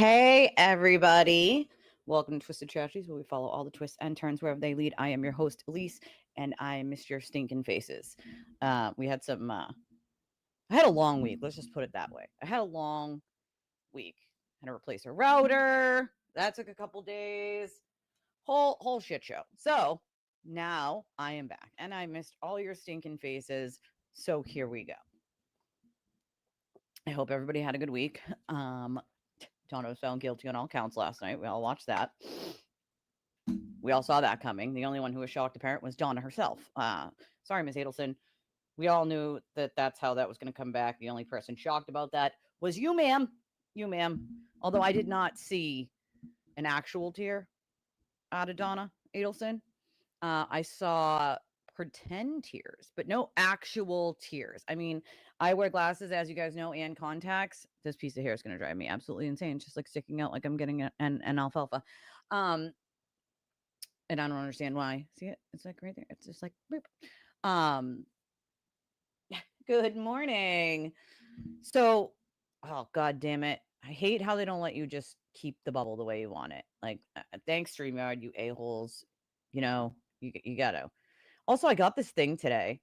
Hey, everybody. Welcome to Twisted Tragedies, where we follow all the twists and turns wherever they lead. I am your host, Elise, and I miss your stinking faces. We had some, I had a long week. Let's just put it that way. I had a long week. Had to replace a router. That took a couple days. Whole shit show. So now I am back, and I missed all your stinking faces. So here we go. I hope everybody had a good week. Donna was found guilty on all counts last night. We all watched that. We all saw that coming. The only one who was shocked, apparent, was Donna herself. Sorry, Miss Adelson. We all knew that that's how that was going to come back. The only person shocked about that was you, ma'am. You, ma'am. Although I did not see an actual tear out of Donna Adelson. I saw pretend tears, but no actual tears. I mean, I wear glasses, as you guys know, and contacts. This piece of hair is going to drive me absolutely insane. It's just like sticking out like I'm getting an alfalfa. And I don't understand why. See it? It's like right there. It's just like, boop. Good morning. So, oh, God damn it. I hate how they don't let you just keep the bubble the way you want it. Like, thanks, StreamYard, you a-holes. You know, you got to. Also, I got this thing today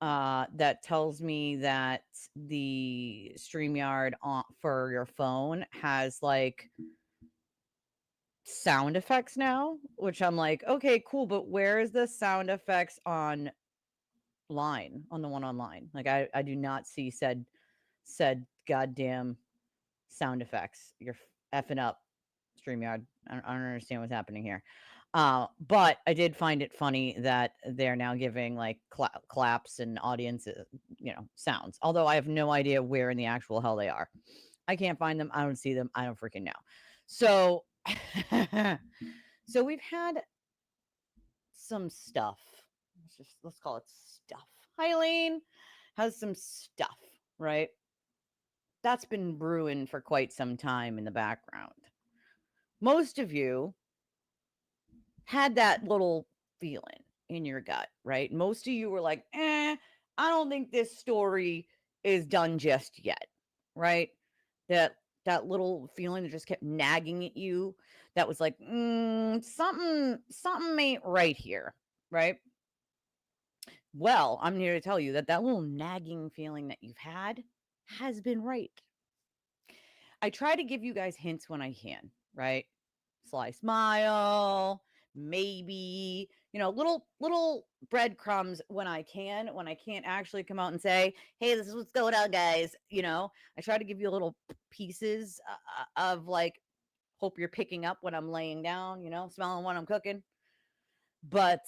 that tells me that the StreamYard for your phone has like sound effects now, which I'm like, okay, cool, but where is the sound effects on the one online? Like, I do not see said goddamn sound effects. You're effing up, StreamYard. I don't understand what's happening here. But I did find it funny that they're now giving like claps and audience, sounds. Although I have no idea where in the actual hell they are. I can't find them. I don't see them. I don't freaking know. So, so we've had some stuff. Let's call it stuff. Eileen has some stuff, right? That's been brewing for quite some time in the background. Most of you had that little feeling in your gut, right? Most of you were like, I don't think this story is done just yet, right? That little feeling that just kept nagging at you, that was like, something ain't right here, right? Well, I'm here to tell you that little nagging feeling that you've had has been right. I try to give you guys hints when I can, right? Sly smile, maybe, little breadcrumbs when I can, when I can't actually come out and say, hey, this is what's going on, guys. I try to give you little pieces of like, hope you're picking up when I'm laying down, smelling when I'm cooking. But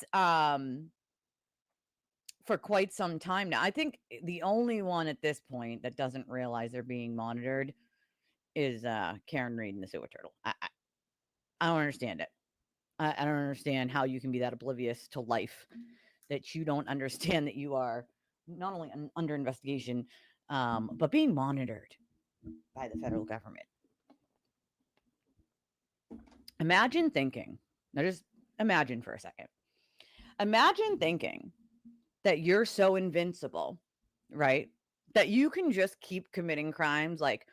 for quite some time now, I think the only one at this point that doesn't realize they're being monitored is Karen Reed and the sewer turtle. I don't understand it. I don't understand how you can be that oblivious to life, that you don't understand that you are not only under investigation, but being monitored by the federal government. Imagine thinking, now just imagine for a second. Imagine thinking that you're so invincible, right? That you can just keep committing crimes like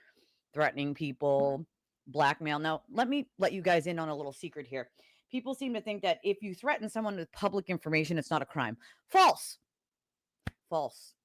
threatening people, blackmail. Now, let me let you guys in on a little secret here. People seem to think that if you threaten someone with public information, it's not a crime. False. False.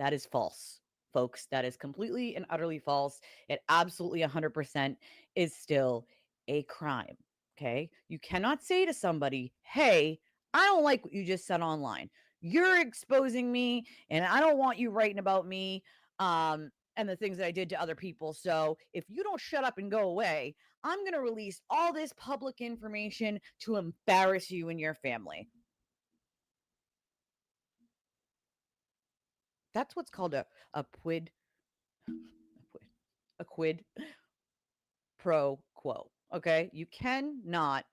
That is false, folks. That is completely and utterly false. It absolutely 100% is still a crime. Okay. You cannot say to somebody, hey, I don't like what you just said online. You're exposing me, and I don't want you writing about me. And the things that I did to other people. So if you don't shut up and go away, I'm going to release all this public information to embarrass you and your family. That's what's called a quid pro quo. Okay. You cannot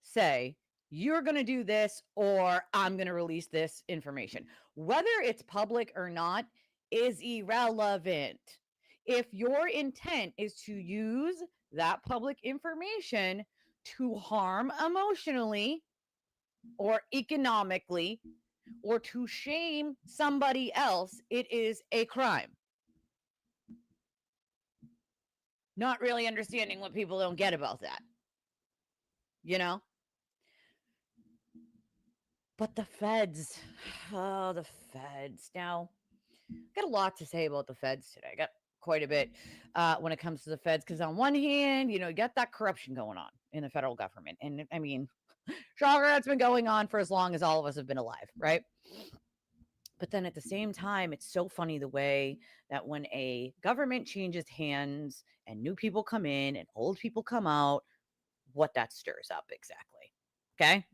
say, you're going to do this or I'm going to release this information. Whether it's public or not is irrelevant. If your intent is to use that public information to harm emotionally or economically or to shame somebody else, it is a crime. not really understanding what people don't get about that, you know? But the feds, oh, the feds. Now, got a lot to say about the feds today. I got quite a bit when it comes to the feds, because on one hand, you got that corruption going on in the federal government. And I mean, shocker, that's been going on for as long as all of us have been alive, right? But then at the same time, it's so funny the way that when a government changes hands and new people come in and old people come out, what that stirs up exactly. Okay.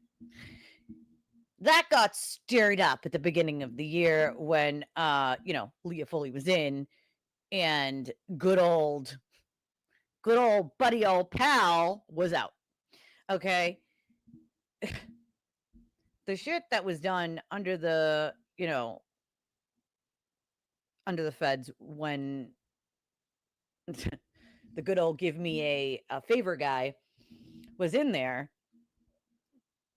That got stirred up at the beginning of the year when, Leah Foley was in, and good old buddy old pal was out. Okay. The shit that was done under the feds when the good old give me a favor guy was in there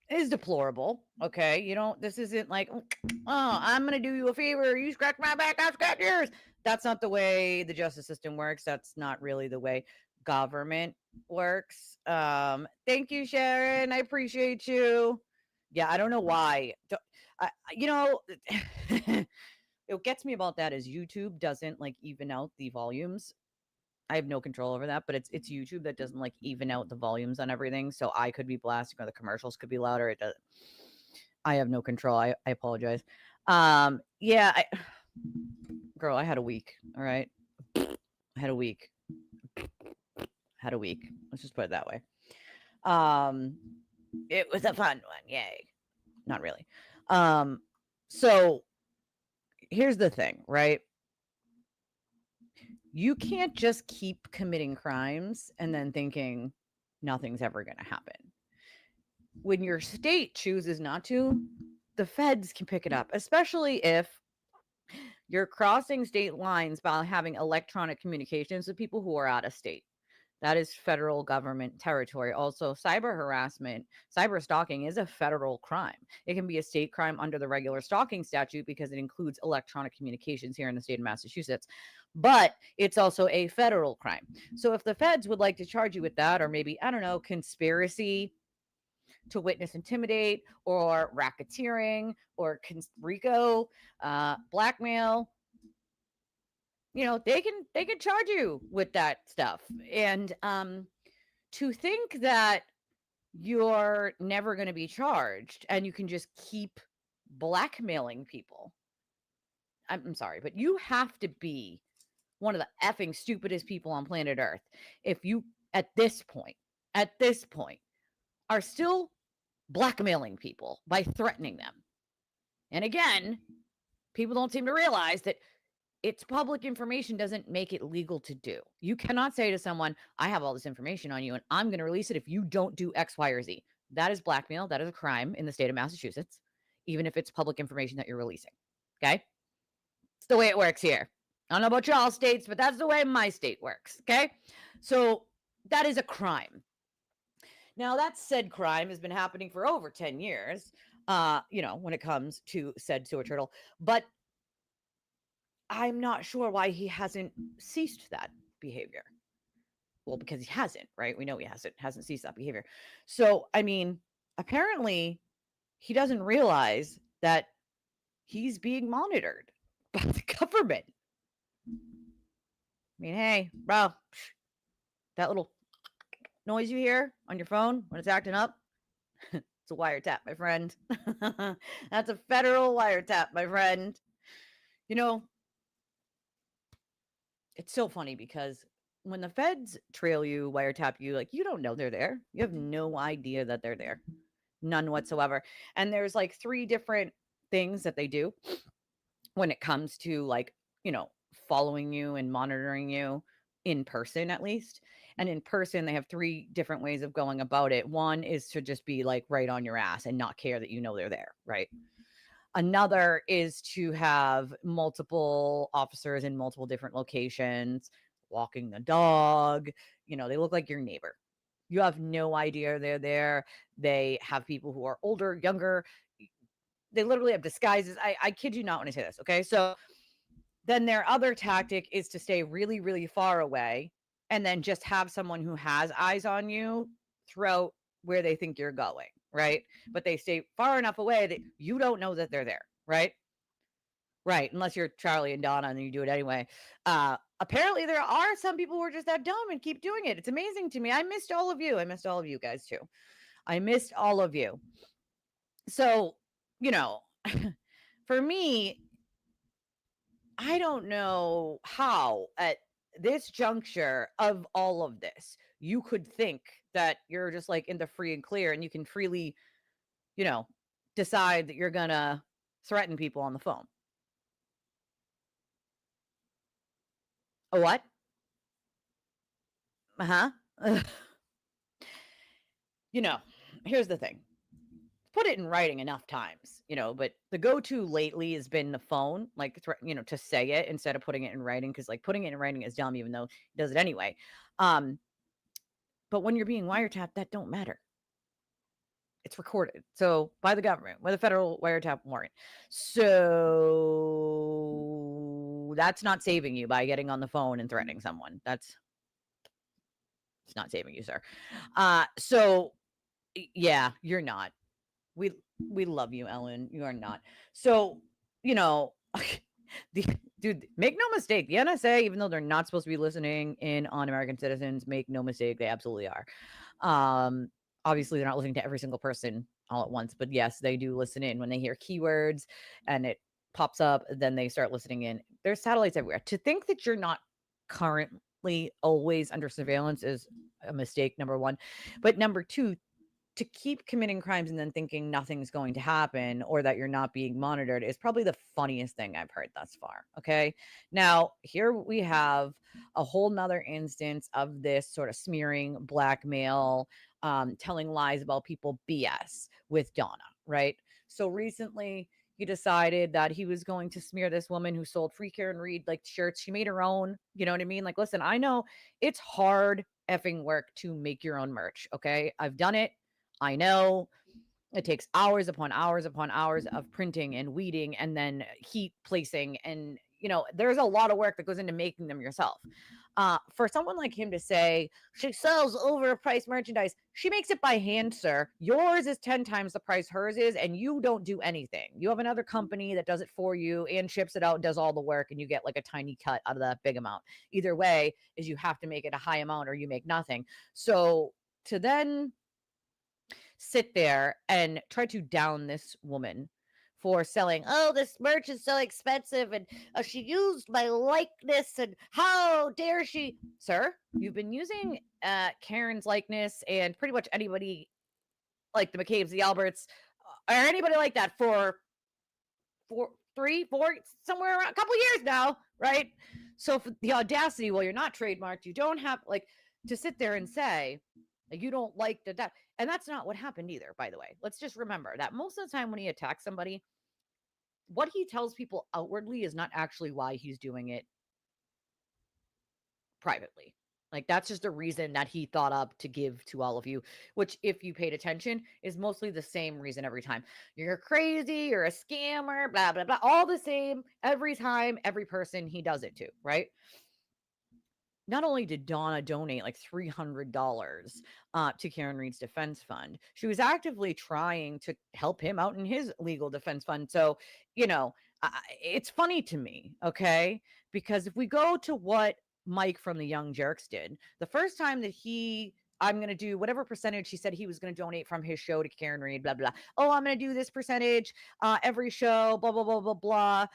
is deplorable. Okay. This isn't like, oh, I'm going to do you a favor. You scratch my back, I scratch yours. That's not the way the justice system works. That's not really the way government works. Thank you, Sharon. I appreciate you. Yeah, I don't know why. What gets me about that is YouTube doesn't like even out the volumes. I have no control over that, but it's YouTube that doesn't like even out the volumes on everything. So I could be blasting or the commercials could be louder. I have no control. I apologize. Yeah, girl, I had a week. All right. I had a week. Let's just put it that way. It was a fun one. Yay. Not really. So here's the thing, right? You can't just keep committing crimes and then thinking nothing's ever going to happen. When your state chooses not to, the feds can pick it up, especially if you're crossing state lines by having electronic communications with people who are out of state. That is federal government territory. Also, cyber harassment, cyber stalking is a federal crime. It can be a state crime under the regular stalking statute because it includes electronic communications here in the state of Massachusetts. But it's also a federal crime. So if the feds would like to charge you with that, or maybe, I don't know, conspiracy to witness intimidate, or racketeering, or RICO, blackmail, they can charge you with that stuff. And to think that you're never going to be charged and you can just keep blackmailing people, I'm sorry, but you have to be one of the effing stupidest people on planet Earth if you at this point are still blackmailing people by threatening them. And again, people don't seem to realize that it's public information doesn't make it legal to do. You cannot say to someone, I have all this information on you and I'm going to release it if you don't do X, Y, or Z. That is blackmail. That is a crime in the state of Massachusetts, even if it's public information that you're releasing. Okay? It's the way it works here. I don't know about y'all states, but that's the way my state works. Okay? So that is a crime. Now, that said crime has been happening for over 10 years, when it comes to said sewer turtle. But I'm not sure why he hasn't ceased that behavior. Well, because he hasn't, right? We know he hasn't ceased that behavior. So, I mean, apparently he doesn't realize that he's being monitored by the government. I mean, hey, bro, that little noise you hear on your phone when it's acting up, it's a wiretap, my friend. That's a federal wiretap, my friend. It's so funny because when the feds trail you, wiretap you, like, you don't know they're there. You have no idea that they're there. None whatsoever. And there's like 3 different things that they do when it comes to like, following you and monitoring you in person, at least. And in person, they have 3 different ways of going about it. One is to just be like right on your ass and not care that they're there, right? Another is to have multiple officers in multiple different locations, walking the dog. They look like your neighbor. You have no idea they're there. They have people who are older, younger. They literally have disguises. I kid you not when I say this, okay? So then their other tactic is to stay really, really far away and then just have someone who has eyes on you throughout where they think you're going, right? But they stay far enough away that you don't know that they're there, right? Right, unless you're Charlie and Donna and you do it anyway. Apparently there are some people who are just that dumb and keep doing it. It's amazing to me. I missed all of you. I missed all of you guys too. I missed all of you. So, you know, for me, I don't know how at this juncture of all of this, you could think that you're just like in the free and clear and you can freely, you know, decide that you're gonna threaten people on the phone. A what? Uh-huh. You know, here's the thing. Put it in writing enough times, but the go-to lately has been the phone, like, to say it instead of putting it in writing, because like putting it in writing is dumb, even though he does it anyway. Um, but when you're being wiretapped, that don't matter. It's recorded. So by the government with a federal wiretap warrant. So that's not saving you by getting on the phone and threatening someone. It's not saving you, sir. So yeah, you're not. We love you, Ellen. You are not. So, dude, make no mistake. The NSA, even though they're not supposed to be listening in on American citizens, make no mistake, they absolutely are. Obviously, they're not listening to every single person all at once, but yes, they do listen in when they hear keywords and it pops up. Then they start listening in. There's satellites everywhere. To think that you're not currently always under surveillance is a mistake. Number one, but number two, to keep committing crimes and then thinking nothing's going to happen or that you're not being monitored is probably the funniest thing I've heard thus far. Okay. Now, here we have a whole nother instance of this sort of smearing, blackmail, telling lies about people BS with Donna, right? So recently he decided that he was going to smear this woman who sold free Karen Reed like shirts. She made her own, you know what I mean? Like, listen, I know it's hard effing work to make your own merch. Okay. I've done it. I know it takes hours upon hours upon hours of printing and weeding and then heat placing. And, there's a lot of work that goes into making them yourself. For someone like him to say she sells overpriced merchandise, she makes it by hand, sir. Yours is 10 times the price hers is, and you don't do anything. You have another company that does it for you and ships it out and does all the work, and you get like a tiny cut out of that big amount. Either way is you have to make it a high amount or you make nothing. So to then sit there and try to down this woman for selling, oh, this merch is so expensive and she used my likeness and how dare she. Sir, you've been using Karen's likeness and pretty much anybody like the McCabe's, the Alberts, or anybody like that for 3, 4, somewhere around a couple years now, right? So for the audacity, well, you're not trademarked, you don't have like to sit there and say like you don't like that. And that's not what happened either, by the way. Let's just remember that most of the time when he attacks somebody, what he tells people outwardly is not actually why he's doing it privately. Like that's just a reason that he thought up to give to all of you, which if you paid attention is mostly the same reason every time. You're crazy, you're a scammer, blah, blah, blah, all the same every time, every person he does it to, right? Not only did Donna donate like $300 to Karen Reed's defense fund, she was actively trying to help him out in his legal defense fund. So, it's funny to me, okay? Because if we go to what Mike from the Young Jerks did, the first time that I'm going to do whatever percentage he said he was going to donate from his show to Karen Reed, blah, blah. Oh, I'm going to do this percentage every show, blah, blah, blah, blah, blah.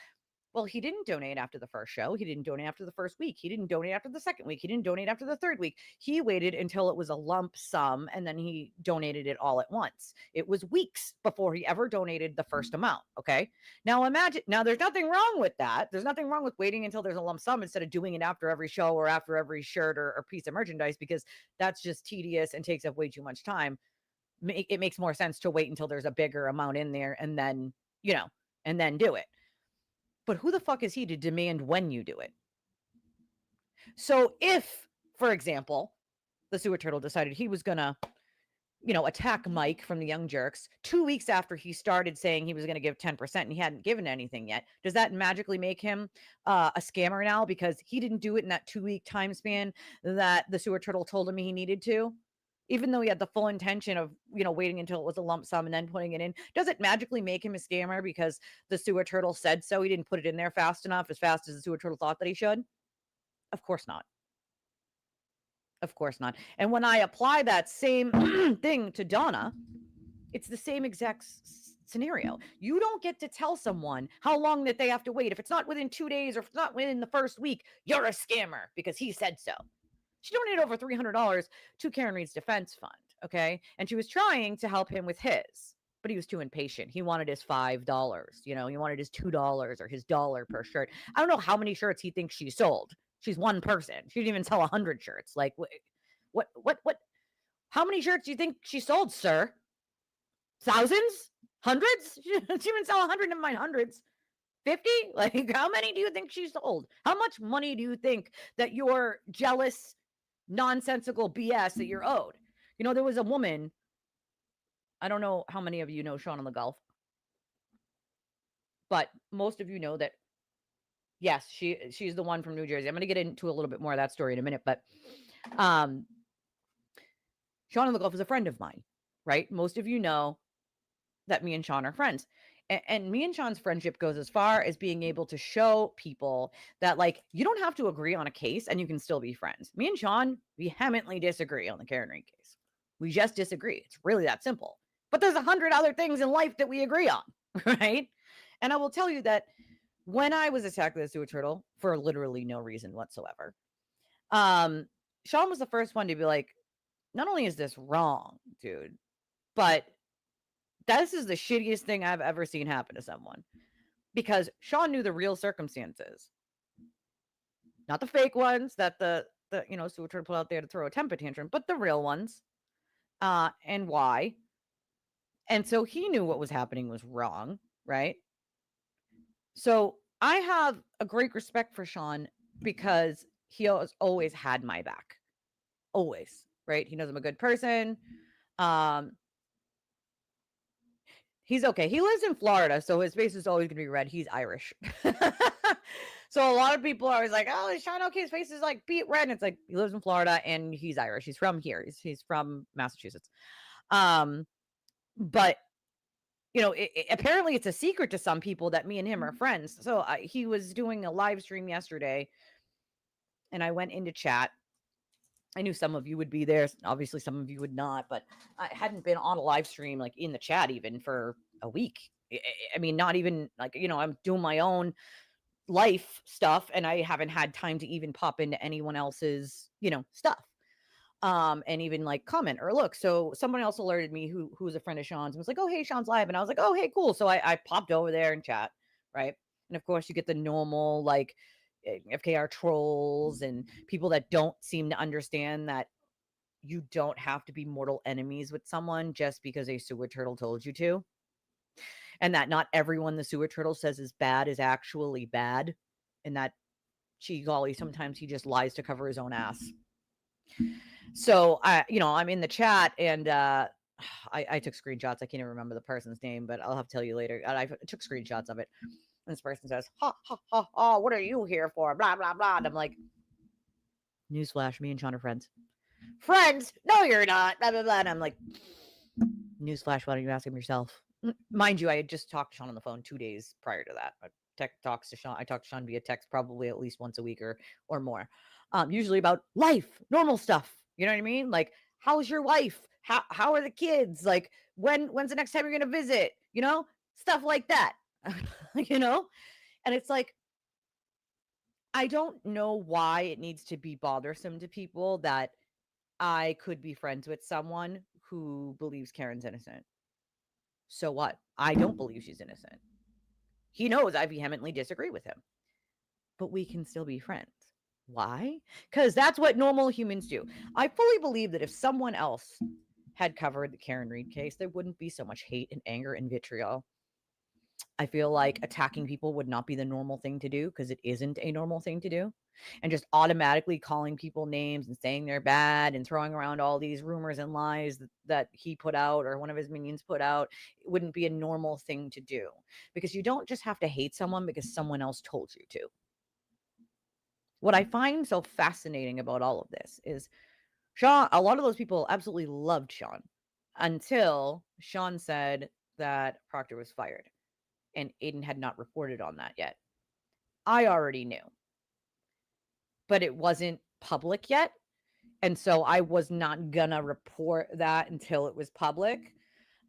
Well, he didn't donate after the first show. He didn't donate after the first week. He didn't donate after the second week. He didn't donate after the third week. He waited until it was a lump sum and then he donated it all at once. It was weeks before he ever donated the first amount. Okay. Now imagine, there's nothing wrong with that. There's nothing wrong with waiting until there's a lump sum instead of doing it after every show or after every shirt or piece of merchandise, because that's just tedious and takes up way too much time. It makes more sense to wait until there's a bigger amount in there and then, and then do it. But who the fuck is he to demand when you do it? So if, for example, the sewer turtle decided he was going to, attack Mike from the Young Jerks 2 weeks after he started saying he was going to give 10% and he hadn't given anything yet. Does that magically make him a scammer now because he didn't do it in that 2-week time span that the sewer turtle told him he needed to? Even though he had the full intention of, waiting until it was a lump sum and then putting it in, does it magically make him a scammer because the sewer turtle said so? He didn't put it in there fast enough, as fast as the sewer turtle thought that he should? Of course not. Of course not. And when I apply that same thing to Donna, it's the same exact scenario. You don't get to tell someone how long that they have to wait. If it's not within 2 days or if it's not within the first week, you're a scammer because he said so. She donated over $300 to Karen Reed's defense fund, okay? And she was trying to help him with his, but he was too impatient. He wanted his $5, he wanted his $2 or his $1 per shirt. I don't know how many shirts he thinks she sold. She's one person. She didn't even sell 100 shirts. Like, what? How many shirts do you think she sold, sir? Thousands? Hundreds? She didn't even sell 100 of mine, hundreds. 50? Like, how many do you think she sold? How much money do you think that your jealous, nonsensical BS that you're owed? There was a woman, I don't know how many of you know Sean on the Gulf, but most of you know that, yes, she's the one from New Jersey. I'm going to get into a little bit more of that story in a minute, but Sean on the Gulf is a friend of mine, right? Most of you know that me and Sean are friends. And me and Sean's friendship goes as far as being able to show people that, like, you don't have to agree on a case and you can still be friends. Me and Sean vehemently disagree on the Karen Reed case. We just disagree. It's really that simple. But there's 100 other things in life that we agree on, right? And I will tell you that when I was attacked with a sewer turtle for literally no reason whatsoever, Sean was the first one to be like, not only is this wrong, dude, but this is the shittiest thing I've ever seen happen to someone. Because Sean knew the real circumstances. Not the fake ones that the sewer turtle put out there to throw a temper tantrum, but the real ones. And why. And so he knew what was happening was wrong, right? So I have a great respect for Sean because he has always had my back. Always, right? He knows I'm a good person. He's okay. He lives in Florida, so his face is always going to be red. He's Irish. So a lot of people are always like, oh, is Sean okay? His face is like beet red. And it's like, he lives in Florida and he's Irish. He's from here. He's from Massachusetts. But, apparently it's a secret to some people that me and him are friends. So he was doing a live stream yesterday and I went into chat. I knew some of you would be there. Obviously, some of you would not, but I hadn't been on a live stream, like in the chat even for a week. I mean, not even like, I'm doing my own life stuff and I haven't had time to even pop into anyone else's, stuff. And even like comment or look. So someone else alerted me who was a friend of Sean's and was like, oh, hey, Sean's live. And I was like, oh, hey, cool. So I popped over there and chat. Right. And of course you get the normal, like, FKR trolls and people that don't seem to understand that you don't have to be mortal enemies with someone just because a sewer turtle told you to. And that not everyone the sewer turtle says is bad is actually bad. And that, gee golly, sometimes he just lies to cover his own ass. So I'm in the chat and I took screenshots. I can't even remember the person's name, but I'll have to tell you later. I took screenshots of it. And this person says, ha, ha, ha, ha, what are you here for? Blah, blah, blah. And I'm like, newsflash, me and Sean are friends. Friends? No, you're not. Blah, blah, blah. And I'm like, newsflash, why don't you ask him yourself? Mind you, I had just talked to Sean on the phone 2 days prior to that. I talked to Sean via text probably at least once a week or more. Usually about life, normal stuff. You know what I mean? Like, how's your wife? How are the kids? Like, when's the next time you're going to visit? Stuff like that. And it's like, I don't know why it needs to be bothersome to people that I could be friends with someone who believes Karen's innocent. So what? I don't believe she's innocent. He knows I vehemently disagree with him, but we can still be friends. Why? Because that's what normal humans do. I fully believe that if someone else had covered the Karen Reed case, there wouldn't be so much hate and anger and vitriol. I feel like attacking people would not be the normal thing to do because it isn't a normal thing to do. and just automatically calling people names and saying they're bad and throwing around all these rumors and lies that he put out or one of his minions put out, it wouldn't be a normal thing to do, because you don't just have to hate someone because someone else told you to. What I find so fascinating about all of this is Sean, a lot of those people absolutely loved Sean until Sean said that Proctor was fired and Aiden had not reported on that yet. I already knew, but it wasn't public yet. And so I was not gonna report that until it was public.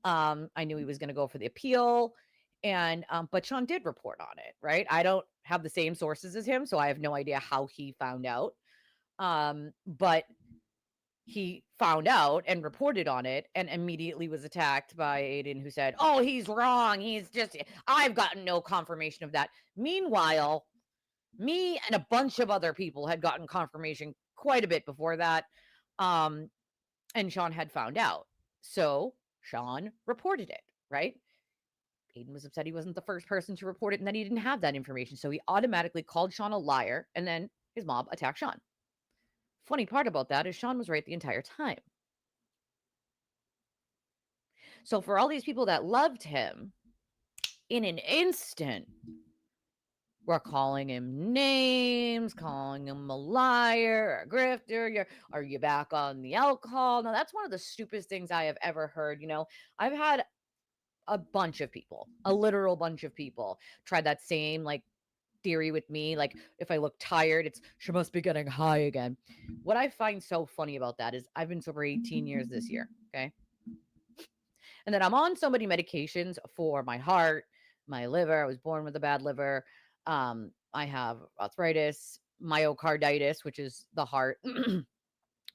I knew he was gonna go for the appeal. And but Sean did report on it, right? I don't have the same sources as him, so I have no idea how he found out. But he found out and reported on it and immediately was attacked by Aiden, who said, "Oh, he's wrong. He's just, I've gotten no confirmation of that." Meanwhile, me and a bunch of other people had gotten confirmation quite a bit before that. And Sean had found out. So Sean reported it, right? Aiden was upset he wasn't the first person to report it and that he didn't have that information. So he automatically called Sean a liar, and then his mob attacked Sean. Funny part about that is Sean was right the entire time. So for all these people that loved him, in an instant, we're calling him names, calling him a liar, a grifter. Are you back on the alcohol? Now, that's one of the stupidest things I have ever heard. I've had a bunch of people, a literal bunch of people, try that same like theory with me. Like, if I look tired, it's she must be getting high again. What I find so funny about that is I've been sober 18 years this year. Okay. And then I'm on so many medications for my heart, my liver. I was born with a bad liver. I have arthritis, myocarditis, which is the heart,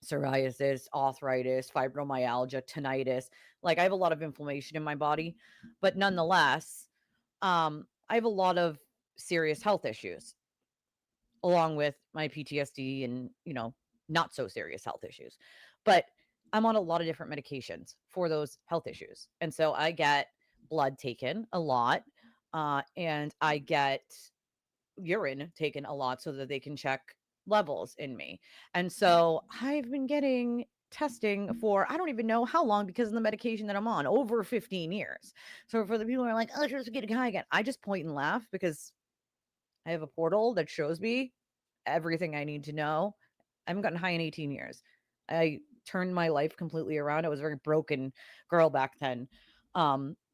psoriasis, arthritis, fibromyalgia, tinnitus. Like, I have a lot of inflammation in my body, but nonetheless, I have a lot of serious health issues along with my PTSD and, not so serious health issues. But I'm on a lot of different medications for those health issues. And so I get blood taken a lot, and I get urine taken a lot so that they can check levels in me. And so I've been getting testing for I don't even know how long because of the medication that I'm on, over 15 years. So for the people who are like, "Oh, you're just getting high again," I just point and laugh because I have a portal that shows me everything I need to know. I haven't gotten high in 18 years. I turned my life completely around. I was a very broken girl back then.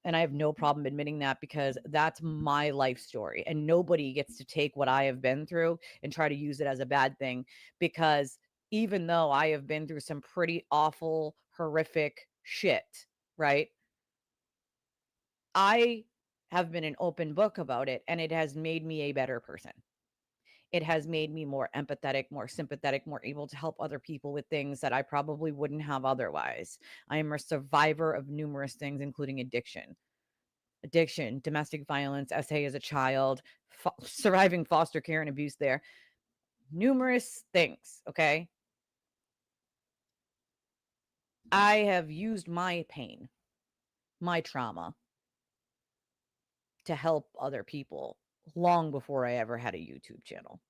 And I have no problem admitting that because that's my life story. And nobody gets to take what I have been through and try to use it as a bad thing. Because even though I have been through some pretty awful, horrific shit, right? I have been an open book about it, and it has made me a better person. It has made me more empathetic, more sympathetic, more able to help other people with things that I probably wouldn't have otherwise. I am a survivor of numerous things, including addiction, domestic violence, SA as a child, surviving foster care and abuse there, numerous things. Okay. I have used my pain, my trauma to help other people long before I ever had a YouTube channel.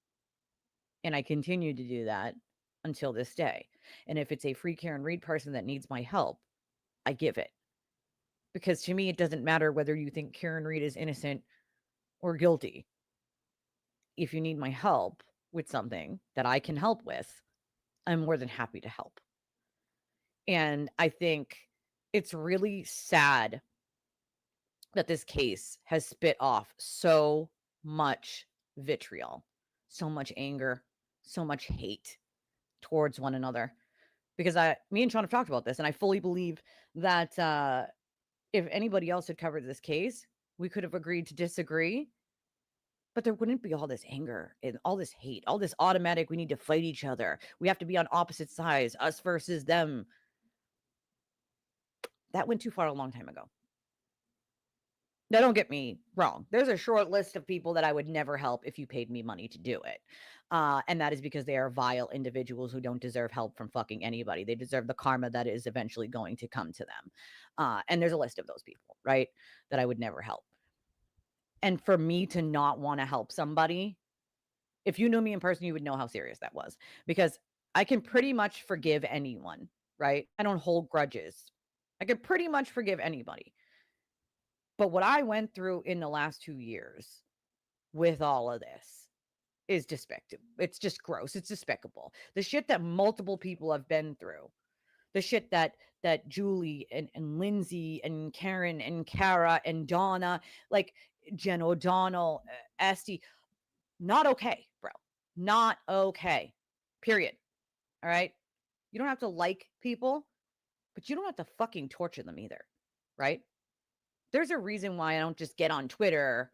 And I continue to do that until this day. And if it's a free Karen Reed person that needs my help, I give it. Because to me, it doesn't matter whether you think Karen Reed is innocent or guilty. If you need my help with something that I can help with, I'm more than happy to help. And I think it's really sad that this case has spit off so much vitriol, so much anger, so much hate towards one another. Because me and Sean have talked about this, and I fully believe that if anybody else had covered this case, we could have agreed to disagree, but there wouldn't be all this anger and all this hate, all this automatic, we need to fight each other. We have to be on opposite sides, us versus them. That went too far a long time ago. Now, don't get me wrong. There's a short list of people that I would never help if you paid me money to do it. And that is because they are vile individuals who don't deserve help from fucking anybody. They deserve the karma that is eventually going to come to them. And there's a list of those people, right? That I would never help. And for me to not want to help somebody If you knew me in person, you would know how serious that was, because I can pretty much forgive anyone, right? I don't hold grudges. I could pretty much forgive anybody. But what I went through in the last 2 years with all of this is despicable. It's just gross. It's despicable. The shit that multiple people have been through. The shit that Julie and Lindsay and Karen and Kara and Donna, like Jen O'Donnell, Esty, not okay, bro. Not okay. Period. All right? You don't have to like people, but you don't have to fucking torture them either, right? There's a reason why I don't just get on Twitter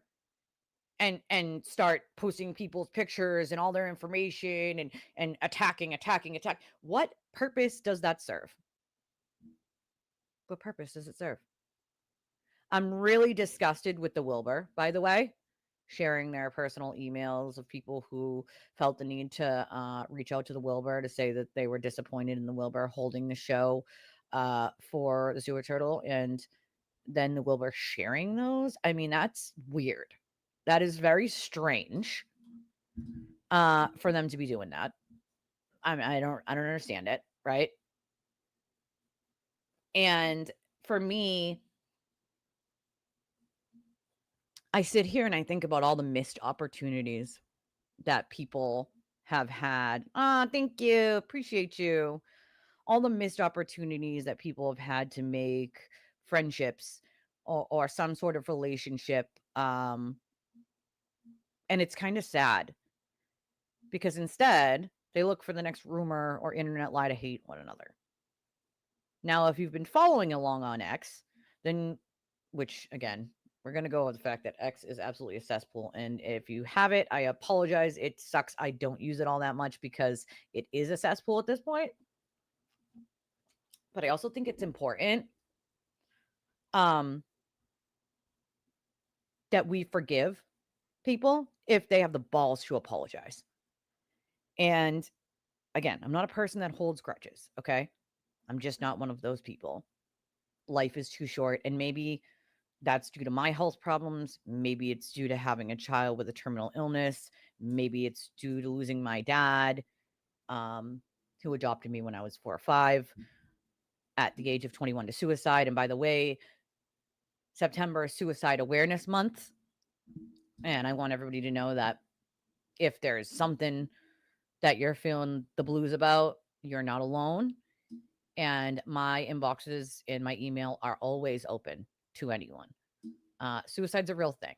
and start posting people's pictures and all their information and attacking. What purpose does that serve? What purpose does it serve? I'm really disgusted with the Wilbur, by the way, sharing their personal emails of people who felt the need to reach out to the Wilbur to say that they were disappointed in the Wilbur holding the show for the Sewer Turtle, and then the Wilbur sharing those. I mean, that's weird. That is very strange for them to be doing that. I mean, I don't understand it, right? And for me, I sit here and I think about all the missed opportunities that people have had. Ah, thank you. Appreciate you. All the missed opportunities that people have had to make friendships or some sort of relationship. And it's kind of sad because instead they look for the next rumor or internet lie to hate one another. Now, if you've been following along on X, then, which again, we're going to go with the fact that X is absolutely a cesspool. And if you have it, I apologize. It sucks. I don't use it all that much because it is a cesspool at this point. But I also think it's important that we forgive people if they have the balls to apologize. And again, I'm not a person that holds grudges, okay? I'm just not one of those people. Life is too short, and maybe that's due to my health problems. Maybe it's due to having a child with a terminal illness. Maybe it's due to losing my dad, who adopted me when I was 4 or 5 at the age of 21 to suicide. And by the way, September is Suicide Awareness Month. And I want everybody to know that if there's something that you're feeling the blues about, you're not alone. And my inboxes and my email are always open to anyone. Suicide's a real thing.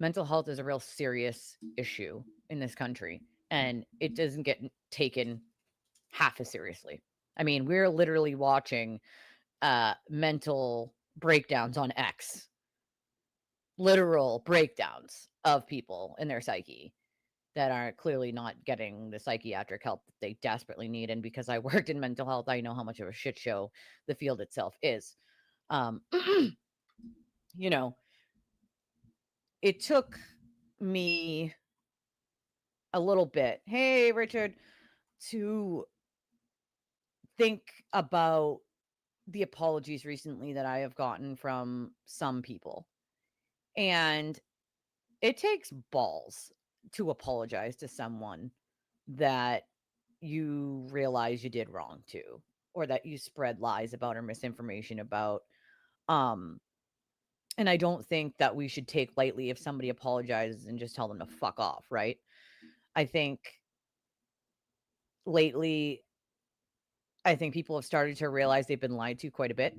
Mental health is a real serious issue in this country, and it doesn't get taken half as seriously. I mean, we're literally watching mental breakdowns on X, literal breakdowns of people in their psyche that are clearly not getting the psychiatric help that they desperately need. And because I worked in mental health, I know how much of a shit show the field itself is. You know, it took me a little bit, hey, Richard, to think about the apologies recently that I have gotten from some people. And it takes balls to apologize to someone that you realize you did wrong to, or that you spread lies about or misinformation about. And I don't think that we should take lightly if somebody apologizes and just tell them to fuck off, right? I think lately, I think people have started to realize they've been lied to quite a bit.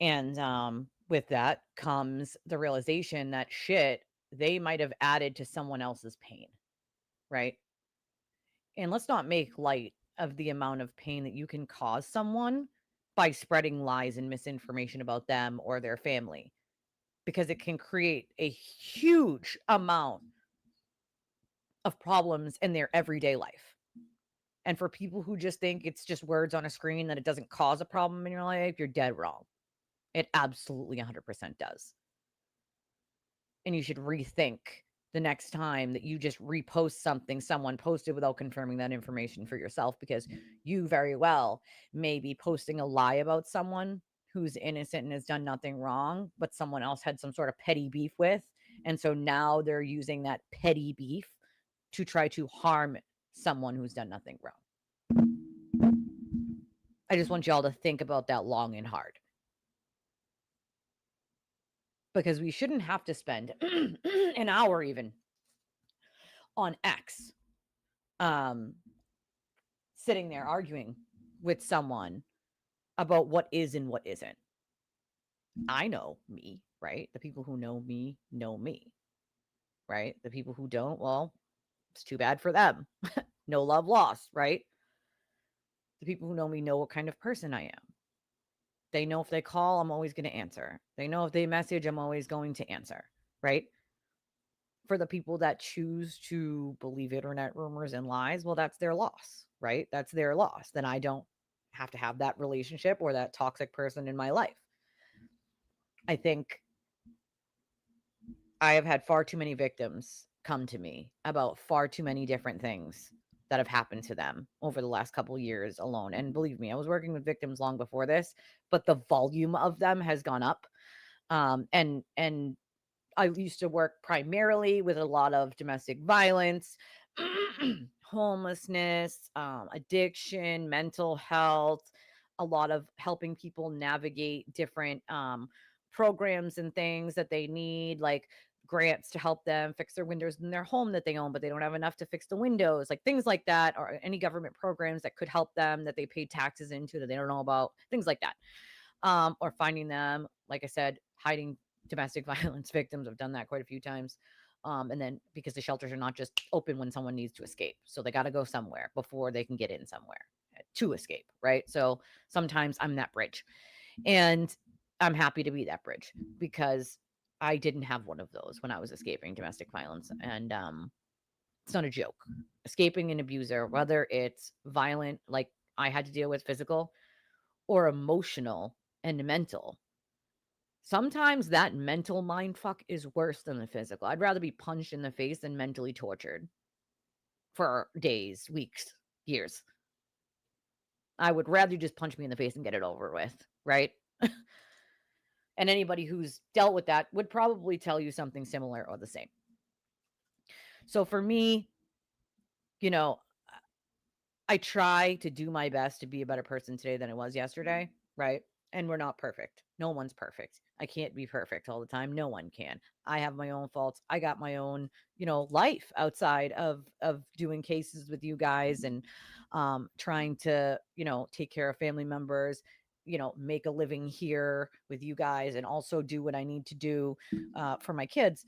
And with that comes the realization that shit, they might have added to someone else's pain, right? And let's not make light of the amount of pain that you can cause someone by spreading lies and misinformation about them or their family, because it can create a huge amount of problems in their everyday life. And for people who just think it's just words on a screen, that it doesn't cause a problem in your life, you're dead wrong. It absolutely 100% does. And you should rethink the next time that you just repost something someone posted without confirming that information for yourself, because you very well may be posting a lie about someone who's innocent and has done nothing wrong, but someone else had some sort of petty beef with. And so now they're using that petty beef to try to harm someone who's done nothing wrong. I just want y'all to think about that long and hard. Because we shouldn't have to spend an hour even on X sitting there arguing with someone about what is and what isn't. I know me, right? The people who know me, right? The people who don't, well, it's too bad for them. No love lost, right? The people who know me know what kind of person I am. They know if they call, I'm always going to answer. They know if they message, I'm always going to answer, right? For the people that choose to believe internet rumors and lies, well, that's their loss, right? That's their loss. Then I don't have to have that relationship or that toxic person in my life. I think I have had far too many victims come to me about far too many different things that have happened to them over the last couple of years alone. And believe me, I was working with victims long before this, but the volume of them has gone up. And I used to work primarily with a lot of domestic violence, homelessness, addiction, mental health, a lot of helping people navigate different programs and things that they need, like grants to help them fix their windows in their home that they own, but they don't have enough to fix the windows, like things like that, or any government programs that could help them that they pay taxes into that they don't know about, things like that. Or finding them, like I said, hiding domestic violence victims. I've done that quite a few times. And then because the shelters are not just open when someone needs to escape. So they got to go somewhere before they can get in somewhere to escape, right? So sometimes I'm that bridge. And I'm happy to be that bridge because I didn't have one of those when I was escaping domestic violence. And it's not a joke. Escaping an abuser, whether it's violent, like I had to deal with physical, or emotional and mental. Sometimes that mental mindfuck is worse than the physical. I'd rather be punched in the face than mentally tortured for days, weeks, years. I would rather you just punch me in the face and get it over with, right? And anybody who's dealt with that would probably tell you something similar or the same. So for me, you know, I try to do my best to be a better person today than I was yesterday, right? And we're not perfect. No one's perfect. I can't be perfect all the time. No one can. I have my own faults. I got my own, life outside of doing cases with you guys and trying to, take care of family members, make a living here with you guys and also do what I need to do for my kids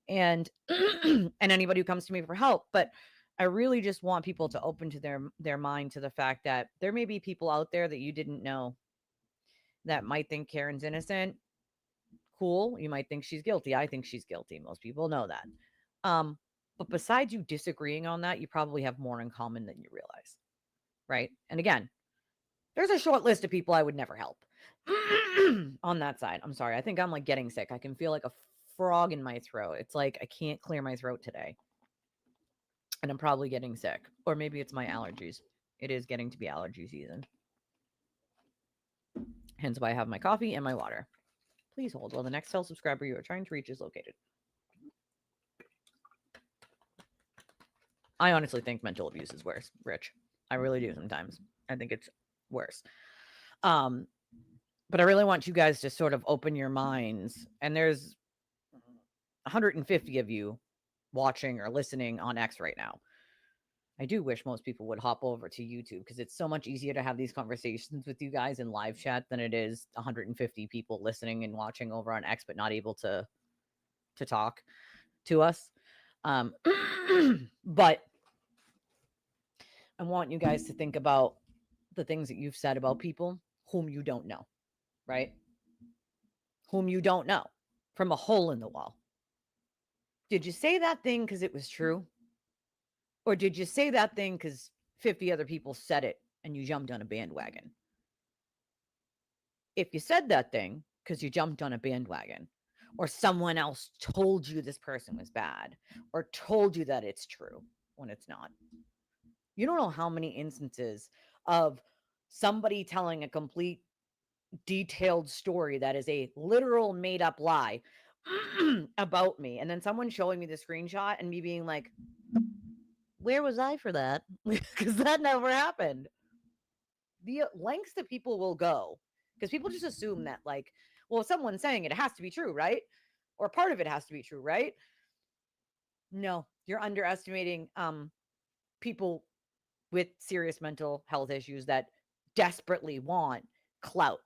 and and anybody who comes to me for help. But I really just want people to open to their mind to the fact that there may be people out there that you didn't know that might think Karen's innocent. Cool. You might think she's guilty. I think she's guilty. Most people know that. But besides you disagreeing on that, you probably have more in common than you realize. Right. And again, there's a short list of people I would never help on that side. I'm sorry. I think I'm like getting sick. I can feel like a frog in my throat. It's like I can't clear my throat today. And I'm probably getting sick. Or maybe it's my allergies. It is getting to be allergy season. Hence why I have my coffee and my water. Please hold while the next cell subscriber you are trying to reach is located. I honestly think mental abuse is worse, Rich. I really do sometimes. I think it's worse. But I really want you guys to sort of open your minds. And there's 150 of you watching or listening on X right now. I do wish most people would hop over to YouTube because it's so much easier to have these conversations with you guys in live chat than it is 150 people listening and watching over on X but not able to talk to us. But I want you guys to think about the things that you've said about people whom you don't know, right? Whom you don't know from a hole in the wall. Did you say that thing because it was true? Or did you say that thing because 50 other people said it and you jumped on a bandwagon? If you said that thing because you jumped on a bandwagon, or someone else told you this person was bad, or told you that it's true when it's not, you don't know how many instances of somebody telling a complete detailed story that is a literal made up lie about me, and then someone showing me the screenshot and me being like, where was I for that? Because that never happened. The lengths that people will go, because people just assume that, like, well, if someone's saying it, it has to be true, right? Or part of it has to be true, right? No, you're underestimating people with serious mental health issues that desperately want clout,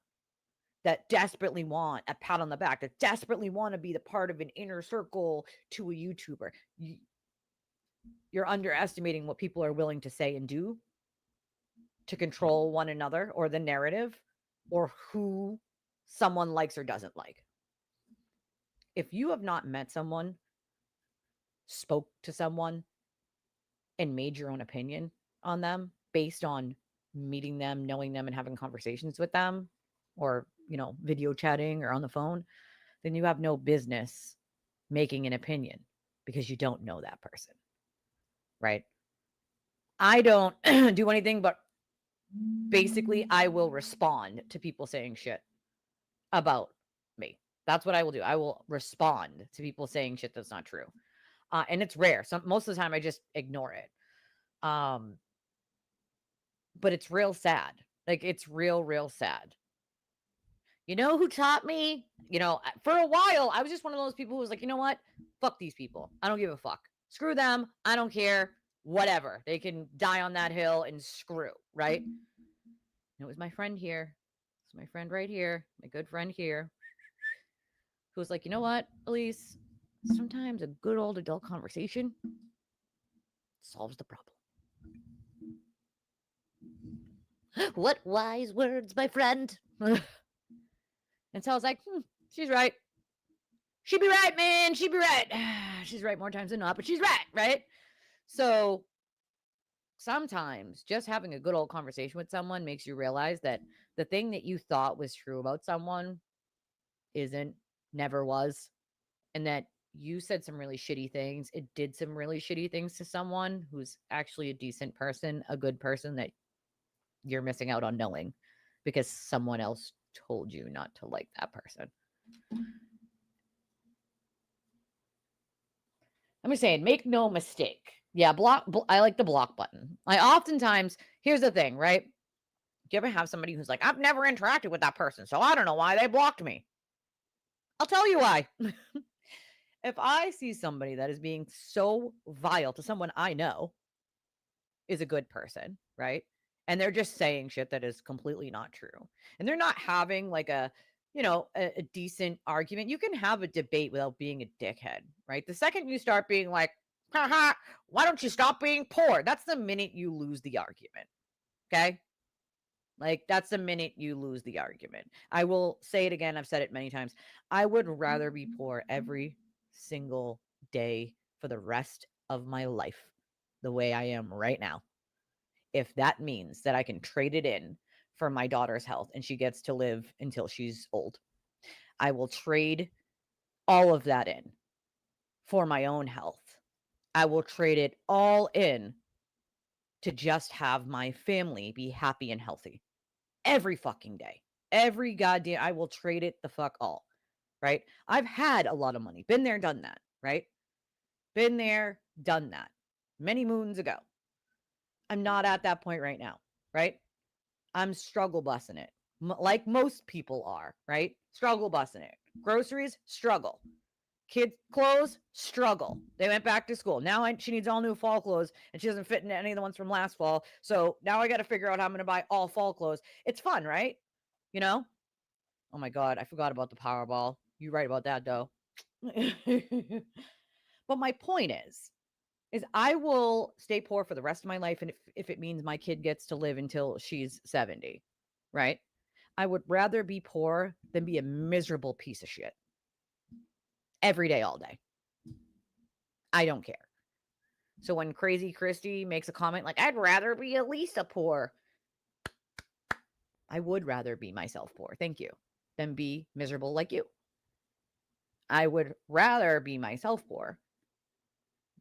that desperately want a pat on the back, that desperately want to be the part of an inner circle to a YouTuber. You're underestimating what people are willing to say and do to control one another or the narrative or who someone likes or doesn't like. If you have not met someone, spoke to someone, and made your own opinion on them based on meeting them, knowing them, and having conversations with them, or, video chatting or on the phone, then you have no business making an opinion because you don't know that person, right? I don't do anything but basically I will respond to people saying shit about me. That's what I will do. I will respond to people saying shit that's not true. And it's rare. Most of the time I just ignore it. But it's real sad. Like, it's real sad. You know who taught me? For a while, I was just one of those people who was like, you know what? Fuck these people. I don't give a fuck. Screw them. I don't care. Whatever. They can die on that hill and screw, right? And it was my friend here. It's my friend right here. My good friend here. Who was like, you know what, Elise? Sometimes a good old adult conversation solves the problem. What wise words, my friend. And so I was like, she's right. She'd be right, man. She'd be right. She's right more times than not, but she's right? So sometimes just having a good old conversation with someone makes you realize that the thing that you thought was true about someone isn't, never was, and that you said some really shitty things. It did some really shitty things to someone who's actually a decent person, a good person that you're missing out on knowing because someone else told you not to like that person. I'm just saying, make no mistake. Yeah, I like the block button. I oftentimes, here's the thing, right? Do you ever have somebody who's like, I've never interacted with that person, so I don't know why they blocked me? I'll tell you why. If I see somebody that is being so vile to someone I know is a good person, right? And they're just saying shit that is completely not true. And they're not having like a decent argument. You can have a debate without being a dickhead, right? The second you start being like, haha, why don't you stop being poor? That's the minute you lose the argument. Okay? Like, that's the minute you lose the argument. I will say it again. I've said it many times. I would rather be poor every single day for the rest of my life the way I am right now, if that means that I can trade it in for my daughter's health and she gets to live until she's old. I will trade all of that in for my own health. I will trade it all in to just have my family be happy and healthy every fucking day. Every goddamn, I will trade it the fuck all, right? I've had a lot of money, been there, done that, right? Been there, done that many moons ago. I'm not at that point right now, right? I'm struggle bussing it, like most people are, right? Struggle bussing it. Groceries, struggle. Kids' clothes, struggle. They went back to school. Now she needs all new fall clothes, and she doesn't fit into any of the ones from last fall. So now I got to figure out how I'm going to buy all fall clothes. It's fun, right? Oh my God, I forgot about the Powerball. You're right about that, though. But my point is I will stay poor for the rest of my life, and if it means my kid gets to live until she's 70, right? I would rather be poor than be a miserable piece of shit every day, all day. I don't care. So when Crazy Christy makes a comment like, I'd rather be at least a poor, I would rather be myself poor, thank you, than be miserable like you. I would rather be myself poor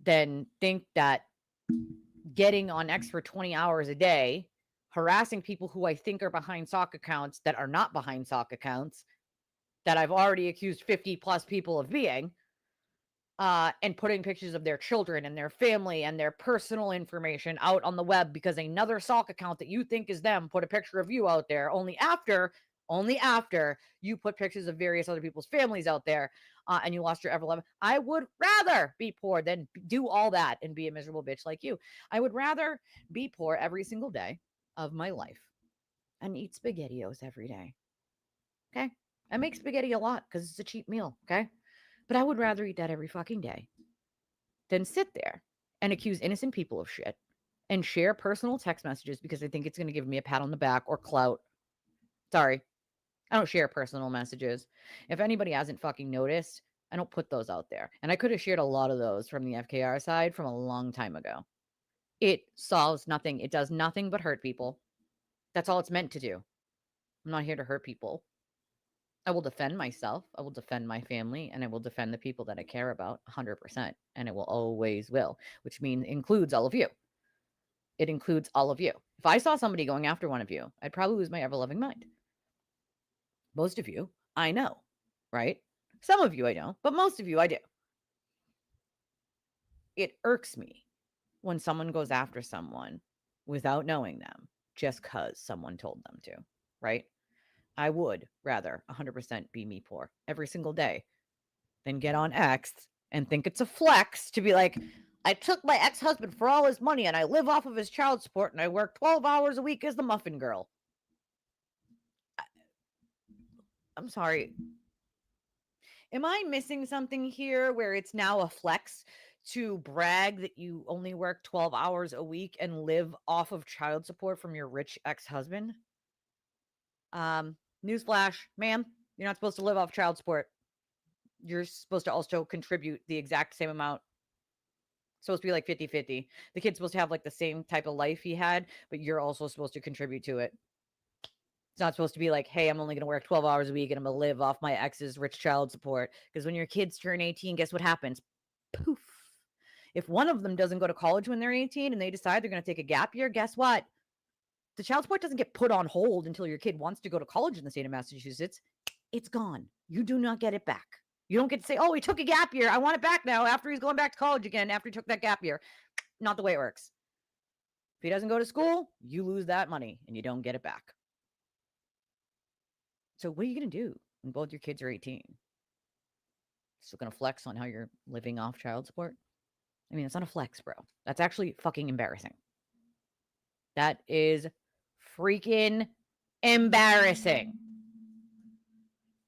than think that getting on X for 20 hours a day, harassing people who I think are behind sock accounts that are not behind sock accounts, that I've already accused 50 plus people of being, and putting pictures of their children and their family and their personal information out on the web because another stalk account that you think is them put a picture of you out there only after you put pictures of various other people's families out there, and you lost your ever-loving. I would rather be poor than do all that and be a miserable bitch like you. I would rather be poor every single day of my life and eat SpaghettiOs every day. Okay? I make spaghetti a lot because it's a cheap meal. Okay? But I would rather eat that every fucking day than sit there and accuse innocent people of shit and share personal text messages because I think it's going to give me a pat on the back or clout. Sorry. I don't share personal messages. If anybody hasn't fucking noticed, I don't put those out there. And I could have shared a lot of those from the FKR side from a long time ago. It solves nothing. It does nothing but hurt people. That's all it's meant to do. I'm not here to hurt people. I will defend myself. I will defend my family, and I will defend the people that I care about 100%. And it will always will, which means includes all of you. It includes all of you. If I saw somebody going after one of you, I'd probably lose my ever-loving mind. Most of you, I know, right? Some of you I don't, but most of you I do. It irks me when someone goes after someone without knowing them just because someone told them to, right? I would rather 100% be me poor every single day than get on X and think it's a flex to be like, I took my ex-husband for all his money and I live off of his child support and I work 12 hours a week as the muffin girl. I'm sorry. Am I missing something here where it's now a flex to brag that you only work 12 hours a week and live off of child support from your rich ex-husband? Newsflash, ma'am, you're not supposed to live off child support. You're supposed to also contribute the exact same amount. It's supposed to be like 50-50. The kid's supposed to have like the same type of life he had, but you're also supposed to contribute to it. It's not supposed to be like, hey, I'm only going to work 12 hours a week and I'm going to live off my ex's rich child support. Because when your kids turn 18, guess what happens? Poof. If one of them doesn't go to college when they're 18 and they decide they're going to take a gap year, guess what? The child support doesn't get put on hold until your kid wants to go to college in the state of Massachusetts. It's gone. You do not get it back. You don't get to say, oh, he took a gap year. I want it back now after he's going back to college again after he took that gap year. Not the way it works. If he doesn't go to school, you lose that money and you don't get it back. So what are you going to do when both your kids are 18? Still going to flex on how you're living off child support? I mean, it's not a flex, bro. That's actually fucking embarrassing. That is freaking embarrassing.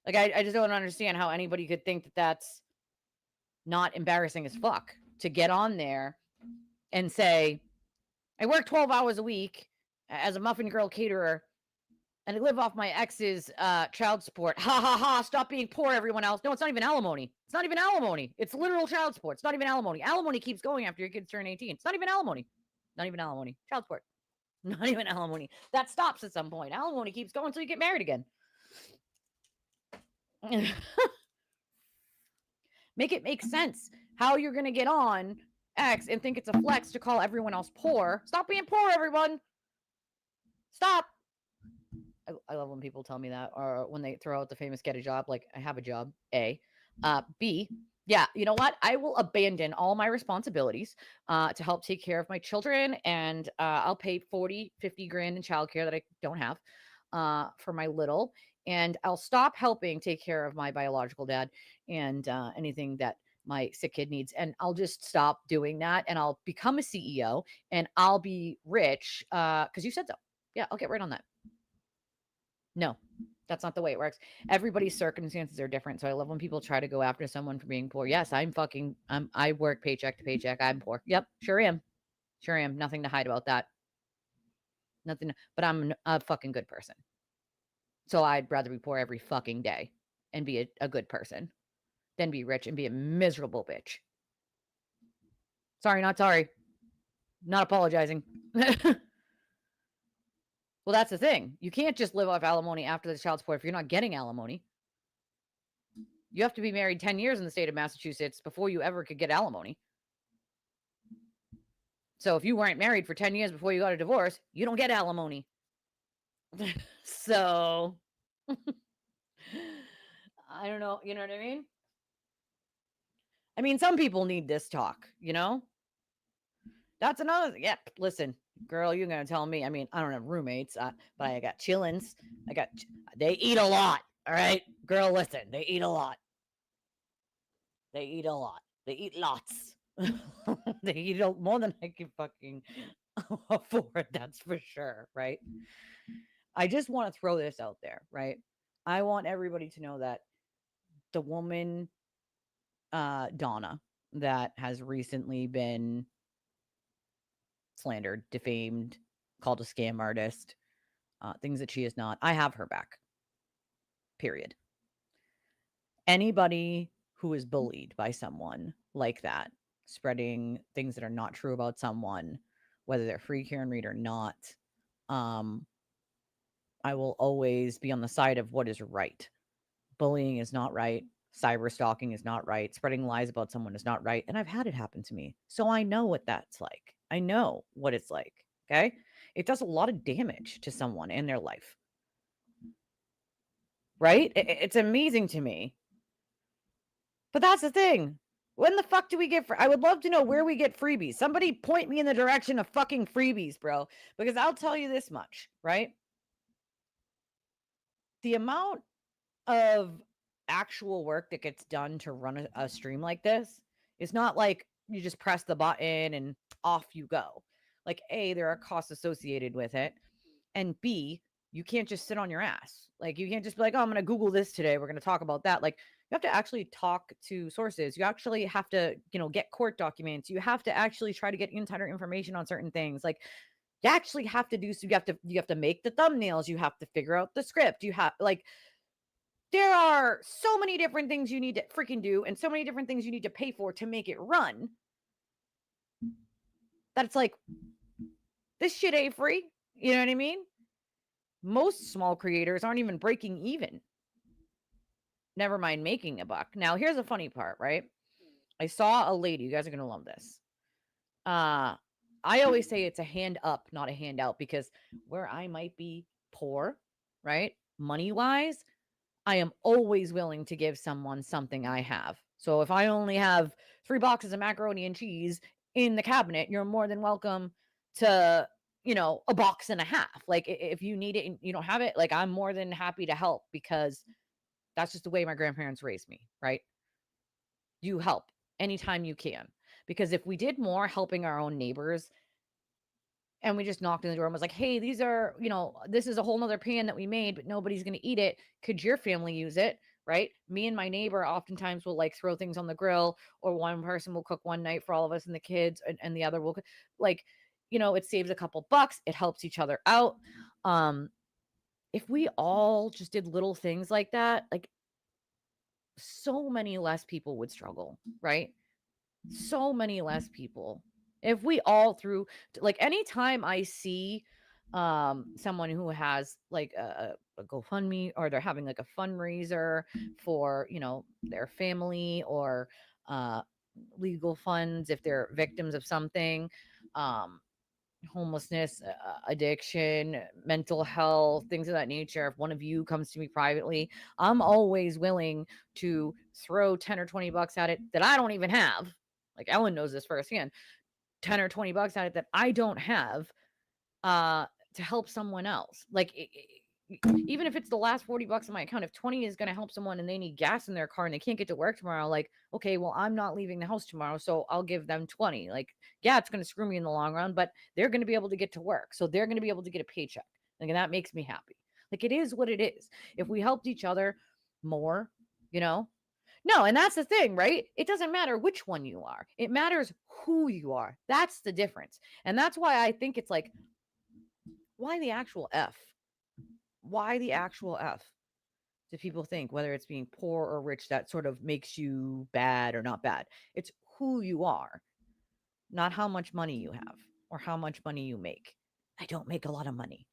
Like, I just don't understand how anybody could think that that's not embarrassing as fuck to get on there and say, I work 12 hours a week as a muffin girl caterer and I live off my ex's child support. Ha ha ha, stop being poor, everyone else. No, it's not even alimony. It's not even alimony. It's literal child support. It's not even alimony. Alimony keeps going after your kids turn 18. It's not even alimony. Not even alimony. Child support. Not even alimony. That stops at some point. Alimony keeps going until you get married again. Make it make sense how you're going to get on X and think it's a flex to call everyone else poor. Stop being poor, everyone. Stop. I love when people tell me that, or when they throw out the famous get a job, like I have a job, A. B, yeah, you know what? I will abandon all my responsibilities to help take care of my children, and I'll pay 40, 50 grand in childcare that I don't have for my little, and I'll stop helping take care of my biological dad and anything that my sick kid needs, and I'll just stop doing that, and I'll become a CEO, and I'll be rich because you said so. Yeah, I'll get right on that. No, that's not the way it works. Everybody's circumstances are different. So I love when people try to go after someone for being poor. Yes, I work paycheck to paycheck. I'm poor. Yep, sure am. Sure am. Nothing to hide about that. Nothing, but I'm a fucking good person. So I'd rather be poor every fucking day and be a good person than be rich and be a miserable bitch. Sorry, not sorry. Not apologizing. Well, that's the thing. You can't just live off alimony after the child support if you're not getting alimony. You have to be married 10 years in the state of Massachusetts before you ever could get alimony. So if you weren't married for 10 years before you got a divorce, you don't get alimony. So I don't know. You know what I mean? I mean, some people need this talk, you know? That's another, yeah, listen, girl, you're going to tell me. I mean, I don't have roommates, but I got chillins. They eat a lot. All right. Girl, listen, they eat a lot. They eat a lot. They eat lots. They eat more than I can fucking afford. That's for sure. Right. I just want to throw this out there. Right. I want everybody to know that the woman, Donna, that has recently been slandered, defamed, called a scam artist, things that she is not. I have her back. Period. Anybody who is bullied by someone like that, spreading things that are not true about someone, whether they're free, care, and read or not, um, I will always be on the side of what is right. Bullying is not right. Cyber stalking is not right. Spreading lies about someone is not right. And I've had it happen to me. So I know what that's like. I know what it's like. Okay. It does a lot of damage to someone in their life. Right? It's amazing to me. But that's the thing. When the fuck do we get I would love to know where we get freebies. Somebody point me in the direction of fucking freebies, bro. Because I'll tell you this much, right? The amount of actual work that gets done to run a stream like this is not like you just press the button and off you go. Like, A, there are costs associated with it. And B, you can't just sit on your ass. Like, you can't just be like, oh, I'm going to Google this today. We're going to talk about that. Like, you have to actually talk to sources. You actually have to, get court documents. You have to actually try to get insider information on certain things. Like, you actually have to do so. You have to make the thumbnails. You have to figure out the script. You have there are so many different things you need to freaking do and so many different things you need to pay for to make it run that it's like, this shit ain't free. You know what I mean? Most small creators aren't even breaking even. Never mind making a buck. Now, here's the funny part, right? I saw a lady. You guys are going to love this. I always say it's a hand up, not a handout, because where I might be poor, right? Money-wise, I am always willing to give someone something I have. So if I only have 3 boxes of macaroni and cheese in the cabinet, you're more than welcome to, a box and a half. Like, if you need it and you don't have it, like, I'm more than happy to help, because that's just the way my grandparents raised me, right? You help anytime you can. Because if we did more helping our own neighbors and we just knocked on the door and was like, hey, these are, this is a whole nother pan that we made, but nobody's going to eat it. Could your family use it? Right? Me and my neighbor oftentimes will like throw things on the grill, or one person will cook one night for all of us and the kids, and the other will like, it saves a couple bucks. It helps each other out. If we all just did little things like that, like, so many less people would struggle, right? So many less people. If we all threw, like, anytime I see someone who has like a GoFundMe, or they're having like a fundraiser for, their family, or legal funds if they're victims of something, homelessness, addiction, mental health, things of that nature. If one of you comes to me privately, I'm always willing to throw 10 or 20 bucks at it that I don't even have. Like, Ellen knows this firsthand. 10 or 20 bucks at it that I don't have, to help someone else. Like, even if it's the last 40 bucks in my account, if 20 is going to help someone and they need gas in their car and they can't get to work tomorrow, like, okay, well, I'm not leaving the house tomorrow, so I'll give them 20. Like, yeah, it's going to screw me in the long run, but they're going to be able to get to work. So they're going to be able to get a paycheck. Like, and that makes me happy. Like, it is what it is. If we helped each other more, no, and that's the thing, right? It doesn't matter which one you are. It matters who you are. That's the difference. And that's why I think it's like, why the actual F? Why the actual F? Do people think, whether it's being poor or rich, that sort of makes you bad or not bad? It's who you are, not how much money you have or how much money you make. I don't make a lot of money,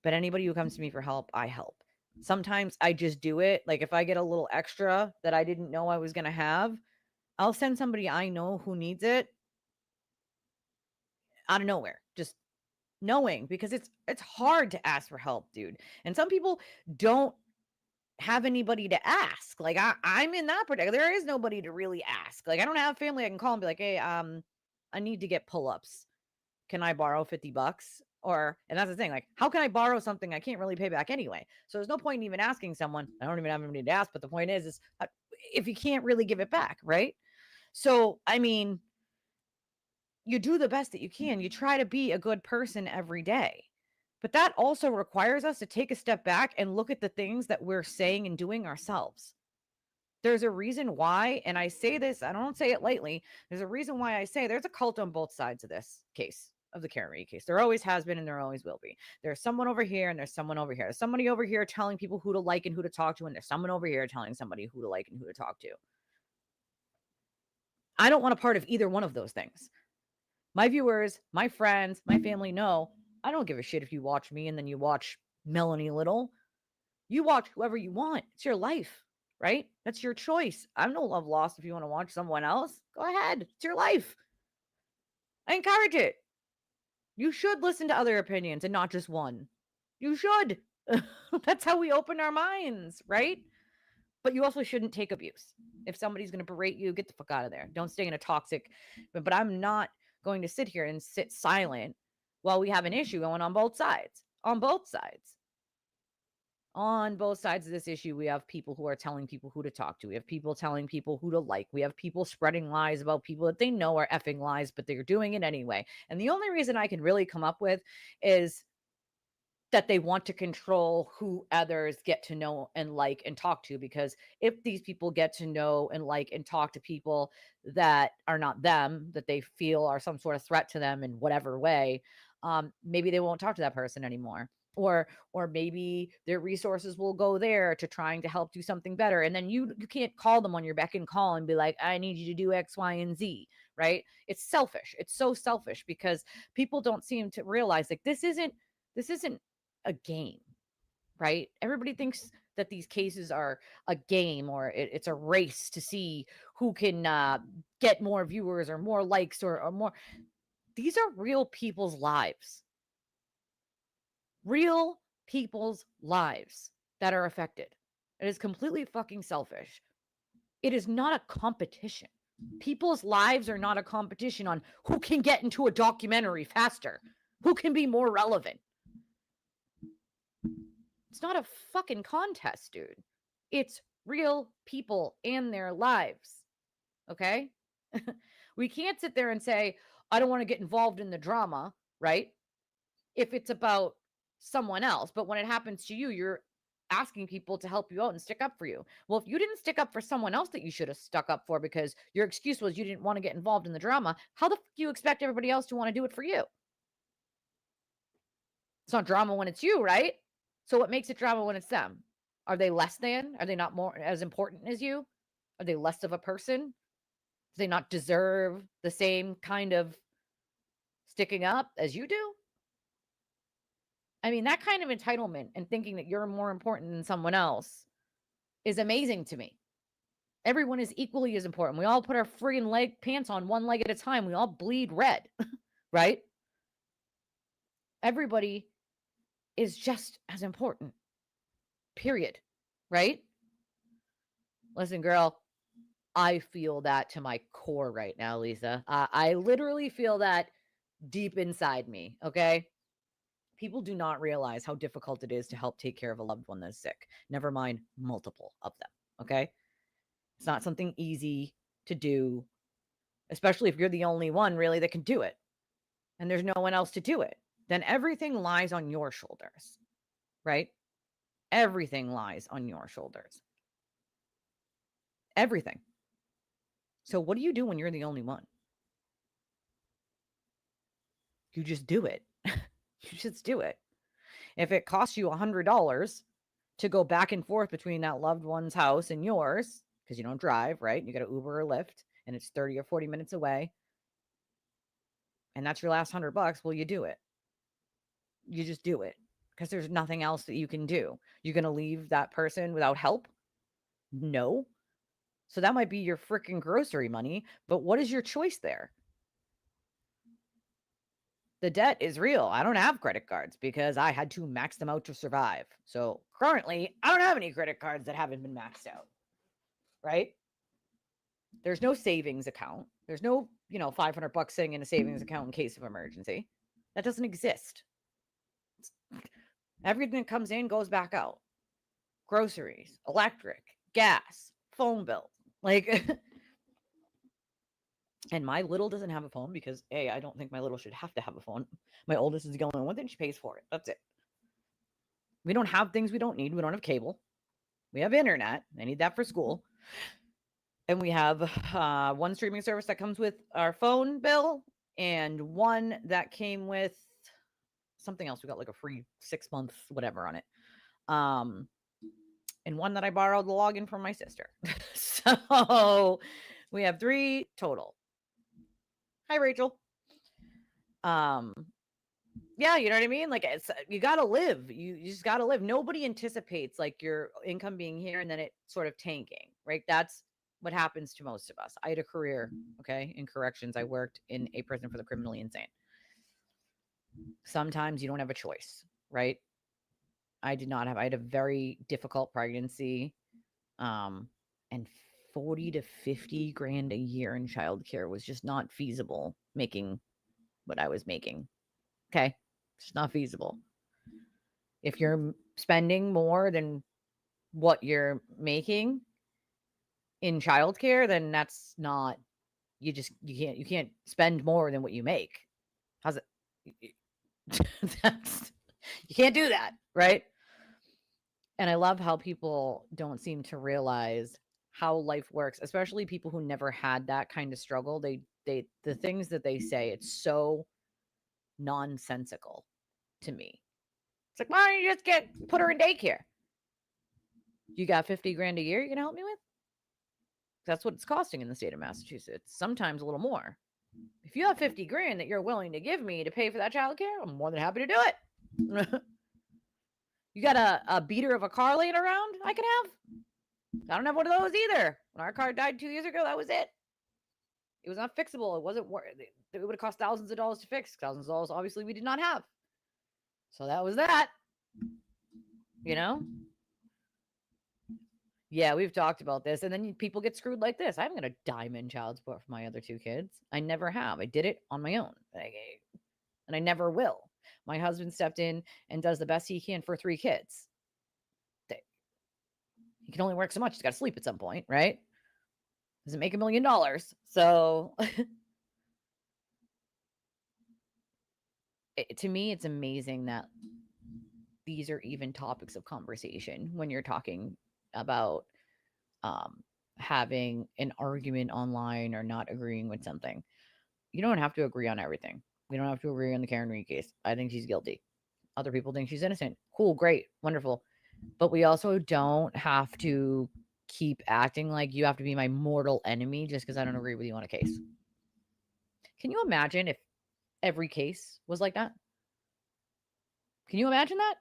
but anybody who comes to me for help, I help. Sometimes I just do it. Like, if I get a little extra that I didn't know I was going to have, I'll send somebody I know who needs it out of nowhere. Just knowing, because it's hard to ask for help, dude. And some people don't have anybody to ask. Like I'm in that particular, there is nobody to really ask. Like I don't have family I can call and be like, hey, I need to get pull-ups. Can I borrow $50? Or, and that's the thing, like, how can I borrow something I can't really pay back anyway? So there's no point in even asking someone. I don't even have anybody to ask, but the point is if you can't really give it back, right? So, I mean, you do the best that you can. You try to be a good person every day. But that also requires us to take a step back and look at the things that we're saying and doing ourselves. There's a reason why, and I say this, I don't say it lightly. There's a reason why I say there's a cult on both sides of this case, of the Karen Reed case. There always has been and there always will be. There's someone over here and there's someone over here. There's somebody over here telling people who to like and who to talk to, and there's someone over here telling somebody who to like and who to talk to. I don't want a part of either one of those things. My viewers, my friends, my family know I don't give a shit if you watch me and then you watch Melanie Little. You watch whoever you want. It's your life, right? That's your choice. I'm no love lost if you want to watch someone else. Go ahead. It's your life. I encourage it. You should listen to other opinions and not just one. You should. That's how we open our minds, right? But you also shouldn't take abuse. If somebody's going to berate you, get the fuck out of there. Don't stay in a toxic. But I'm not going to sit here and sit silent while we have an issue going on both sides. On both sides. On both sides of this issue, we have people who are telling people who to talk to. We have people telling people who to like. We have people spreading lies about people that they know are effing lies, but they're doing it anyway. And the only reason I can really come up with is that they want to control who others get to know and like and talk to. Because if these people get to know and like and talk to people that are not them, that they feel are some sort of threat to them in whatever way, maybe they won't talk to that person anymore. Or maybe their resources will go there to trying to help do something better. And then you can't call them on your beck and call and be like, I need you to do X, Y, and Z, right? It's selfish. It's so selfish because people don't seem to realize like this isn't a game, right? Everybody thinks that these cases are a game or it's a race to see who can get more viewers or more likes or more. These are real people's lives. Real people's lives that are affected. It is completely fucking selfish. It is not a competition. People's lives are not a competition on who can get into a documentary faster, who can be more relevant. It's not a fucking contest, dude. It's real people and their lives. Okay? We can't sit there and say, I don't want to get involved in the drama, right? If it's about someone else. But when it happens to you, you're asking people to help you out and stick up for you. Well, if you didn't stick up for someone else that you should have stuck up for because your excuse was you didn't want to get involved in the drama, how the fuck do you expect everybody else to want to do it for you? It's not drama when it's you, right? So what makes it drama when it's them? Are they less than? Are they not more as important as you? Are they less of a person? Do they not deserve the same kind of sticking up as you do? I mean, that kind of entitlement and thinking that you're more important than someone else is amazing to me. Everyone is equally as important. We all put our friggin' pants on one leg at a time. We all bleed red, right? Everybody is just as important, period, right? Listen, girl, I feel that to my core right now, Lisa. I literally feel that deep inside me, okay? People do not realize how difficult it is to help take care of a loved one that's sick. Never mind multiple of them, okay? It's not something easy to do, especially if you're the only one really that can do it and there's no one else to do it. Then everything lies on your shoulders, right? Everything lies on your shoulders. Everything. So what do you do when you're the only one? You just do it. You just do it. If it costs you $100 to go back and forth between that loved one's house and yours, because you don't drive, right? You got to Uber or Lyft, and it's 30 or 40 minutes away, and that's your last $100, well, you do it. You just do it because there's nothing else that you can do. You're going to leave that person without help? No. So that might be your freaking grocery money, but what is your choice there? The debt is real. I don't have credit cards because I had to max them out to survive. So currently, I don't have any credit cards that haven't been maxed out, right? There's no savings account. There's no, $500 sitting in a savings account in case of emergency. That doesn't exist. Everything that comes in goes back out. Groceries, electric, gas, phone bill. And my little doesn't have a phone because, A, I don't think my little should have to have a phone. My oldest is the only one that she pays for it. That's it. We don't have things we don't need. We don't have cable. We have internet. I need that for school. And we have one streaming service that comes with our phone bill and one that came with something else. We got like a free 6-month whatever on it. And one that I borrowed the login from my sister. So we have 3 total. Hi, Rachel. Yeah, you know what I mean? Like, you got to live. You just got to live. Nobody anticipates like your income being here and then it sort of tanking, right? That's what happens to most of us. I had a career, okay, in corrections. I worked in a prison for the criminally insane. Sometimes you don't have a choice, right? I had a very difficult pregnancy. And 40 to 50 grand a year in childcare was just not feasible making what I was making. Okay. It's not feasible. If you're spending more than what you're making in childcare, then that's not, you can't spend more than what you make. How's it? You can't do that, right? And I love how people don't seem to realize how life works, especially people who never had that kind of struggle. The things that they say, it's so nonsensical to me. It's like, why don't you just put her in daycare? You got 50 grand a year you can help me with? That's what it's costing in the state of Massachusetts. Sometimes a little more. If you have 50 grand that you're willing to give me to pay for that childcare, I'm more than happy to do it. You got a beater of a car laying around I can have? I don't have one of those either. When our car died 2 years ago, that was it. It was not fixable. It wasn't worth it. It would have cost thousands of dollars to fix. Thousands of dollars, obviously, we did not have. So that was that. You know? Yeah, we've talked about this. And then people get screwed like this. I haven't got a dime in child support for my other 2 kids. I never have. I did it on my own. And I never will. My husband stepped in and does the best he can for 3 kids. He can only work so much. He's got to sleep at some point, right? Doesn't make $1 million. So to me, it's amazing that these are even topics of conversation when you're talking about having an argument online or not agreeing with something. You don't have to agree on everything. We don't have to agree on the Karen Read case. I think she's guilty. Other people think she's innocent. Cool, great, wonderful. But we also don't have to keep acting like you have to be my mortal enemy just because I don't agree with you on a case. Can you imagine if every case was like that? Can you imagine that?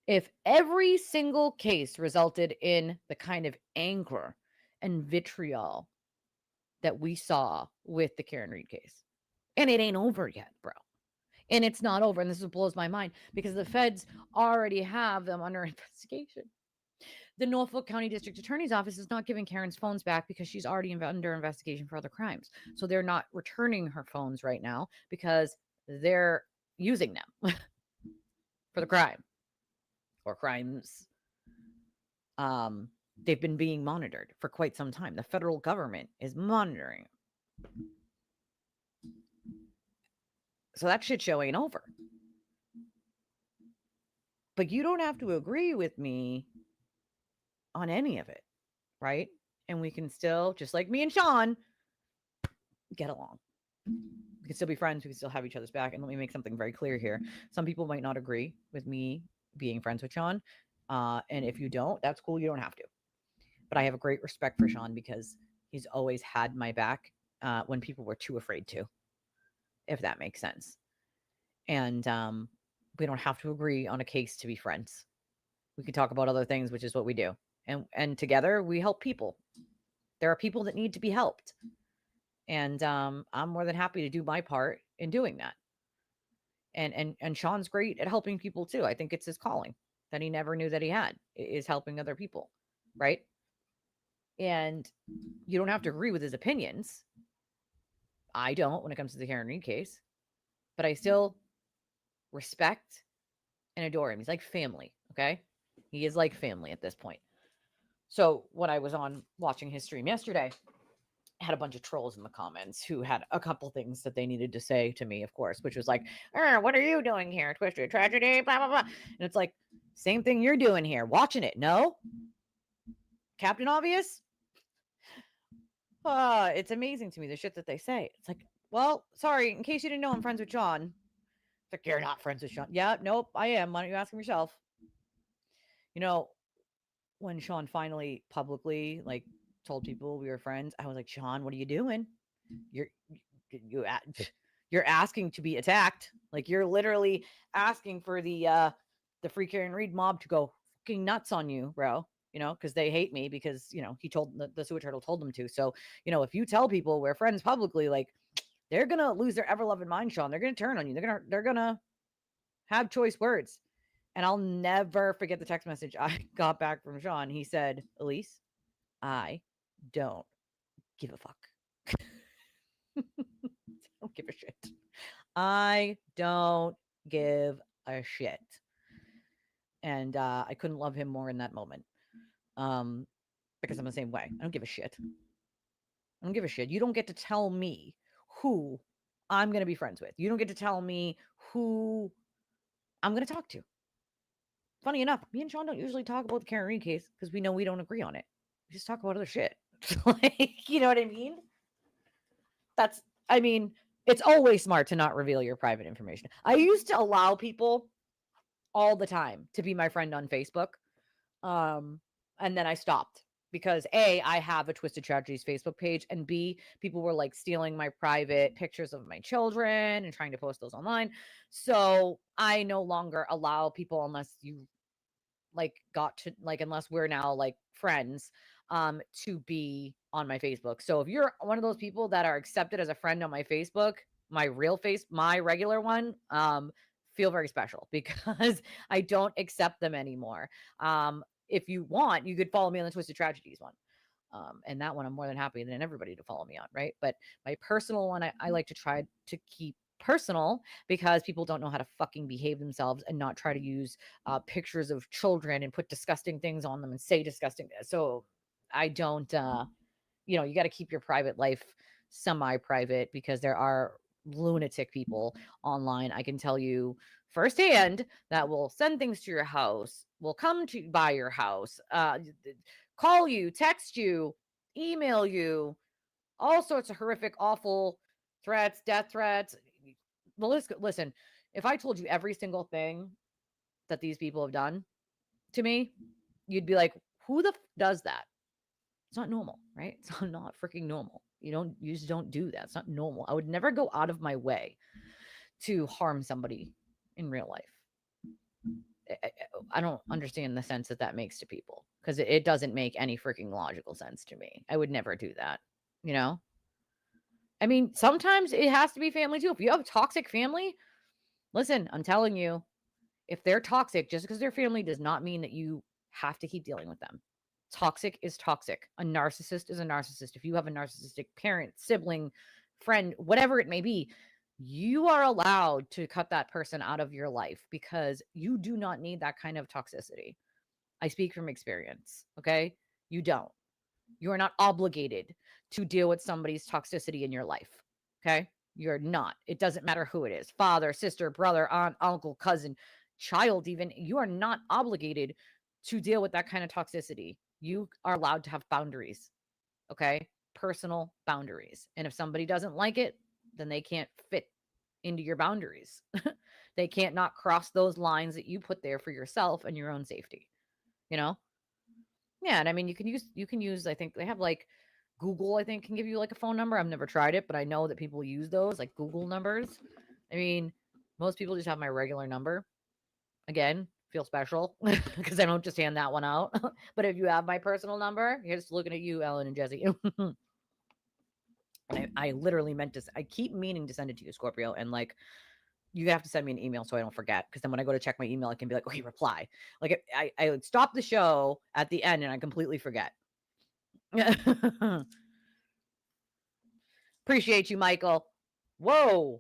If every single case resulted in the kind of anger and vitriol that we saw with the Karen Read case. And it ain't over yet, bro. And it's not over. And this blows my mind because the feds already have them under investigation. The Norfolk County District Attorney's Office is not giving Karen's phones back because she's already under investigation for other crimes. So they're not returning her phones right now because they're using them for the crime or crimes. They've been being monitored for quite some time. The federal government is monitoring. So that shit show ain't over. But you don't have to agree with me on any of it, right? And we can still, just like me and Sean, get along. We can still be friends. We can still have each other's back. And let me make something very clear here. Some people might not agree with me being friends with Sean. And if you don't, that's cool. You don't have to. But I have a great respect for Sean because he's always had my back when people were too afraid to, if that makes sense. And we don't have to agree on a case to be friends. We can talk about other things, which is what we do. And together we help people. There are people that need to be helped. And I'm more than happy to do my part in doing that. And Sean's great at helping people too. I think it's his calling that he never knew that he had, is helping other people, right? And you don't have to agree with his opinions. I don't when it comes to the Karen Read case, but I still respect and adore him. He's like family, okay? He is like family at this point. So when I was on watching his stream yesterday, I had a bunch of trolls in the comments who had a couple things that they needed to say to me, of course, which was like, what are you doing here? Twisted Tragedy, blah, blah, blah. And it's like, same thing you're doing here, watching it. No? Captain Obvious? It's amazing to me, the shit that they say. It's like, well, sorry, in case you didn't know, I'm friends with Sean. It's like, you're not friends with Sean. Yeah, nope, I am. Why don't you ask him yourself? You know, when Sean finally publicly told people we were friends, I was like, Sean, what are you doing? You're asking to be attacked. Like, you're literally asking for the Free Karen Read mob to go fucking nuts on you, bro. Because they hate me because, he told the sewer turtle told them to. So, if you tell people we're friends publicly, they're going to lose their ever-loving mind, Sean. They're going to turn on you. They're going to have choice words. And I'll never forget the text message I got back from Sean. He said, Elise, I don't give a fuck. Don't give a shit. I don't give a shit. And I couldn't love him more in that moment. Because I'm the same way. I don't give a shit. I don't give a shit. You don't get to tell me who I'm going to be friends with. You don't get to tell me who I'm going to talk to. Funny enough, me and Sean don't usually talk about the Karen Read case because we know we don't agree on it. We just talk about other shit. You know what I mean? It's always smart to not reveal your private information. I used to allow people all the time to be my friend on Facebook. And then I stopped because A, I have a Twisted Tragedies Facebook page, and B, people were stealing my private pictures of my children and trying to post those online. So I no longer allow people, unless you unless we're now friends, to be on my Facebook. So if you're one of those people that are accepted as a friend on my Facebook, my regular one, feel very special because I don't accept them anymore. If you want, you could follow me on the Twisted Tragedies one. And that one I'm more than happy than everybody to follow me on, right? But my personal one, I like to try to keep personal because people don't know how to fucking behave themselves and not try to use pictures of children and put disgusting things on them and say disgusting. So I don't, you got to keep your private life semi-private because there are lunatic people online. I can tell you firsthand that will send things to your house, will come to buy your house, call you, text you, email you, all sorts of horrific, awful threats, death threats. Listen, if I told you every single thing that these people have done to me, you'd be like, who the does that? It's not normal, right? It's not freaking normal. You just don't do that. It's not normal. I would never go out of my way to harm somebody in real life. I don't understand the sense that makes to people because it doesn't make any freaking logical sense to me. I would never do that, sometimes it has to be family too. If you have a toxic family, listen, I'm telling you, if they're toxic, just because they're family does not mean that you have to keep dealing with them. Toxic is toxic. A narcissist is a narcissist. If you have a narcissistic parent, sibling, friend, whatever it may be, you are allowed to cut that person out of your life because you do not need that kind of toxicity. I speak from experience, okay? You don't. You are not obligated to deal with somebody's toxicity in your life, okay? You're not. It doesn't matter who it is. Father, sister, brother, aunt, uncle, cousin, child even. You are not obligated to deal with that kind of toxicity. You are allowed to have boundaries, okay? Personal boundaries. And if somebody doesn't like it, then they can't fit into your boundaries. They can't not cross those lines that you put there for yourself and your own safety, Yeah, and you can use, I think they have Google, I think, can give you a phone number. I've never tried it, but I know that people use those, Google numbers. Most people just have my regular number. Again, feel special because I don't just hand that one out. But if you have my personal number, here's looking at you, Ellen and Jesse. And I literally meant to, I keep meaning to send it to you, Scorpio, and you have to send me an email so I don't forget. Because then when I go to check my email, I can be like, okay, reply. Like I would stop the show at the end and I completely forget. Appreciate you, Michael. Whoa.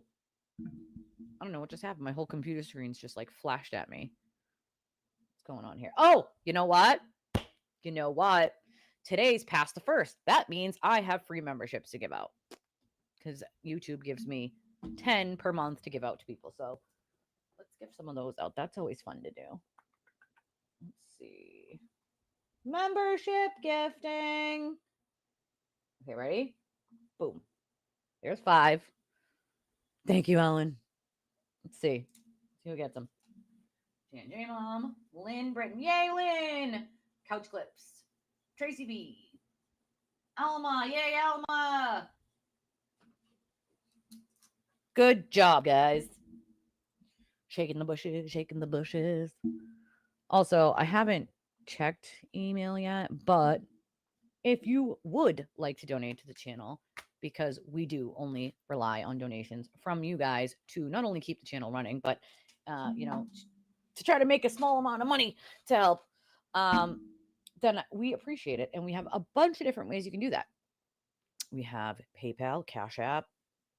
I don't know what just happened. My whole computer screen's just like flashed at me. What's going on here? Oh, you know what? You know what? Today's past the 1st. That means I have free memberships to give out. Because YouTube gives me 10 per month to give out to people. So let's give some of those out. That's always fun to do. Let's see. Membership gifting. Okay, ready? Boom. There's 5. Thank you, Ellen. Let's see. Let's see who gets them. J Mom, Lynn Britton. Yay, Lynn! Couch Clips. Tracy B. Alma. Yay, Alma! Good job, guys. Shaking the bushes, shaking the bushes. Also, I haven't checked email yet, but if you would like to donate to the channel, because we do only rely on donations from you guys to not only keep the channel running, but to try to make a small amount of money to help, then we appreciate it. And we have a bunch of different ways you can do that. We have PayPal, Cash App,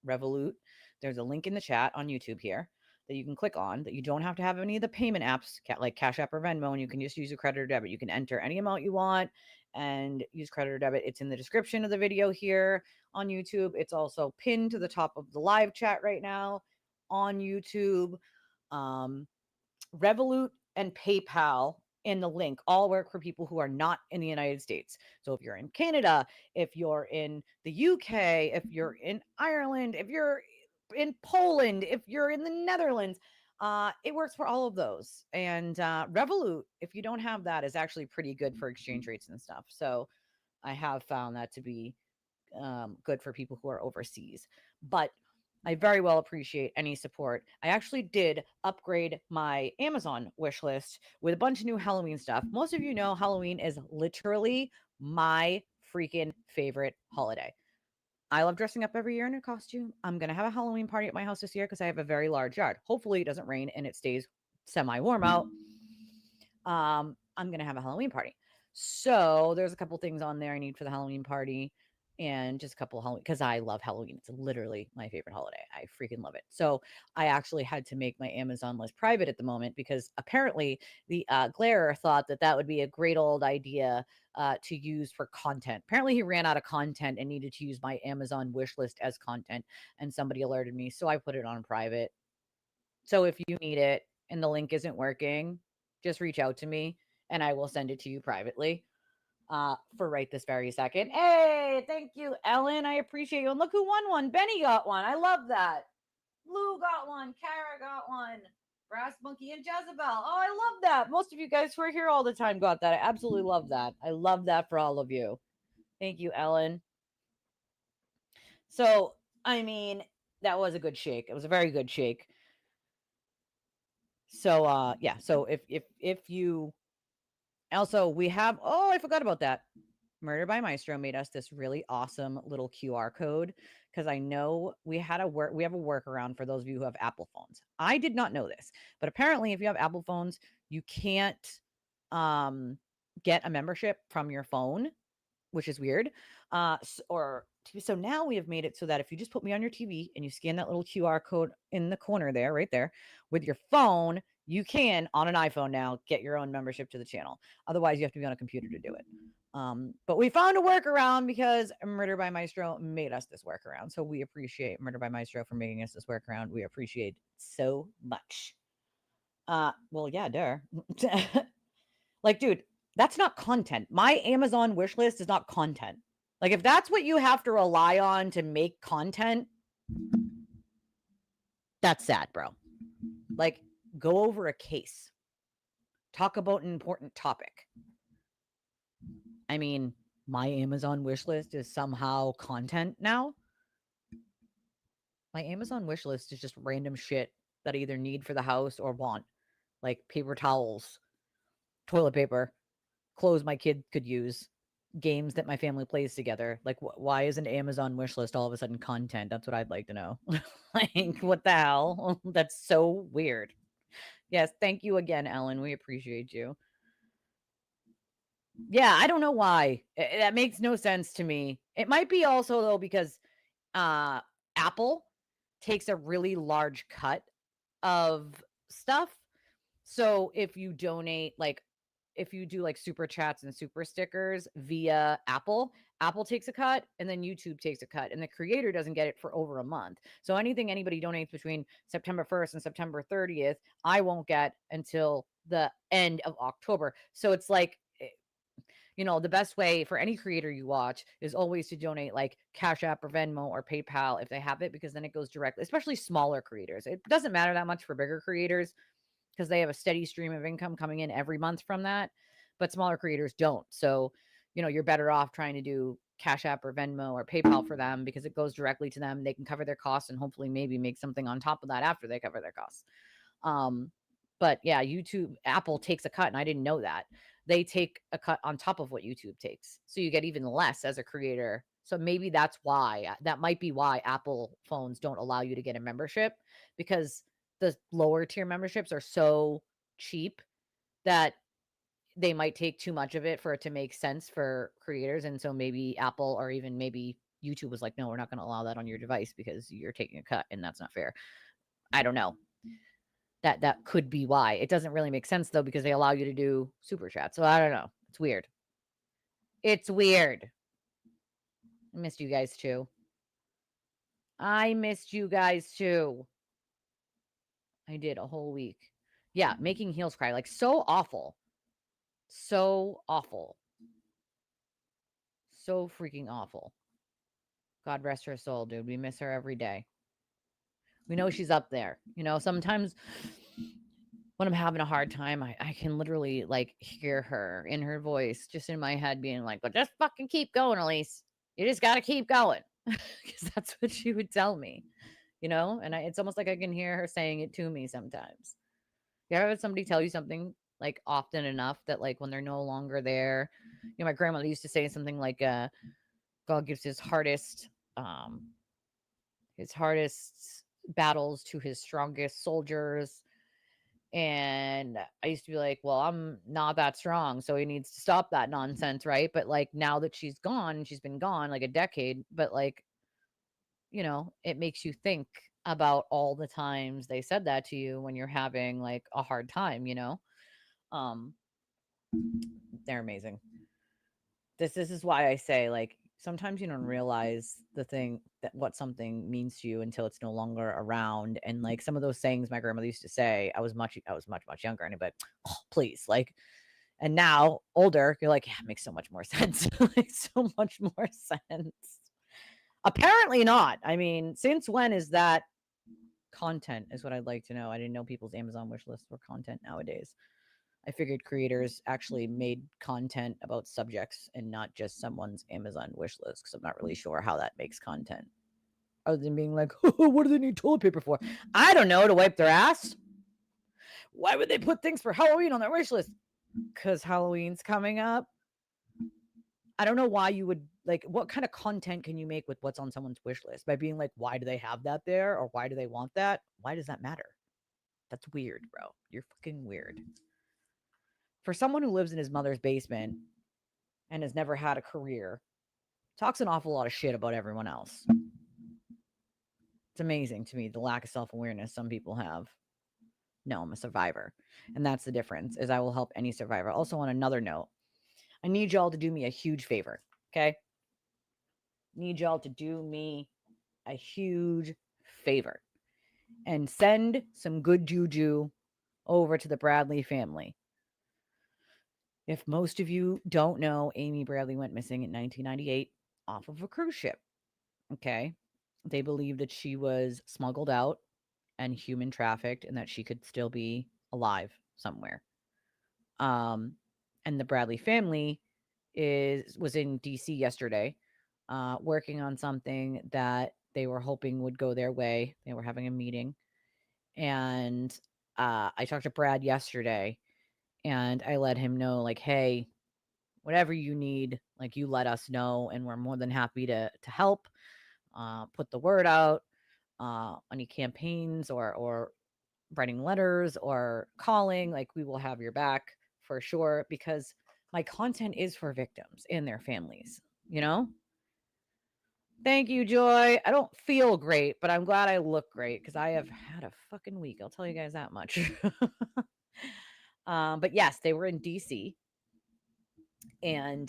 Revolut. There's a link in the chat on YouTube here that you can click on, that you don't have to have any of the payment apps like Cash App or Venmo, and you can just use a credit or debit. You can enter any amount you want and use credit or debit. It's in the description of the video here on YouTube. It's also pinned to the top of the live chat right now on YouTube. Revolut and PayPal in the link all work for people who are not in the United States. So if you're in Canada, if you're in the UK, if you're in Ireland, if you're in Poland, if you're in the Netherlands, it works for all of those. And Revolut, if you don't have that, is actually pretty good for exchange rates and stuff. So I have found that to be good for people who are overseas. But I very well appreciate any support. I actually did upgrade my Amazon wish list with a bunch of new Halloween stuff. Most of you know Halloween is literally my freaking favorite holiday. I love dressing up every year in a costume. I'm going to have a Halloween party at my house this year because I have a very large yard. Hopefully it doesn't rain and it stays semi-warm out. I'm going to have a Halloween party. So there's a couple things on there I need for the Halloween party. And just a couple of Halloween, because I love Halloween. It's literally my favorite holiday. I freaking love it. So I actually had to make my Amazon list private at the moment because apparently the Glairer thought that would be a great old idea to use for content. Apparently he ran out of content and needed to use my Amazon wish list as content, and somebody alerted me. So I put it on private. So if you need it and the link isn't working, just reach out to me and I will send it to you privately. For right this very second. Hey, thank you, Ellen. I appreciate you. And look who won one. Benny got one. I love that. Lou got one. Kara got one. Brass Monkey and Jezebel. Oh, I love that. Most of you guys who are here all the time got that. I absolutely love that. I love that for all of you. Thank you, Ellen. So, I mean, that was a good shake. It was a very good shake. So, yeah. So if you also, we have, oh, I forgot about that. Murder by Maestro made us this really awesome little QR code because I know we have a workaround for those of you who have Apple phones. I did not know this, but apparently if you have Apple phones, you can't get a membership from your phone, which is weird. So now we have made it so that if you just put me on your TV and you scan that little QR code in the corner there, right there, with your phone, you can, on an iPhone now, get your own membership to the channel. Otherwise, you have to be on a computer to do it. But we found a workaround because Murder by Maestro made us this workaround. So we appreciate Murder by Maestro for making us this workaround. We appreciate so much. Well, yeah, duh. Like, dude, that's not content. My Amazon wish list is not content. Like, if that's what you have to rely on to make content, that's sad, bro. Like, go over a case. Talk about an important topic. I mean, my Amazon wish list is somehow content now. My Amazon wish list is just random shit that I either need for the house or want. Like paper towels, toilet paper, clothes my kid could use, games that my family plays together. Like, why is an Amazon wish list all of a sudden content? That's what I'd like to know. Like, what the hell? That's so weird. Yes, thank you again, Ellen. We appreciate you. Yeah, I don't know why. That makes no sense to me. It might be also though because Apple takes a really large cut of stuff. So if you donate, like if you do like super chats and super stickers via Apple, Apple takes a cut and then YouTube takes a cut and the creator doesn't get it for over a month. So anything anybody donates between September 1st and September 30th, I won't get until the end of October. So it's like, the best way for any creator you watch is always to donate like Cash App or Venmo or PayPal if they have it, because then it goes directly, especially smaller creators. It doesn't matter that much for bigger creators because they have a steady stream of income coming in every month from that, but smaller creators don't. So, you're better off trying to do Cash App or Venmo or PayPal for them because it goes directly to them. They can cover their costs and hopefully maybe make something on top of that after they cover their costs. But yeah, Apple takes a cut, and I didn't know that. They take a cut on top of what YouTube takes. So you get even less as a creator. So maybe that might be why Apple phones don't allow you to get a membership, because the lower tier memberships are so cheap that they might take too much of it for it to make sense for creators. And so maybe Apple or even maybe YouTube was like, no, we're not going to allow that on your device because you're taking a cut and that's not fair. I don't know. That could be why. It doesn't really make sense though, because they allow you to do super chat. So I don't know. It's weird. It's weird. I missed you guys too. I did a whole week. Yeah, making heels cry. Like so awful. So awful. So freaking awful. God rest her soul, dude. We miss her every day. We know she's up there. Sometimes when I'm having a hard time, I can literally like hear her in her voice, just in my head being like, well, just fucking keep going, Elise. You just got to keep going. Because that's what she would tell me, and it's almost like I can hear her saying it to me sometimes. You ever had somebody tell you something like often enough that like when they're no longer there, my grandmother used to say something like, God gives his hardest battles to his strongest soldiers. And I used to be like, well, I'm not that strong, so he needs to stop that nonsense, right? But like now that she's gone, she's been gone like a decade, but like, it makes you think about all the times they said that to you when you're having like a hard time, um they're amazing. This is why I say, like, sometimes you don't realize what something means to you until it's no longer around. And like some of those sayings my grandmother used to say, I was much younger, and but please, like, and now older, you're like, yeah, it makes so much more sense. Like so much more sense. Apparently not. I mean, since when is that content is what I'd like to know. I didn't know people's Amazon wish lists were content nowadays. I figured creators actually made content about subjects and not just someone's Amazon wish list, because I'm not really sure how that makes content. Other than being like, oh, what do they need toilet paper for? I don't know, to wipe their ass? Why would they put things for Halloween on their wish list? Because Halloween's coming up. I don't know why you would, like, what kind of content can you make with what's on someone's wish list? By being like, why do they have that there? Or why do they want that? Why does that matter? That's weird, bro. You're fucking weird. For someone who lives in his mother's basement and has never had a career, talks an awful lot of shit about everyone else. It's amazing to me, the lack of self-awareness some people have. No, I'm a survivor. And that's the difference, is I will help any survivor. Also, on another note, I need y'all to do me a huge favor, okay? Need y'all to do me a huge favor and send some good juju over to the Bradley family. If most of you don't know, Amy Bradley went missing in 1998 off of a cruise ship. Okay. They believe that she was smuggled out and human trafficked and that she could still be alive somewhere. And the Bradley family was in DC yesterday, working on something that they were hoping would go their way. They were having a meeting. And I talked to Brad yesterday and I let him know, like, hey, whatever you need, like, you let us know, and we're more than happy to help, put the word out, any campaigns or writing letters or calling, like, we will have your back for sure, because my content is for victims and their families, you know? Thank you, Joy. I don't feel great, but I'm glad I look great because I have had a fucking week. I'll tell you guys that much. But yes, they were in DC, and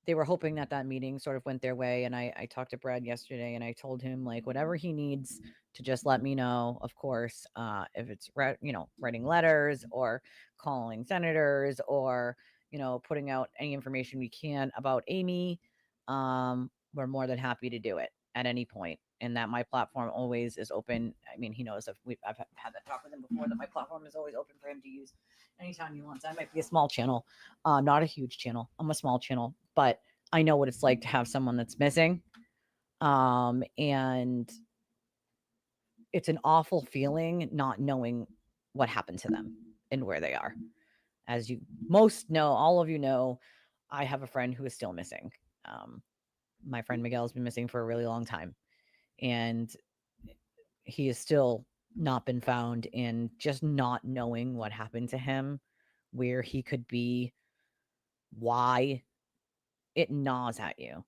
they were hoping that that meeting sort of went their way. And I talked to Brad yesterday, and I told him, like, whatever he needs to just let me know, of course, if it's, writing letters or calling senators or, putting out any information we can about Amy. We're more than happy to do it at any point, and that my platform always is open. I mean, he knows I've had that talk with him before, that my platform is always open for him to use anytime he wants. I might be a small channel, not a huge channel. I'm a small channel, but I know what it's like to have someone that's missing. And it's an awful feeling not knowing what happened to them and where they are. As you most know, all of you know, I have a friend who is still missing. My friend Miguel has been missing for a really long time, and he has still not been found. And just not knowing what happened to him, where he could be, why, it gnaws at you.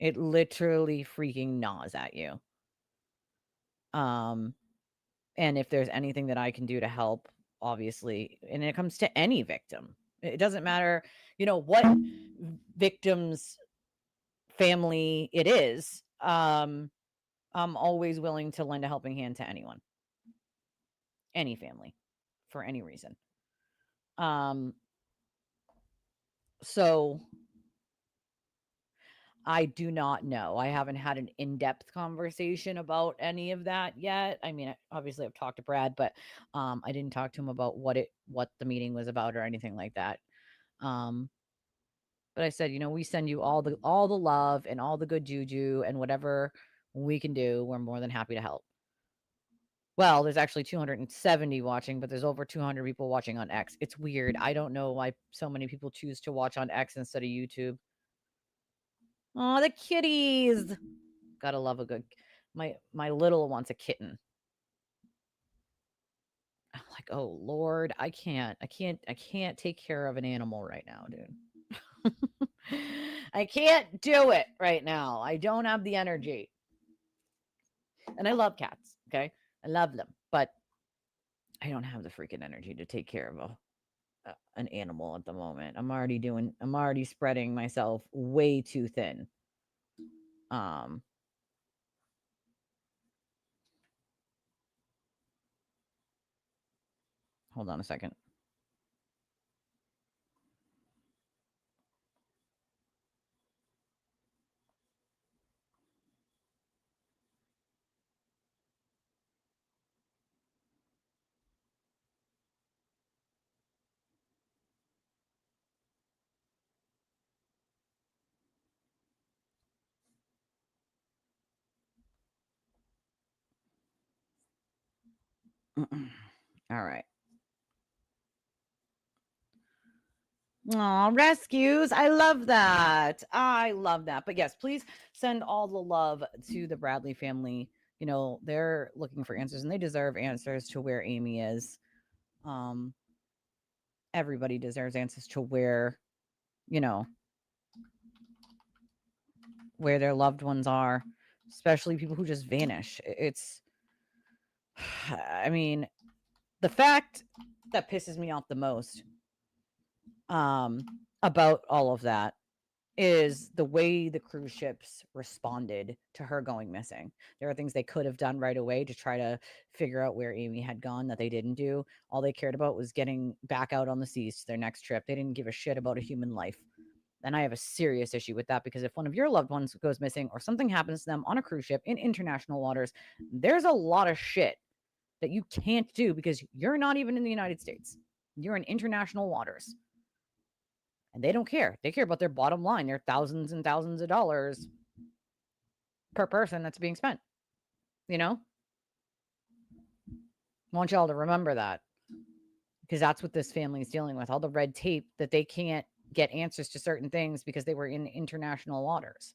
It literally freaking gnaws at you. And if there's anything that I can do to help, obviously, and it comes to any victim, it doesn't matter, what victim's family it is. I'm always willing to lend a helping hand to anyone, any family, for any reason. So I do not know. I haven't had an in-depth conversation about any of that yet. I mean, obviously I've talked to Brad, but I didn't talk to him about what the meeting was about or anything like that. But I said, we send you all the love and all the good juju, and whatever we can do, we're more than happy to help. Well, there's actually 270 watching, but there's over 200 people watching on X. It's weird. I don't know why so many people choose to watch on X instead of YouTube. Oh, the kitties. Gotta love a good, my little wants a kitten. I'm like, oh Lord, I can't take care of an animal right now, dude. I can't do it right now. I don't have the energy. And I love cats, okay? I love them, but I don't have the freaking energy to take care of an animal at the moment. I'm already spreading myself way too thin. Hold on a second. All right. Aw, rescues. I love that. But yes, please send all the love to the Bradley family. They're looking for answers, and they deserve answers to where Amy is. Everybody deserves answers to where, where their loved ones are, especially people who just vanish. I mean, the fact that pisses me off the most about all of that is the way the cruise ships responded to her going missing. There are things they could have done right away to try to figure out where Amy had gone that they didn't do. All they cared about was getting back out on the seas to their next trip. They didn't give a shit about a human life. And I have a serious issue with that, because if one of your loved ones goes missing or something happens to them on a cruise ship in international waters, there's a lot of shit that you can't do because you're not even in the United States. You're in international waters. And they don't care. They care about their bottom line. Their thousands and thousands of dollars per person that's being spent. I want y'all to remember that, because that's what this family is dealing with. All the red tape that they can't get answers to certain things because they were in international waters.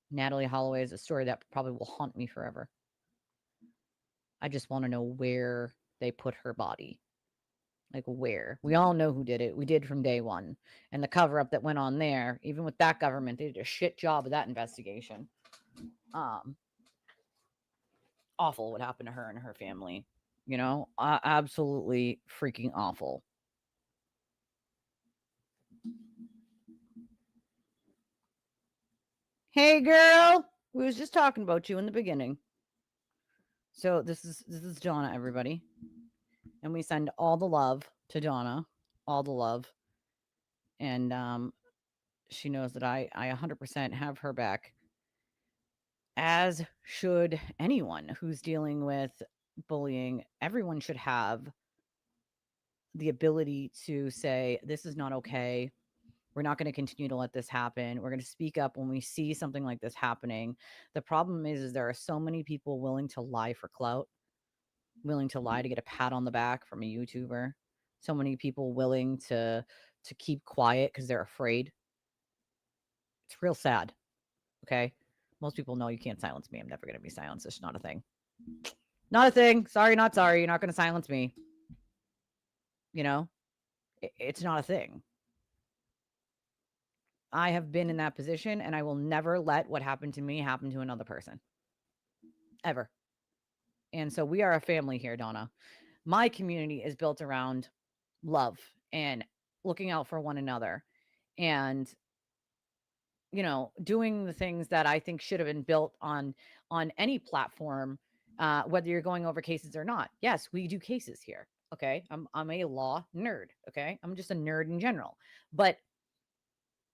Natalie Holloway is a story that probably will haunt me forever. I just want to know where they put her body. Like, where? We all know who did it. We did from day one. And the cover up that went on there, even with that government, they did a shit job of that investigation. Awful what happened to her and her family. You know, absolutely freaking awful. Hey, girl. We was just talking about you in the beginning. So this is Donna, everybody. And we send all the love to Donna. All the love. And she knows that I 100% have her back. As should anyone who's dealing with bullying. Everyone should have the ability to say, this is not okay. We're not going to continue to let this happen. We're going to speak up when we see something like this happening. The problem is there are so many people willing to lie for clout, willing to lie to get a pat on the back from a YouTuber. So many people willing to keep quiet because they're afraid. It's real sad. Okay. Most people know you can't silence me. I'm never going to be silenced. It's not a thing. Not a thing. Sorry, not sorry. You're not going to silence me. You know, it's not a thing. I have been in that position and I will never let what happened to me happen to another person. Ever. And so we are a family here, Donna. My community is built around love and looking out for one another and, you know, doing the things that I think should have been built on any platform, whether you're going over cases or not. Yes, we do cases here. Okay. I'm a law nerd. Okay. I'm just a nerd in general, but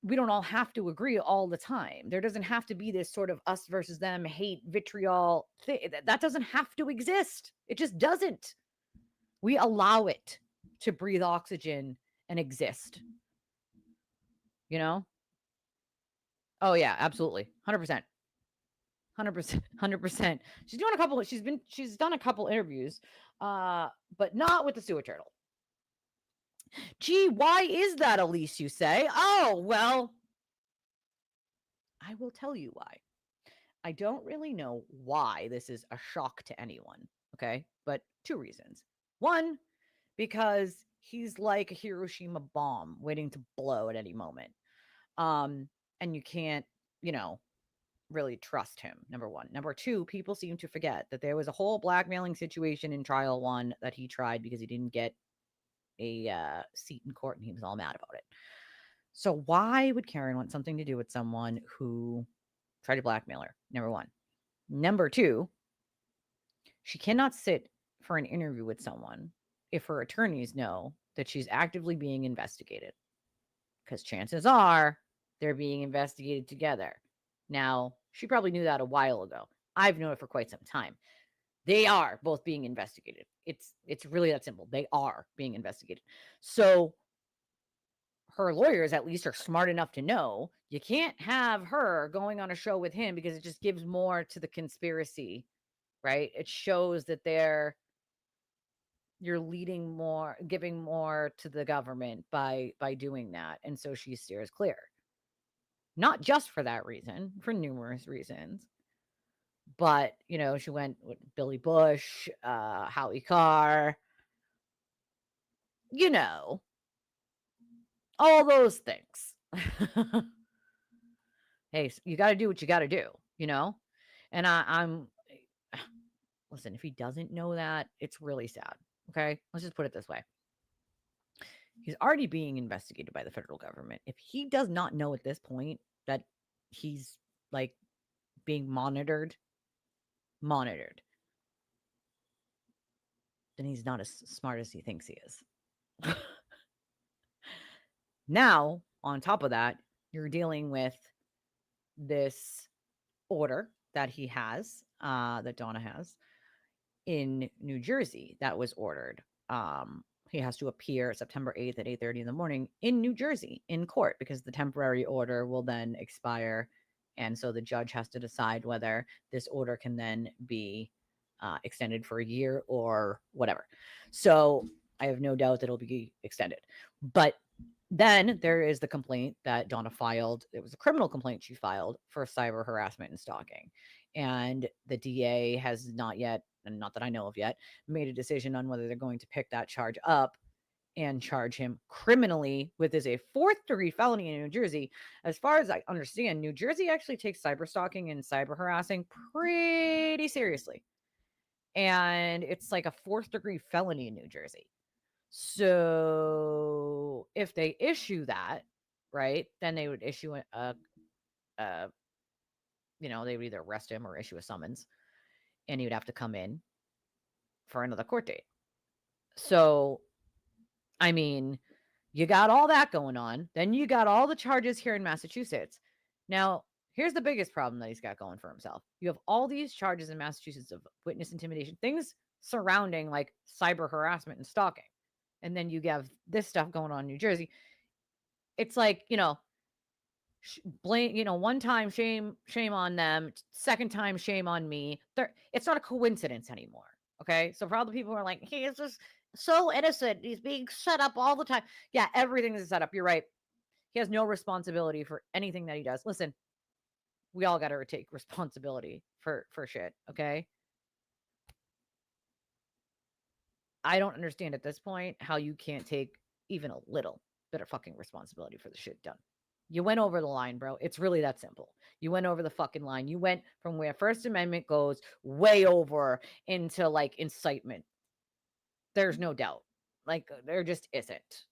we don't all have to agree all the time. There doesn't have to be this sort of us versus them hate vitriol thing. That doesn't have to exist. It just doesn't. We allow it to breathe oxygen and exist. You know? Oh yeah, absolutely. 100%. 100%. 100%. She's done a couple interviews, but not with the sewer turtle. Gee, why is that, Elise, you say? Oh, well, I will tell you why. I don't really know why this is a shock to anyone, okay? But two reasons. One, because he's like a Hiroshima bomb waiting to blow at any moment. And you can't, you know, really trust him, number one. Number two, people seem to forget that there was a whole blackmailing situation in trial one that he tried because he didn't get a seat in court and he was all mad about it. So why would Karen want something to do with someone who tried to blackmail her? Number one. Number two, she cannot sit for an interview with someone if her attorneys know that she's actively being investigated, because chances are they're being investigated together. Now, she probably knew that a while ago. I've known it for quite some time. They are both being investigated. It's really that simple. They are being investigated. So her lawyers at least are smart enough to know you can't have her going on a show with him because it just gives more to the conspiracy, right? It shows that you're leading more, giving more to the government by doing that. And so she steers clear. Not just for that reason, for numerous reasons. But, you know, she went with Billy Bush, Howie Carr, you know, all those things. Hey, you got to do what you got to do, you know? And I'm, listen, if he doesn't know that, it's really sad. Okay. Let's just put it this way. He's already being investigated by the federal government. If he does not know at this point that he's like being monitored, then he's not as smart as he thinks he is. Now, on top of that, you're dealing with this order that he has, that Donna has in New Jersey that was ordered. He has to appear September 8th at 8:30 in the morning in New Jersey in court because the temporary order will then expire. And so the judge has to decide whether this order can then be extended for a year or whatever. So I have no doubt that it'll be extended. But Then there is the complaint that Donna filed. It was a criminal complaint she filed for cyber harassment and stalking. And the DA has not yet, and not that I know of yet, made a decision on whether they're going to pick that charge up and charge him criminally with a 4th-degree felony in New Jersey. As far as I understand, New Jersey actually takes cyber stalking and cyber harassing pretty seriously. And it's like a 4th-degree felony in New Jersey. So if they issue that, right, then they would issue they would either arrest him or issue a summons, and he would have to come in for another court date. So, I mean, you got all that going on. Then you got all the charges here in Massachusetts. Now, here's the biggest problem that he's got going for himself. You have all these charges in Massachusetts of witness intimidation, things surrounding like cyber harassment and stalking. And then you have this stuff going on in New Jersey. It's like, blame, one time shame on them, second time shame on me. It's not a coincidence anymore. Okay. So for all the people who are like, he is just so innocent, he's being set up all the time. Yeah, everything is set up. You're right. He has no responsibility for anything that he does. Listen, we all got to take responsibility for shit. Okay. I don't understand at this point how you can't take even a little bit of fucking responsibility for the shit done. You went over the line, bro. It's really that simple. You went over the fucking line. You went from where First Amendment goes way over into like incitement. There's no doubt. Like, there just isn't.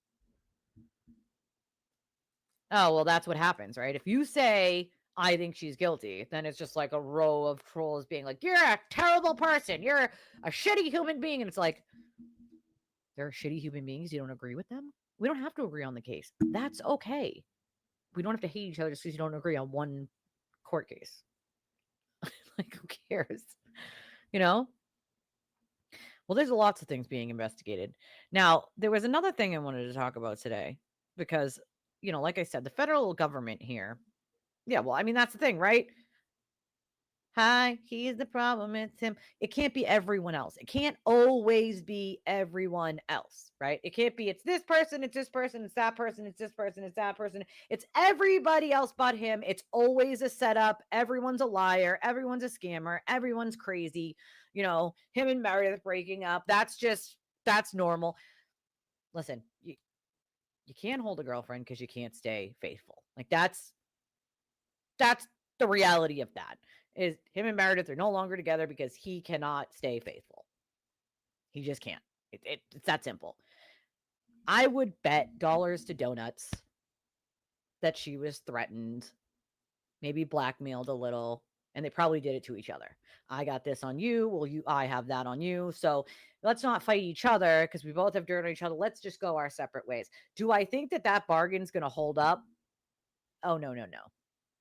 Oh, well, that's what happens, right? If you say, I think she's guilty, then it's just like a row of trolls being like, you're a terrible person. You're a shitty human being. And it's like, they're shitty human beings. You don't agree with them? We don't have to agree on the case. That's okay. We don't have to hate each other just because you don't agree on one court case. Like, who cares? Well, there's lots of things being investigated. Now, there was another thing I wanted to talk about today because, like I said, the federal government here. Yeah, well, I mean, that's the thing, right? Hi, he's the problem. It's him. It can't be everyone else. It can't always be everyone else, right? It can't be it's this person, it's this person, it's that person, it's this person, it's that person. It's everybody else but him. It's always a setup. Everyone's a liar. Everyone's a scammer. Everyone's crazy. Him and Meredith breaking up. That's normal. Listen, you can't hold a girlfriend because you can't stay faithful. Like that's the reality of that. Is him and Meredith are no longer together because he cannot stay faithful. He just can't. It's that simple. I would bet dollars to donuts that she was threatened, maybe blackmailed a little, and they probably did it to each other. I got this on you. Well, I have that on you. So let's not fight each other because we both have dirt on each other. Let's just go our separate ways. Do I think that bargain's going to hold up? Oh, no.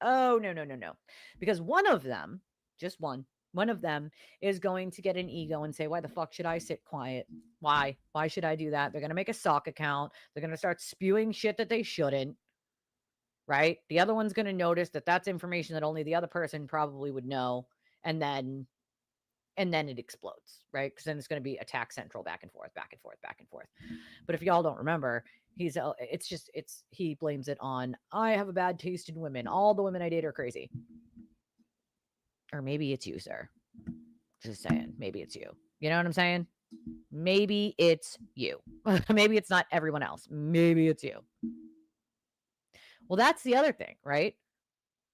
Oh, no. Because one of them, just one of them is going to get an ego and say, why the fuck should I sit quiet? Why should I do that? They're going to make a sock account. They're going to start spewing shit that they shouldn't, right? The other one's going to notice that that's information that only the other person probably would know. And then it explodes, right? Because then it's going to be attack central, back and forth. But if y'all don't remember, he blames it on, I have a bad taste in women. All the women I date are crazy. Or maybe it's you, sir. Just saying, maybe it's you. You know what I'm saying? Maybe it's you. Maybe it's not everyone else. Maybe it's you. Well, that's the other thing, right?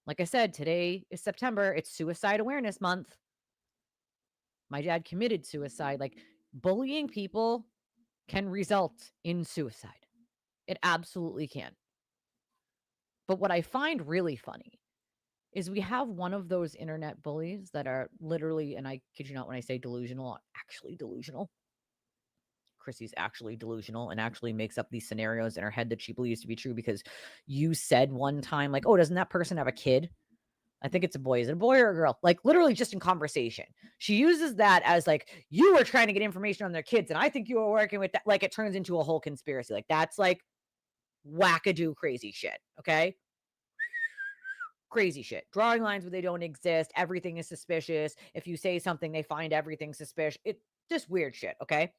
Like I said, today is September. It's Suicide Awareness Month. My dad committed suicide. Like, bullying people can result in suicide. It absolutely can. But what I find really funny is we have one of those internet bullies that are literally, and I kid you not when I say delusional, actually delusional. Chrissy's actually delusional and actually makes up these scenarios in her head that she believes to be true because you said one time, like, oh, doesn't that person have a kid? I think it's a boy. Is it a boy or a girl? Like, literally just in conversation. She uses that as like, you were trying to get information on their kids, and I think you were working with that. Like, it turns into a whole conspiracy. Like, that's like wackadoo crazy shit. Okay. Crazy shit. Drawing lines where they don't exist. Everything is suspicious. If you say something, they find everything suspicious. It just weird shit. Okay.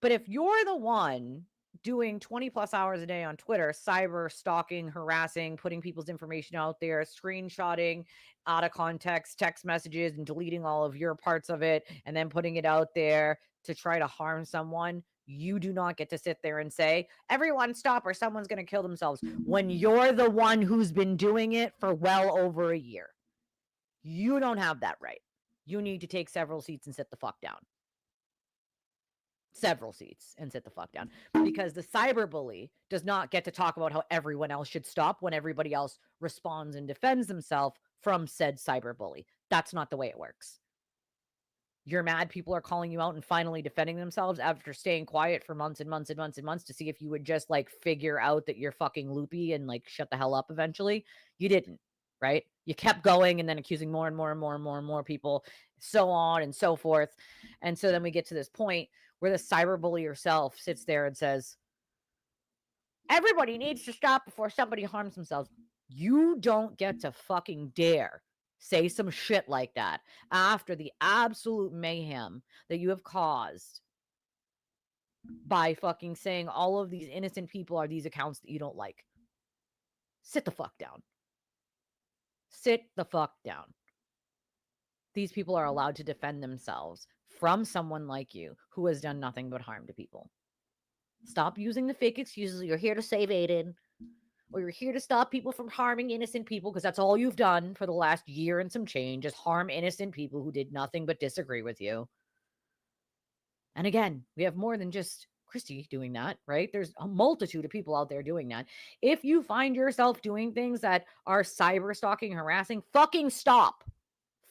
But if you're the one doing 20 plus hours a day on Twitter, cyber stalking, harassing, putting people's information out there, screenshotting out of context text messages and deleting all of your parts of it, and then putting it out there to try to harm someone, you do not get to sit there and say, everyone stop or someone's going to kill themselves, when you're the one who's been doing it for well over a year. You don't have that right. You need to take several seats and sit the fuck down. Several seats and sit the fuck down, because the cyberbully does not get to talk about how everyone else should stop when everybody else responds and defends themselves from said cyberbully. That's not the way it works. You're mad people are calling you out and finally defending themselves after staying quiet for months and months and months and months to see if you would just like figure out that you're fucking loopy and like shut the hell up eventually. You didn't, right? You kept going and then accusing more and more and more and more and more people, so on and so forth. And so then we get to this point where the cyberbully herself sits there and says, everybody needs to stop before somebody harms themselves. You don't get to fucking dare say some shit like that after the absolute mayhem that you have caused by fucking saying all of these innocent people are these accounts that you don't like. Sit the fuck down. Sit the fuck down. These people are allowed to defend themselves from someone like you who has done nothing but harm to people. Stop using the fake excuses. You're here to save Aiden, or you're here to stop people from harming innocent people, because that's all you've done for the last year and some change, is harm innocent people who did nothing but disagree with you. And again, we have more than just Christy doing that, right? There's a multitude of people out there doing that. If you find yourself doing things that are cyber stalking, harassing, fucking stop.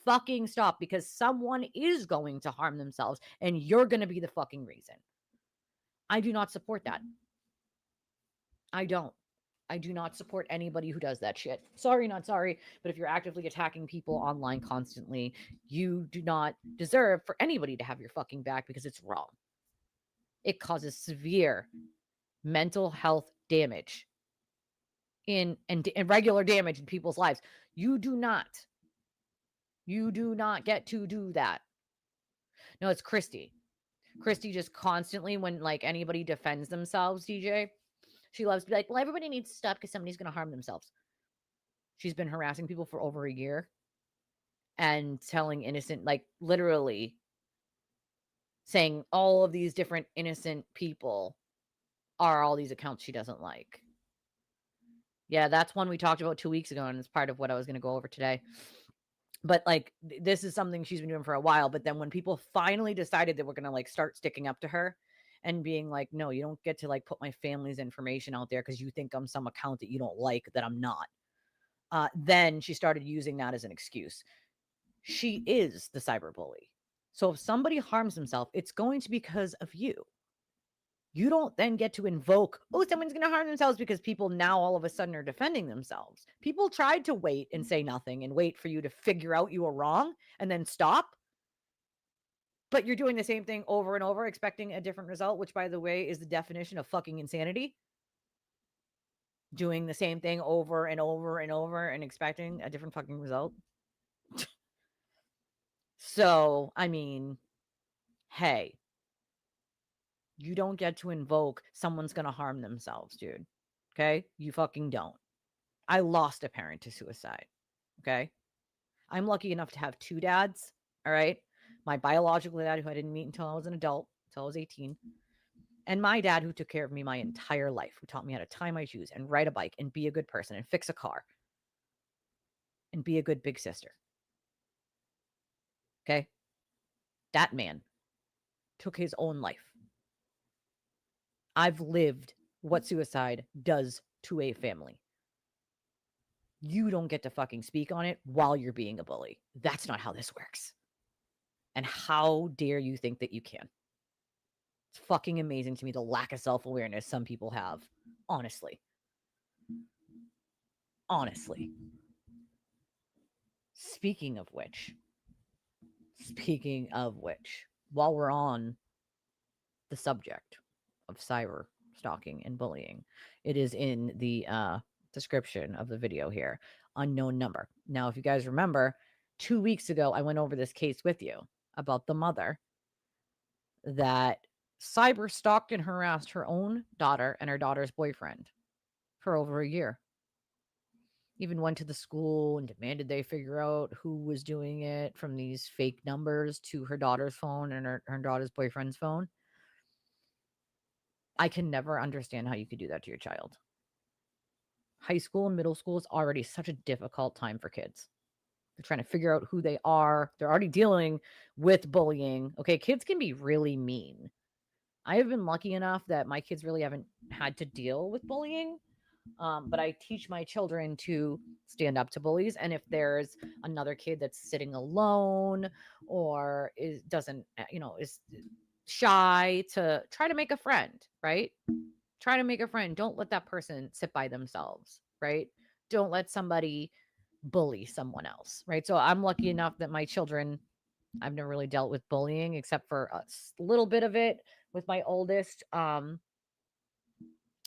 Fucking stop, because someone is going to harm themselves and you're going to be the fucking reason. I do not support that. I don't. I do not support anybody who does that shit. Sorry, not sorry. But if you're actively attacking people online constantly, you do not deserve for anybody to have your fucking back, because it's wrong. It causes severe mental health damage and regular damage in people's lives. You do not get to do that. No, it's Christy. Christy just constantly, when like anybody defends themselves, DJ, she loves to be like, well, everybody needs to stop because somebody's going to harm themselves. She's been harassing people for over a year and telling innocent, like literally saying all of these different innocent people are all these accounts she doesn't like. Yeah, that's one we talked about 2 weeks ago, and it's part of what I was going to go over today. But like, this is something she's been doing for a while. But then when people finally decided that we're going to like start sticking up to her and being like, no, you don't get to like put my family's information out there because you think I'm some account that you don't like, that I'm not. Then she started using that as an excuse. She is the cyberbully. So if somebody harms himself, it's going to be because of you. You don't then get to invoke, oh, someone's going to harm themselves, because people now all of a sudden are defending themselves. People tried to wait and say nothing and wait for you to figure out you were wrong and then stop. But you're doing the same thing over and over, expecting a different result, which, by the way, is the definition of fucking insanity. Doing the same thing over and over and over and expecting a different fucking result. So, I mean, hey, you don't get to invoke someone's going to harm themselves, dude. Okay? You fucking don't. I lost a parent to suicide. Okay? I'm lucky enough to have two dads. All right? My biological dad, who I didn't meet until I was an adult, until I was 18. And my dad, who took care of me my entire life, who taught me how to tie my shoes and ride a bike and be a good person and fix a car and be a good big sister. Okay? That man took his own life. I've lived what suicide does to a family. You don't get to fucking speak on it while you're being a bully. That's not how this works. And how dare you think that you can? It's fucking amazing to me, the lack of self-awareness some people have. Honestly. Honestly. Speaking of which, while we're on the subject of cyber stalking and bullying, it is in the description of the video here. Unknown number. Now, if you guys remember, 2 weeks ago, I went over this case with you about the mother that cyber stalked and harassed her own daughter and her daughter's boyfriend for over a year. Even went to the school and demanded they figure out who was doing it from these fake numbers to her daughter's phone and her daughter's boyfriend's phone. I can never understand how you could do that to your child. High school and middle school is already such a difficult time for kids. They're trying to figure out who they are. They're already dealing with bullying. Okay, kids can be really mean. I have been lucky enough that my kids really haven't had to deal with bullying. But I teach my children to stand up to bullies. And if there's another kid that's sitting alone or is shy, to try to make a friend, right? Try to make a friend. Don't let that person sit by themselves, right? Don't let somebody bully someone else, right? So I'm lucky enough that my children, I've never really dealt with bullying except for a little bit of it with my oldest.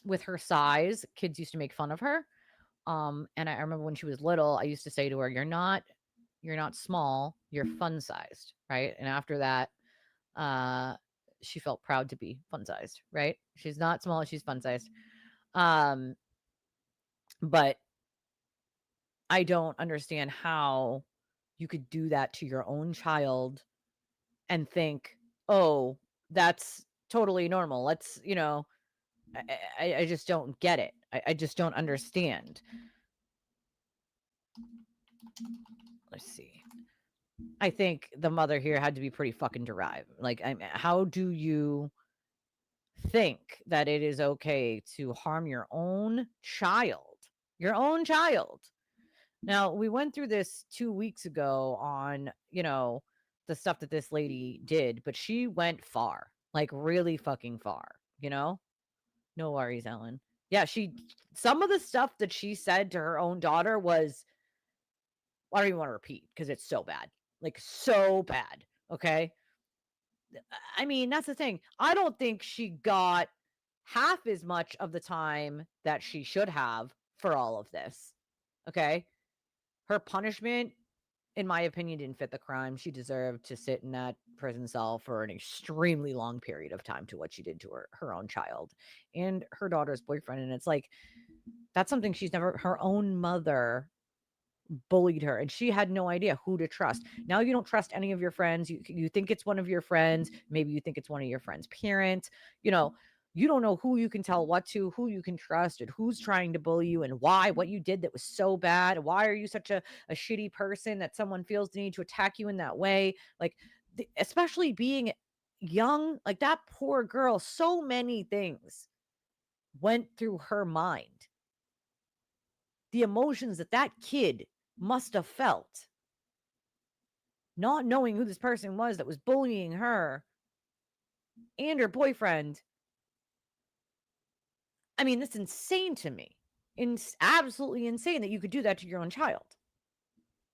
With her size, kids used to make fun of her. And I remember when she was little, I used to say to her, you're not small, you're fun sized, right? And after that, she felt proud to be fun sized, right? She's not small, she's fun sized. But I don't understand how you could do that to your own child and think, oh, that's totally normal. Let's, I just don't get it. I just don't understand. Let's see. I think the mother here had to be pretty fucking derived. Like, how do you think that it is okay to harm your own child? Your own child. Now, we went through this 2 weeks ago on, the stuff that this lady did, but she went far, like really fucking far, No worries, Ellen. Yeah, some of the stuff that she said to her own daughter was, I don't even want to repeat because it's so bad. Like, so bad. Okay. I mean, that's the thing. I don't think she got half as much of the time that she should have for all of this. Okay. Her punishment, in my opinion, didn't fit the crime. She deserved to sit in that prison cell for an extremely long period of time to what she did to her own child and her daughter's boyfriend. And it's like, that's something her own mother bullied her and she had no idea who to trust. Now you don't trust any of your friends. You think it's one of your friends. Maybe you think it's one of your friends' parents. You don't know who you can tell what to, who you can trust, and who's trying to bully you and why, what you did that was so bad. Why are you such a shitty person that someone feels the need to attack you in that way? Like, especially being young, like that poor girl, so many things went through her mind. The emotions that kid must have felt, not knowing who this person was that was bullying her and her boyfriend. I mean, that's insane to me. It's absolutely insane that you could do that to your own child.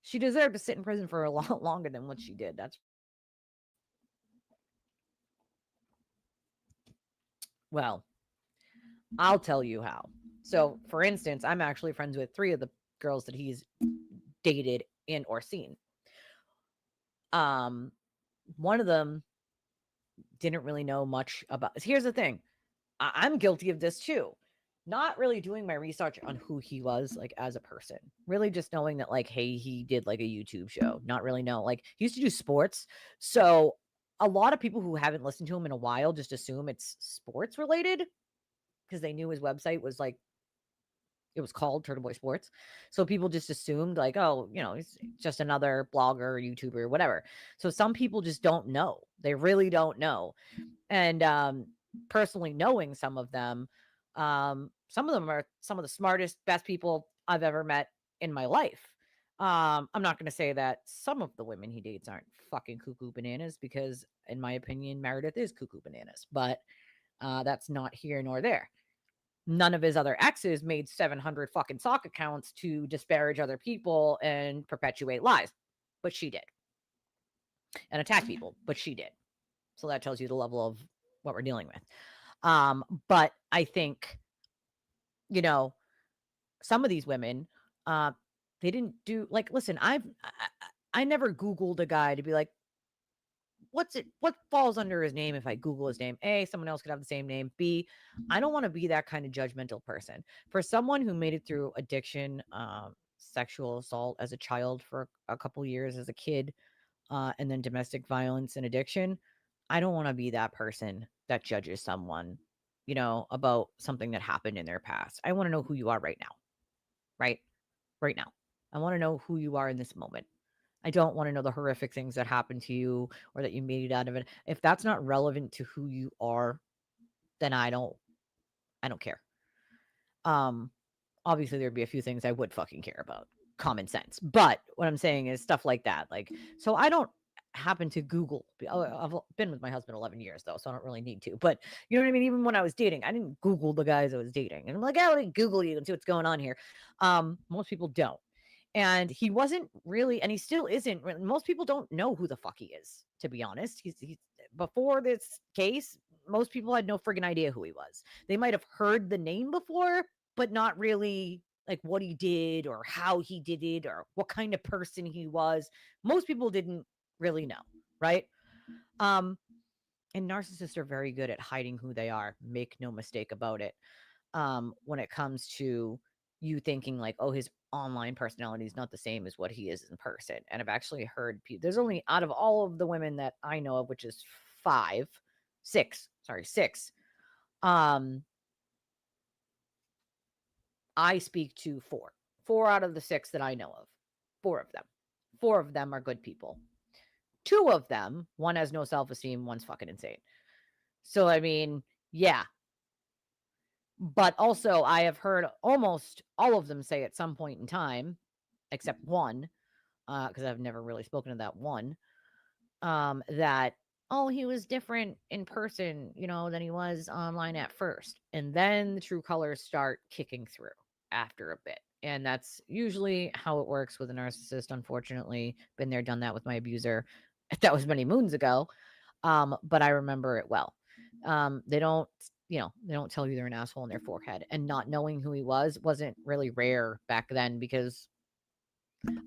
She deserved to sit in prison for a lot longer than what she did. Well, I'll tell you how. So, for instance, I'm actually friends with 3 of the girls that he's dated and or seen. One of them didn't really know much about. Here's the thing. I'm guilty of this too. Not really doing my research on who he was, like, as a person. Really just knowing that, like, hey, he did like a YouTube show. Not really know. Like, he used to do sports. So a lot of people who haven't listened to him in a while just assume it's sports related because they knew his website was like, it was called Turtle Boy Sports. So people just assumed like, oh, he's just another blogger, YouTuber, whatever. So some people just don't know. They really don't know. And personally knowing some of them are some of the smartest, best people I've ever met in my life. I'm not going to say that some of the women he dates aren't fucking cuckoo bananas, because in my opinion, Meredith is cuckoo bananas, but that's not here nor there. None of his other exes made 700 fucking sock accounts to disparage other people and perpetuate lies, but she did. And attack people, but she did. So that tells you the level of what we're dealing with. But I think, some of these women, they didn't do, like, listen, I never Googled a guy to be like, what falls under his name if I Google his name? A, someone else could have the same name. B, I don't want to be that kind of judgmental person. For someone who made it through addiction, sexual assault as a child for a couple years as a kid, and then domestic violence and addiction, I don't want to be that person that judges someone, about something that happened in their past. I want to know who you are right now, right? Right now. I want to know who you are in this moment. I don't want to know the horrific things that happened to you or that you made it out of it. If that's not relevant to who you are, then I don't care. Um Obviously there'd be a few things I would fucking care about. Common sense. But what I'm saying is stuff like that. Like, so I don't happen to Google. I've been with my husband 11 years though, so I don't really need to. But you know what I mean? Even when I was dating, I didn't Google the guys I was dating. And I'm like, I want to Google you and see what's going on here. Most people don't. And he wasn't really, and he still isn't. Most people don't know who the fuck he is, to be honest. He's before this case, most people had no friggin' idea who he was. They might have heard the name before, but not really like what he did or how he did it or what kind of person he was. Most people didn't really know, right? Um, and narcissists are very good at hiding who they are. Make no mistake about it. When it comes to you thinking like, oh, his online personality is not the same as what he is in person. And I've actually heard people, there's only out of all of the women that I know of, which is six. Um, I speak to four out of the six that I know of, four of them are good people. Two of them, one has no self-esteem, one's fucking insane. So, I mean, yeah. But also, I have heard almost all of them say at some point in time, except one, because I've never really spoken to that one, that, oh, he was different in person, than he was online at first. And then the true colors start kicking through after a bit. And that's usually how it works with a narcissist, unfortunately. Been there, done that with my abuser. That was many moons ago. But I remember it well. They don't, they don't tell you they're an asshole in their forehead. And not knowing who he wasn't really rare back then because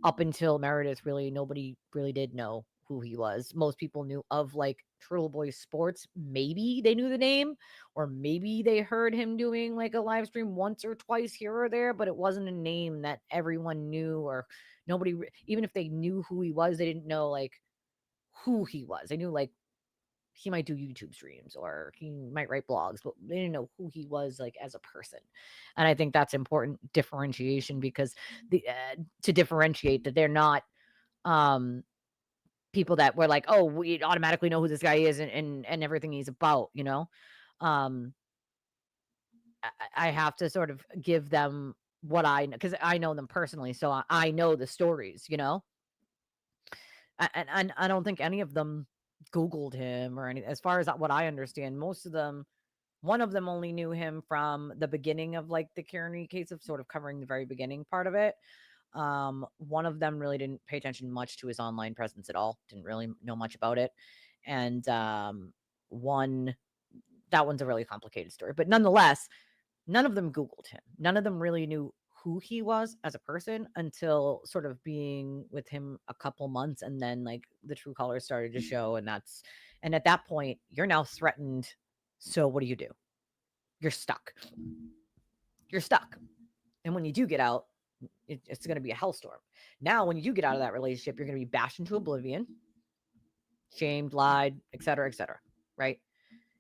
up until Meredith, really, nobody really did know who he was. Most people knew of like Turtle Boy Sports. Maybe they knew the name, or maybe they heard him doing like a live stream once or twice here or there, but it wasn't a name that everyone knew, or nobody, even if they knew who he was, they didn't know like who he was. They knew like he might do YouTube streams or he might write blogs, but they didn't know who he was like as a person. And I think that's important differentiation because to differentiate that they're not um people that were like, oh, we automatically know who this guy is and everything he's about, Um I have to sort of give them what I know because I know them personally, so I know the stories. And I don't think any of them Googled him or any, as far as what I understand, most of them, one of them only knew him from the beginning of like the Kearney case of sort of covering the very beginning part of it. One of them really didn't pay attention much to his online presence at all, didn't really know much about it. And one, that one's a really complicated story, but nonetheless, none of them Googled him. None of them really knew who he was as a person until sort of being with him a couple months. And then like the true colors started to show. And at that point, you're now threatened. So what do? You're stuck. You're stuck. And when you do get out, it's going to be a hellstorm. Now, when you do get out of that relationship, you're going to be bashed into oblivion, shamed, lied, et cetera, right?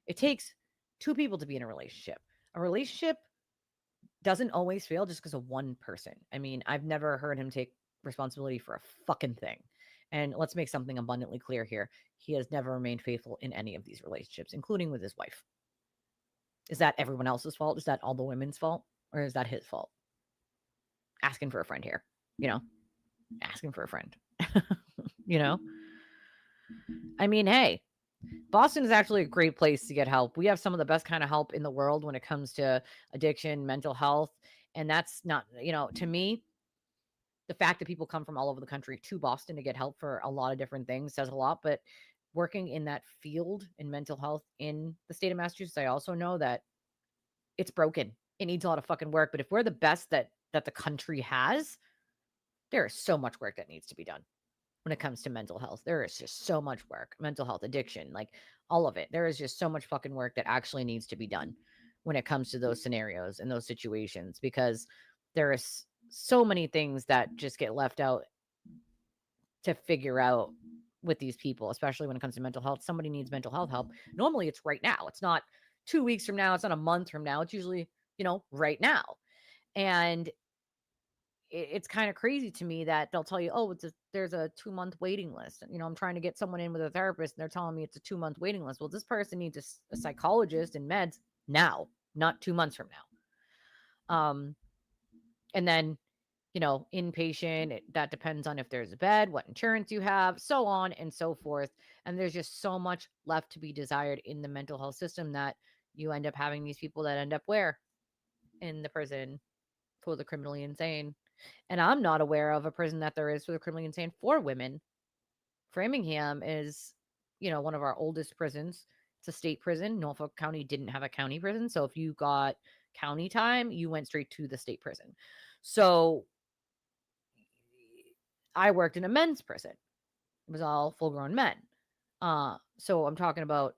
It takes two people to be in a relationship. A relationship doesn't always fail just because of one person. I mean, I've never heard him take responsibility for a fucking thing. And let's make something abundantly clear here. He has never remained faithful in any of these relationships, including with his wife. Is that everyone else's fault? Is that all the women's fault? Or is that his fault? Asking for a friend here, asking for a friend. you know? I mean, hey, Boston is actually a great place to get help. We have some of the best kind of help in the world when it comes to addiction, mental health. And that's not, to me, the fact that people come from all over the country to Boston to get help for a lot of different things says a lot. But working in that field in mental health in the state of Massachusetts, I also know that it's broken. It needs a lot of fucking work. But if we're the best that the country has, there is so much work that needs to be done. when it comes to mental health. There is just so much work, mental health, addiction, like all of it. There is just so much fucking work that actually needs to be done when it comes to those scenarios and those situations, because there is so many things that just get left out to figure out with these people, especially when it comes to mental health. Somebody needs mental health help. Normally it's right now. It's not 2 weeks from now. It's not a month from now. It's usually, right now. And it's kind of crazy to me that they'll tell you, oh, there's a 2-month waiting list. I'm trying to get someone in with a therapist and they're telling me it's a 2-month waiting list. Well, this person needs a psychologist and meds now, not 2 months from now. And then, inpatient, that depends on if there's a bed, what insurance you have, so on and so forth. And there's just so much left to be desired in the mental health system that you end up having these people that end up where? In the prison for the criminally insane. And I'm not aware of a prison that there is for the criminally insane for women. Framingham is, one of our oldest prisons. It's a state prison. Norfolk County didn't have a county prison. So if you got county time, you went straight to the state prison. So I worked in a men's prison. It was all full-grown men. So I'm talking about,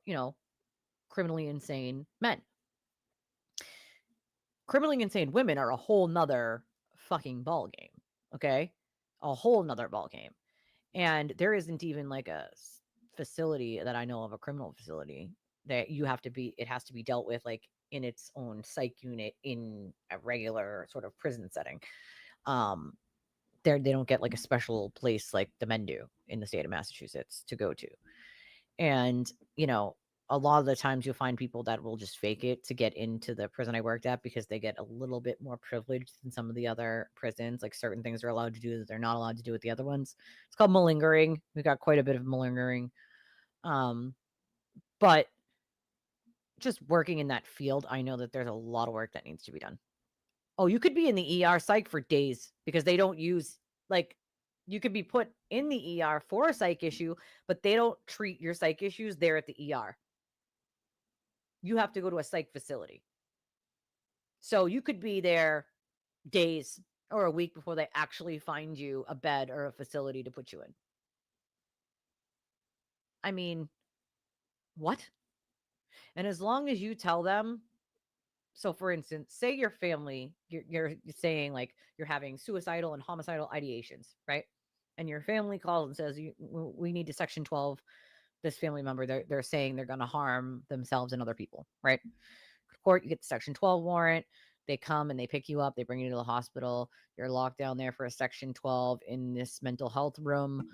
criminally insane men. Criminally insane women are a whole nother fucking ball game. Okay? A whole nother ball game. And there isn't even like a facility that I know of, a criminal facility, that it has to be dealt with like in its own psych unit in a regular sort of prison setting. They don't get like a special place like the men do in the state of Massachusetts to go to. And, a lot of the times you'll find people that will just fake it to get into the prison I worked at because they get a little bit more privileged than some of the other prisons. Like certain things they're allowed to do that they're not allowed to do with the other ones. It's called malingering. We got quite a bit of malingering. But just working in that field, I know that there's a lot of work that needs to be done. Oh, you could be in the ER psych for days because they don't use, like, you could be put in the ER for a psych issue, but they don't treat your psych issues there at the ER. You have to go to a psych facility. So you could be there days or a week before they actually find you a bed or a facility to put you in. I mean, what? And as long as you tell them, so for instance, say your family, you're saying like you're having suicidal and homicidal ideations, right? And your family calls and says, we need to section 12 this family member. They're saying they're going to harm themselves and other people, right? Court, you get the section 12 warrant. They come and they pick you up. They bring you to the hospital. You're locked down there for a section 12 in this mental health room.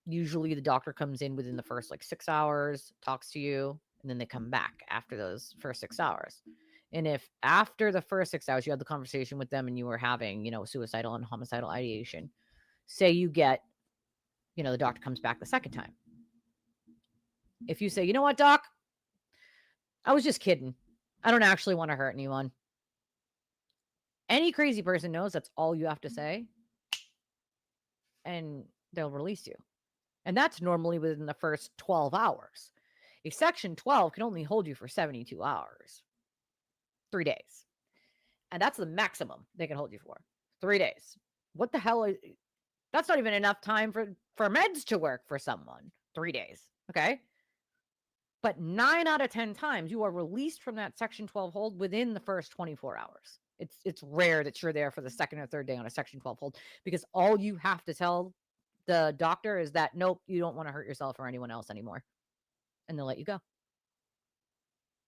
Usually the doctor comes in within the first like 6 hours, talks to you, and then they come back after those first 6 hours. And if after the first 6 hours you had the conversation with them and you were having, suicidal and homicidal ideation, say you get, the doctor comes back the second time. If you say, you know what, doc, I was just kidding. I don't actually want to hurt anyone. Any crazy person knows that's all you have to say, and they'll release you. And that's normally within the first 12 hours. A section 12 can only hold you for 72 hours, 3 days. And that's the maximum they can hold you for, 3 days. What the hell? That's not even enough time for meds to work for someone, 3 days. Okay. But 9 out of 10 times you are released from that section 12 hold within the first 24 hours. It's rare that you're there for the second or third day on a section 12 hold, because all you have to tell the doctor is that, nope, you don't want to hurt yourself or anyone else anymore. And they'll let you go.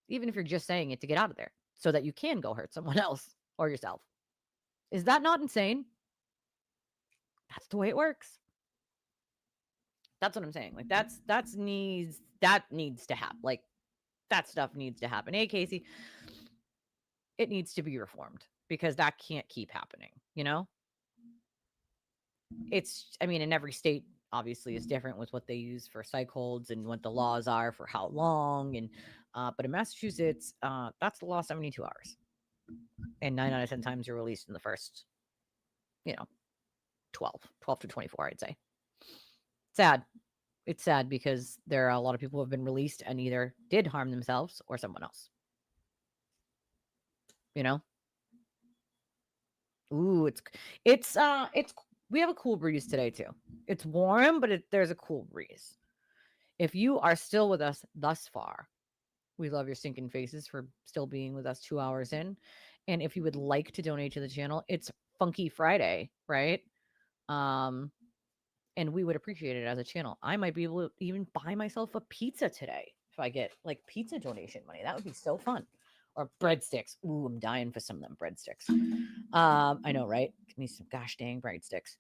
Even if you're just saying it to get out of there so that you can go hurt someone else or yourself. Is that not insane? That's the way it works. That's what I'm saying. Like that needs to happen. Like that stuff needs to happen. Hey, Casey, it needs to be reformed because that can't keep happening. In every state obviously is different with what they use for psych holds and what the laws are for how long. And, but in Massachusetts, that's the law, 72 hours. And 9 out of 10 times you're released in the first, 12 to 24, I'd say. Sad. It's sad because there are a lot of people who have been released and either did harm themselves or someone else. Ooh, it's we have a cool breeze today too. It's warm, but there's a cool breeze. If you are still with us thus far, we love your stinking faces for still being with us 2 hours in. And if you would like to donate to the channel, it's Funky Friday, right? Um, and we would appreciate it as a channel. I might be able to even buy myself a pizza today if I get like pizza donation money. That would be so fun. Or breadsticks. Ooh, I'm dying for some of them breadsticks. I know, right? Give me some gosh dang breadsticks.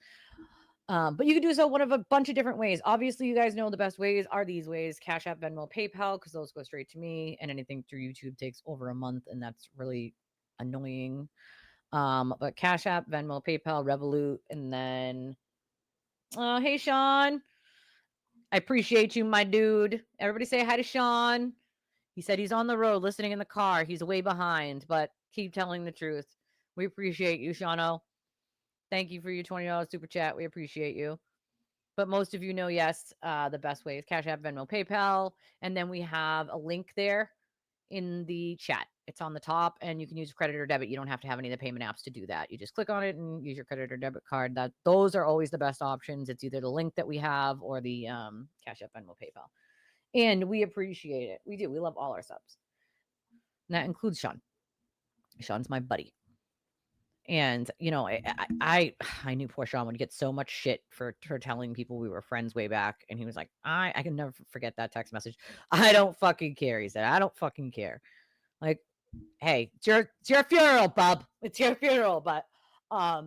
But you can do so one of a bunch of different ways. Obviously, you guys know the best ways are these ways: Cash App, Venmo, PayPal, because those go straight to me, and anything through YouTube takes over a month, and that's really annoying. But Cash App, Venmo, PayPal, Revolut, and then hey Sean, I appreciate you, my dude. Everybody say hi to Sean. He said he's on the road listening in the car. He's way behind, but keep telling the truth. We appreciate you, Shano. Thank you for your $20 super chat. We appreciate you. But most of you know, yes, the best way is Cash App, Venmo, PayPal. And then we have a link there in the chat. It's on the top, and you can use credit or debit. You don't have to have any of the payment apps to do that. You just click on it and use your credit or debit card. Those are always the best options. It's either the link that we have or the Cash App, Venmo, PayPal. And we appreciate it. We do. We love all our subs. And that includes Sean. Sean's my buddy. And you know, I knew poor Sean would get so much shit for telling people we were friends way back, and he was like, I can never forget that text message. I don't fucking care. He said, I don't fucking care. Like, hey, it's your funeral, bub. It's your funeral. But I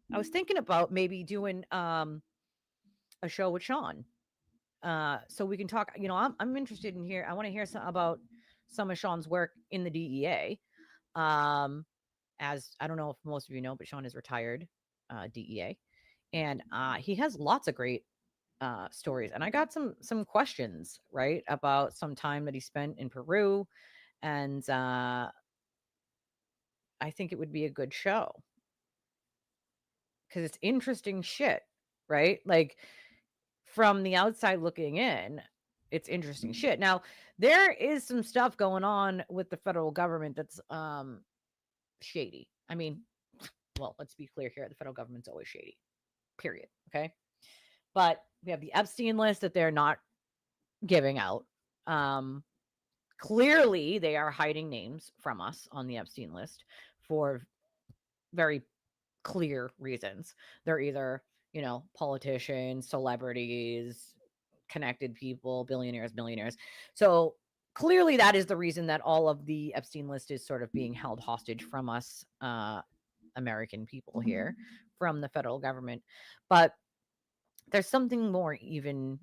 was thinking about maybe doing a show with Sean, so we can talk. You know, I'm interested in here. I want to hear about some of Sean's work in the DEA. As I don't know if most of you know, but Sean is retired DEA, and he has lots of great stories. And I got some questions right about some time that he spent in Peru, and I think it would be a good show because it's interesting shit, right? Like from the outside looking in, it's interesting shit. Now there is some stuff going on with the federal government that's shady. I mean, well, let's be clear here. The federal government's always shady, period. Okay. But we have the Epstein list that they're not giving out. Clearly, they are hiding names from us on the Epstein list for very clear reasons. They're either, you know, politicians, celebrities, connected people, billionaires, millionaires. So clearly, that is the reason that all of the Epstein list is sort of being held hostage from us, American people here, from the federal government. But there's something more even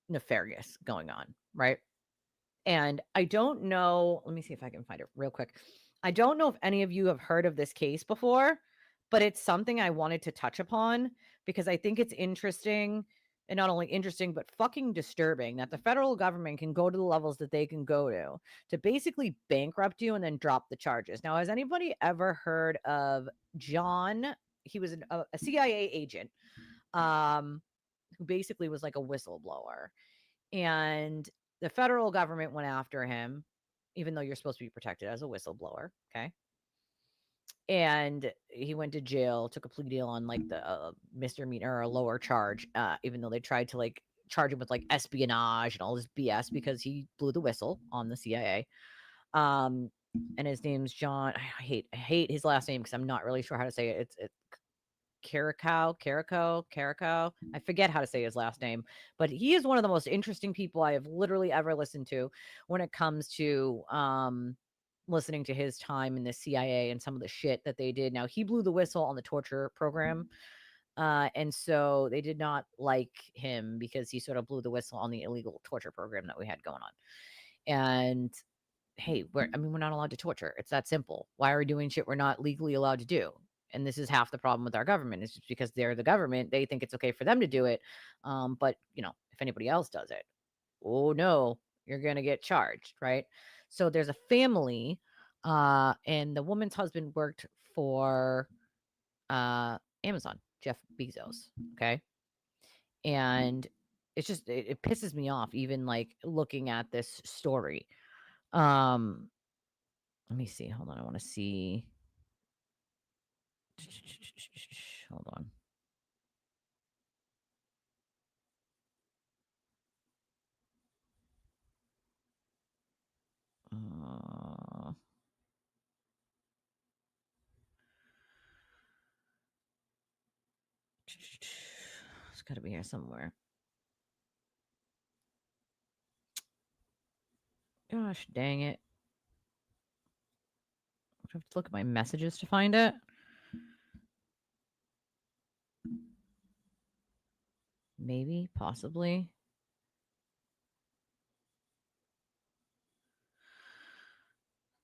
nefarious going on, right? And I don't know, let me see if I can find it real quick. I don't know if any of you have heard of this case before, but it's something I wanted to touch upon because I think it's interesting, and not only interesting, but fucking disturbing that the federal government can go to the levels that they can go to basically bankrupt you and then drop the charges. Now, has anybody ever heard of John? He was a CIA agent. Who basically was like a whistleblower. And the federal government went after him, even though you're supposed to be protected as a whistleblower. Okay. And he went to jail, took a plea deal on like the misdemeanor or a lower charge, even though they tried to like charge him with like espionage and all this BS because he blew the whistle on the CIA. And his name's John. I hate his last name because I'm not really sure how to say it. It's Carico. I forget how to say his last name, but he is one of the most interesting people I have literally ever listened to when it comes to listening to his time in the CIA and some of the shit that they did. Now, he blew the whistle on the torture program. And so they did not like him because he sort of blew the whistle on the illegal torture program that we had going on. And hey, we're not allowed to torture. It's that simple. Why are we doing shit we're not legally allowed to do? And this is half the problem with our government. It's just because they're the government. They think it's okay for them to do it. But, you know, if anybody else does it, oh no, you're going to get charged, right? So there's a family, and the woman's husband worked for Amazon, Jeff Bezos, okay? And it's just, it pisses me off even like looking at this story. Let me see. Hold on. I want to see. Hold on. It's got to be here somewhere. Gosh dang it. I have to look at my messages to find it. Maybe, possibly.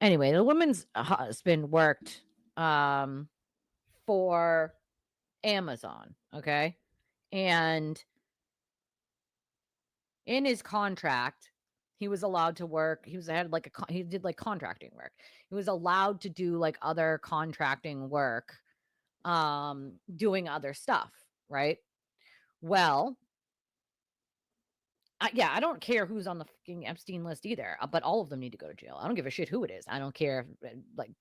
Anyway, the woman's husband worked for Amazon, okay? And in his contract, he was allowed to work. He did like contracting work. He was allowed to do like other contracting work, doing other stuff, right? Well, I don't care who's on the fucking Epstein list either, but all of them need to go to jail. I don't give a shit who it is. I don't care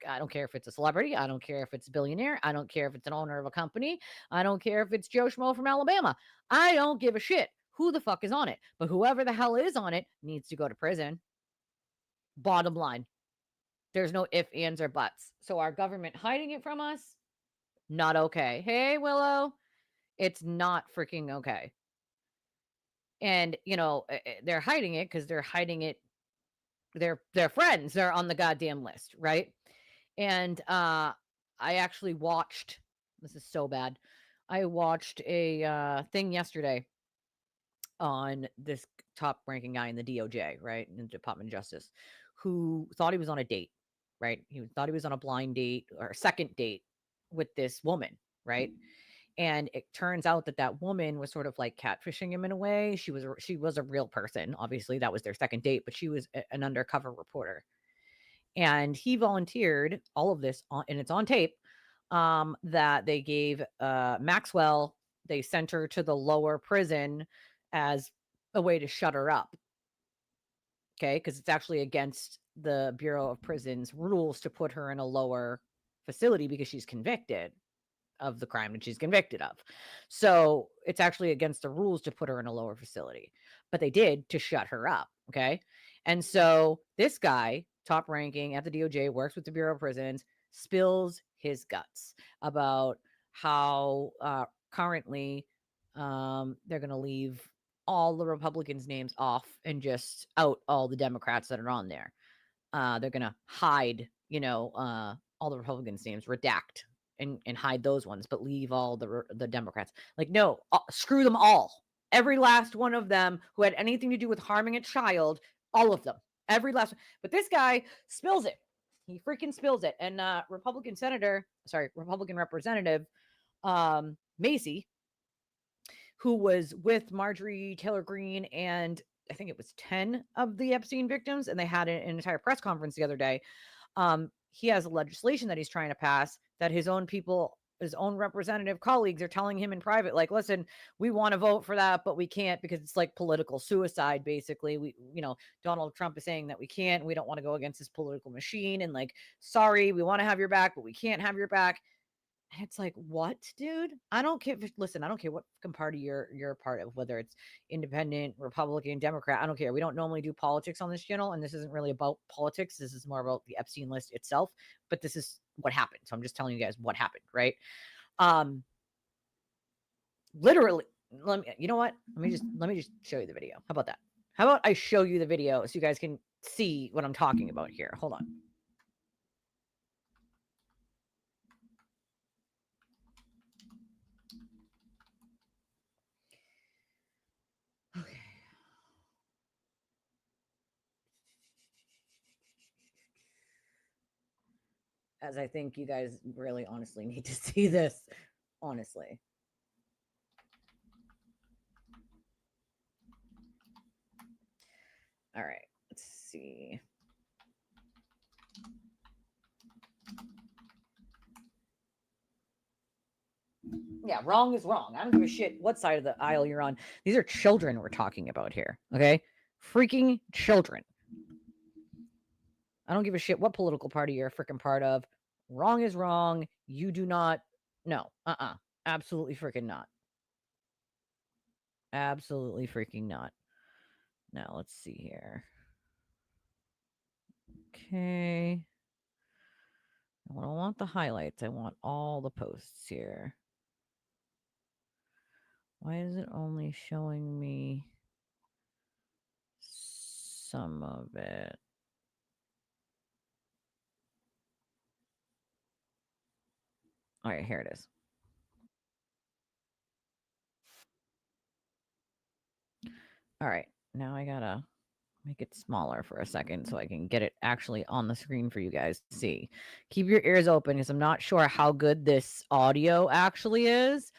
I don't care if it's a celebrity. I don't care if it's a billionaire. I don't care if it's an owner of a company. I don't care if it's Joe Schmo from Alabama. I don't give a shit who the fuck is on it. But whoever the hell is on it needs to go to prison. Bottom line. There's no ifs, ands, or buts. So our government hiding it from us, not okay. Hey, Willow, it's not freaking okay. And, they're hiding it because they're hiding it. Their friends, they're on the goddamn list, right? And I actually watched, this is so bad. I watched a thing yesterday on this top ranking guy in the DOJ, right? In the Department of Justice, who thought he was on a date, right? He thought he was on a blind date or a second date with this woman, right? And it turns out that woman was sort of like catfishing him in a way. She was a real person. Obviously, that was their second date, but she was an undercover reporter. And he volunteered all of this and it's on tape, that they gave Maxwell, they sent her to the lower prison as a way to shut her up. Okay, because it's actually against the Bureau of Prisons rules to put her in a lower facility because she's convicted of the crime that she's convicted of. So it's actually against the rules to put her in a lower facility, but they did to shut her up. Okay. And so this guy, top ranking at the DOJ, works with the Bureau of Prisons, spills his guts about how currently they're going to leave all the Republicans' names off and just out all the Democrats that are on there. They're going to hide, all the Republicans' names, redact and hide those ones, but leave all the Democrats. Like, no, screw them all. Every last one of them who had anything to do with harming a child, all of them. Every last one. But this guy spills it. He freaking spills it. And Republican Representative Macy, who was with Marjorie Taylor Greene and I think it was 10 of the Epstein victims, and they had an entire press conference the other day. He has a legislation that he's trying to pass that his own people, his own representative colleagues are telling him in private, like, listen, we want to vote for that, but we can't because it's like political suicide. Basically, Donald Trump is saying that we can't, we don't want to go against this political machine. And like, sorry, we want to have your back, but we can't have your back. And it's like, what, dude? I don't care. Listen, I don't care what party you're a part of, whether it's independent, Republican, Democrat. I don't care. We don't normally do politics on this channel, and this isn't really about politics. This is more about the Epstein list itself. But this is what happened. So I'm just telling you guys what happened, right? Literally, you know what? Let me just show you the video. How about that? How about I show you the video so you guys can see what I'm talking about here? Hold on. Okay. As I think you guys really honestly need to see this, honestly. All right, let's see. Yeah, wrong is wrong. I don't give a shit what side of the aisle you're on. These are children we're talking about here, okay? Freaking children. I don't give a shit what political party you're a freaking part of. Wrong is wrong. You do not. No. Absolutely freaking not. Absolutely freaking not. Now, let's see here. Okay. I don't want the highlights. I want all the posts here. Why is it only showing me some of it? All right, here it is. All right, now I gotta make it smaller for a second so I can get it actually on the screen for you guys to see. Keep your ears open because I'm not sure how good this audio actually is.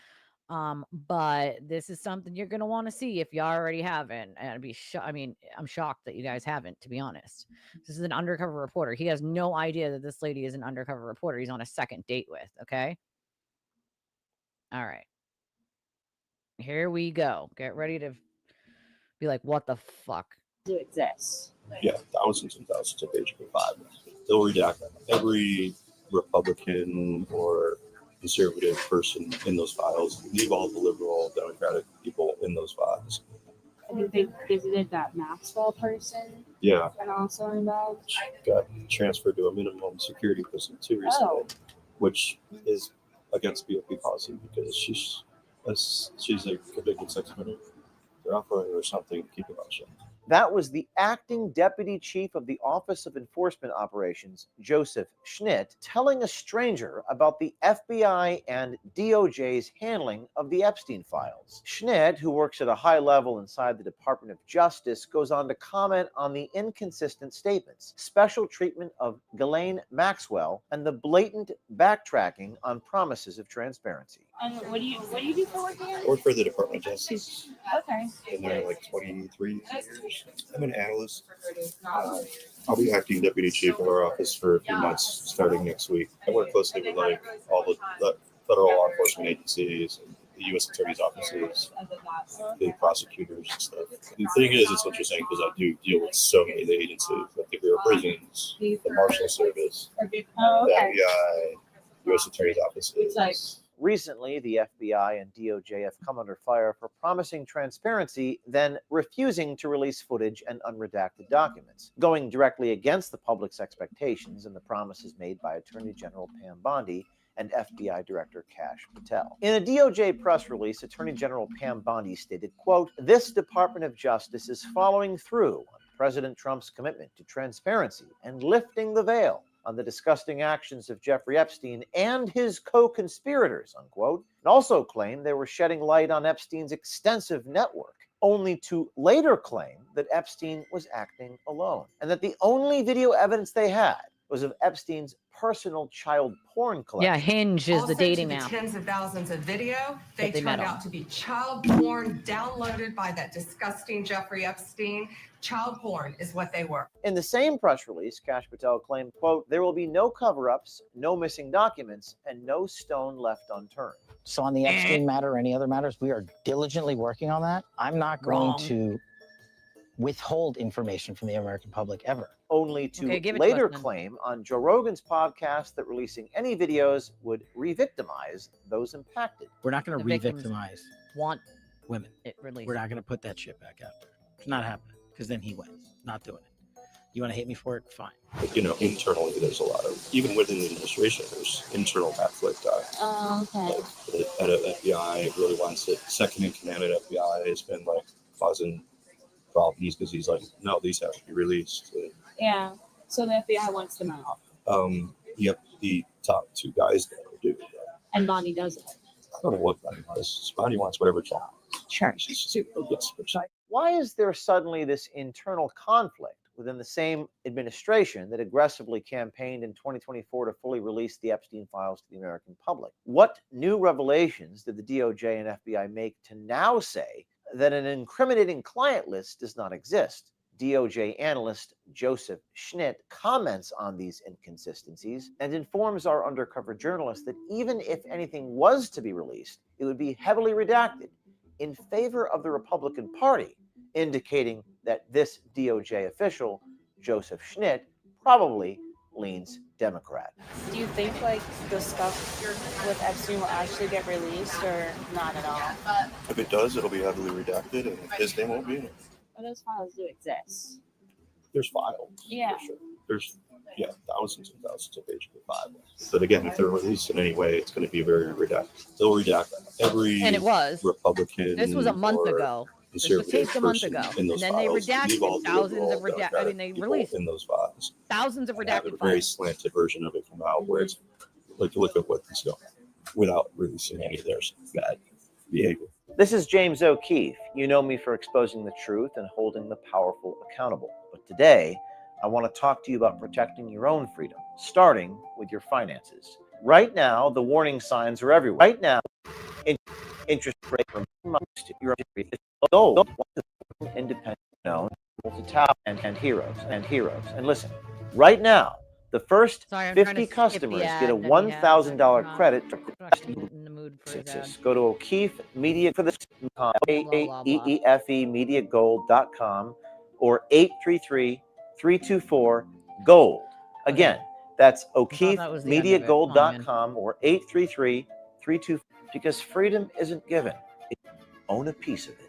But this is something you're gonna want to see if you already haven't. And I'm shocked that you guys haven't, to be honest. This is an undercover reporter. He has no idea that this lady is an undercover reporter he's on a second date with. Okay. All right. Here we go. Get ready to be like, what the fuck? Do exist. Yeah, thousands and thousands of pages of files. They'll redact every Republican or conservative person in those files, leave all the liberal, Democratic people in those files. I think they visited that Maxwell person. Yeah. And also involved. Got transferred to a minimum security prison too recently, which is against BOP policy because she's a convicted sex offender. They're offering her something to keep her on shut. That was the acting deputy chief of the Office of Enforcement Operations, Joseph Schnitt, telling a stranger about the FBI and DOJ's handling of the Epstein files. Schnitt, who works at a high level inside the Department of Justice, goes on to comment on the inconsistent statements, special treatment of Ghislaine Maxwell, and the blatant backtracking on promises of transparency. And what do you do for work again? I work for the Department of Justice. Okay. Been there like 23 years. I'm an analyst. I'll be acting deputy chief of our office for a few months starting next week. I work closely with like all the federal law enforcement agencies, and the U.S. attorney's offices, the prosecutors and stuff. The thing is, it's interesting because I do deal with so many of the agencies, like the Bureau of Prisons, the Marshal Service, the FBI, U.S. attorney's offices. Recently, the FBI and DOJ have come under fire for promising transparency, then refusing to release footage and unredacted documents, going directly against the public's expectations and the promises made by Attorney General Pam Bondi and FBI Director Kash Patel. In a DOJ press release, Attorney General Pam Bondi stated, quote, "This Department of Justice is following through on President Trump's commitment to transparency and lifting the veil on the disgusting actions of Jeffrey Epstein and his co-conspirators," unquote, and also claimed they were shedding light on Epstein's extensive network, only to later claim that Epstein was acting alone, and that the only video evidence they had was of Epstein's personal child porn collection. Yeah, Hinge is the dating app. Tens of thousands of video. They they turned met out to be child porn downloaded by that disgusting Jeffrey Epstein. Child porn is what they were. In the same press release, Kash Patel claimed, quote, "There will be no cover-ups, no missing documents, and no stone left unturned." So on the Epstein matter or any other matters, we are diligently working on that. I'm not going to withhold information from the American public ever. Only to later claim on Joe Rogan's podcast that releasing any videos would re-victimize those impacted. We're not going to re-victimize want women. We're not going to put that shit back out there. It's not happening because then he wins. Not doing it. You want to hate me for it? Fine. But, internally, there's a lot of, even within the administration, there's internal conflict. Okay. Like the head of FBI really wants it. Second in command at FBI has been like causing problems because he's like, no, these have to be released. Yeah. So the FBI wants them out. Yep, the top two guys there do. And Bonnie does it. I don't know what Bonnie wants. Bonnie wants whatever Trump wants. Sure. Why is there suddenly this internal conflict within the same administration that aggressively campaigned in 2024 to fully release the Epstein files to the American public? What new revelations did the DOJ and FBI make to now say that an incriminating client list does not exist? DOJ analyst Joseph Schnitt comments on these inconsistencies and informs our undercover journalist that even if anything was to be released, it would be heavily redacted in favor of the Republican Party, indicating that this DOJ official, Joseph Schnitt, probably leans Democrat. Do you think the stuff with Epstein will actually get released or not at all? If it does, it'll be heavily redacted and his name won't be in it. Well, those files do exist. There's files. Yeah. For sure. Yeah, thousands and thousands of pages of files. But again, if they're released in any way, it's going to be very redacted. They'll redact every And it was. Republican. This was a month or ago. This was conservative taped a month person ago. in And those then they files. We've redacted all thousands of delivered all I mean, they people released in those files. thousands of And have redacted a very files. slanted version of it come out where it's like, look at what he's doing without releasing any of their bad behavior. This is James O'Keefe. You know me for exposing the truth and holding the powerful accountable. But today, I want to talk to you about protecting your own freedom, starting with your finances. Right now, the warning signs are everywhere. Right now, interest rate for most your gold, independent, known to tap and heroes. And listen, right now, the first Sorry, I'm 50 customers get a $1,000 credit to in the mood for his ad. Go to O'Keefe Media for this blah, blah. AAEEFE MediaGold.com or 833-324-GOLD. Again, that's O'Keefe that was the end of it. MediaGold.com or 833-324, because freedom isn't given. You own a piece of it.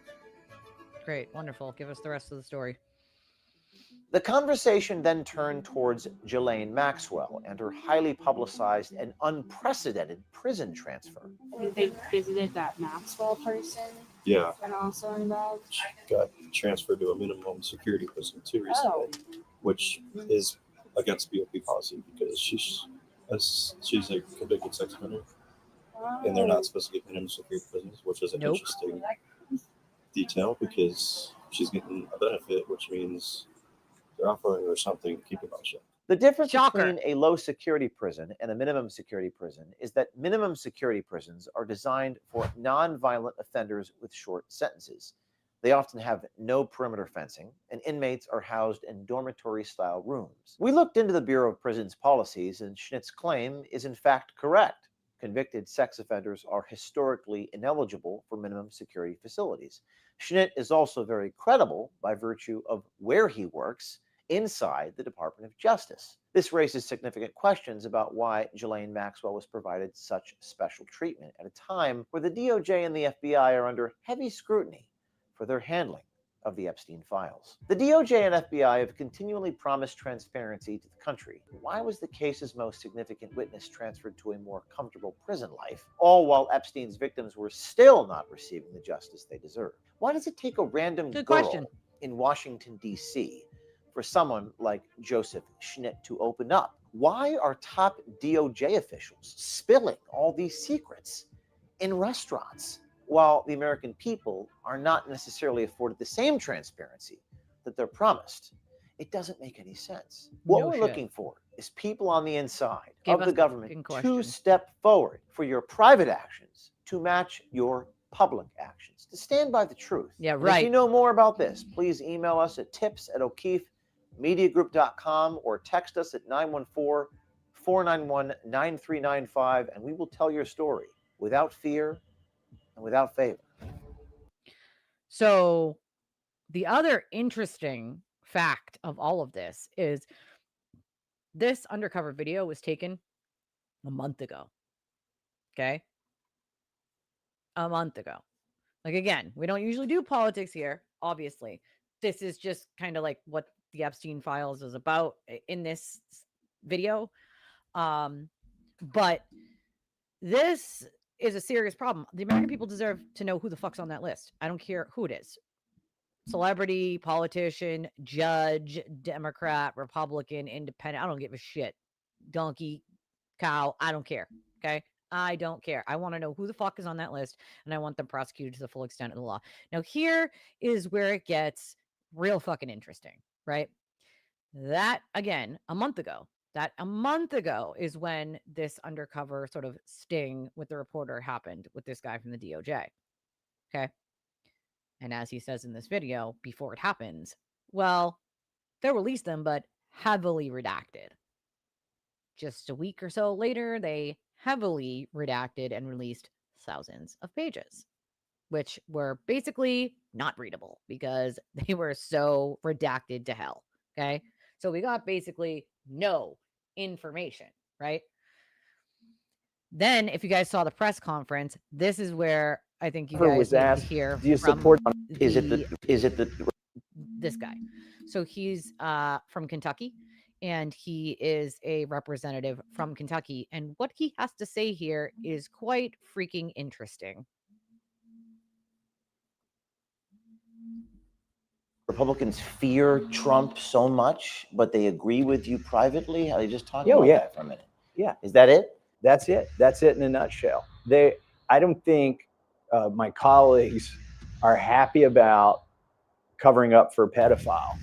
Great, wonderful. Give us the rest of the story. The conversation then turned towards Ghislaine Maxwell and her highly publicized and unprecedented prison transfer. They visited that Maxwell person Yeah, and also involved. she got transferred to a minimum security prison too recently, which is against BOP policy because she's a convicted sex offender, and they're not supposed to get minimum security prisons, which is an Nope. interesting detail because she's getting a benefit, which means they're offering her something to keep it on shut. The difference Shocker. between a low security prison and a minimum security prison is that minimum security prisons are designed for non-violent offenders with short sentences. They often have no perimeter fencing, and inmates are housed in dormitory-style rooms. We looked into the Bureau of Prisons policies, and Schnitt's claim is in fact correct. Convicted sex offenders are historically ineligible for minimum security facilities. Schnitt is also very credible by virtue of where he works inside the Department of Justice. This raises significant questions about why Ghislaine Maxwell was provided such special treatment at a time where the DOJ and the FBI are under heavy scrutiny for their handling of the Epstein files. The DOJ and FBI have continually promised transparency to the country. Why was the case's most significant witness transferred to a more comfortable prison life, all while Epstein's victims were still not receiving the justice they deserve? Why does it take a random Good girl question. in Washington, D.C. for someone like Joseph Schnitt to open up? Why are top DOJ officials spilling all these secrets in restaurants, while the American people are not necessarily afforded the same transparency that they're promised? It doesn't make any sense. What No we're shit. looking for is people on the inside Give of us the the government fucking to question. step forward for your private actions to match your public actions, to stand by the truth. Yeah, And right. if you know more about this, please email us at tips@o'keefemediagroup.com or text us at 914-491-9395, and we will tell your story without fear and without favor. So the other interesting fact of all of this is this undercover video was taken a month ago. Okay. A month ago. Like, again, we don't usually do politics here, obviously. This is just kind of like what the Epstein files is about in this video. But this is a serious problem. The American people deserve to know who the fuck's on that list. I don't care who it is. Celebrity, politician, judge, Democrat, Republican, independent. I don't give a shit. Donkey, cow. I don't care. Okay. I don't care. I want to know who the fuck is on that list, and I want them prosecuted to the full extent of the law. Now, here is where it gets real fucking interesting, right? That, again, a month ago is when this undercover sort of sting with the reporter happened with this guy from the DOJ. Okay. And as he says in this video, before it happens, well, they'll release them, but heavily redacted. Just a week or so later, they heavily redacted and released thousands of pages, which were basically not readable because they were so redacted to hell. Okay. So we got basically no information, right? Then, if you guys saw the press conference, this is where I think you guys need to hear do you from support is it the this guy. So he's from Kentucky, and he is a representative from Kentucky. And what he has to say here is quite freaking interesting. Republicans fear Trump so much, but they agree with you privately. How they just talk about that for a minute? Yeah, is that it? That's it. That's it in a nutshell. I don't think my colleagues are happy about covering up for pedophiles,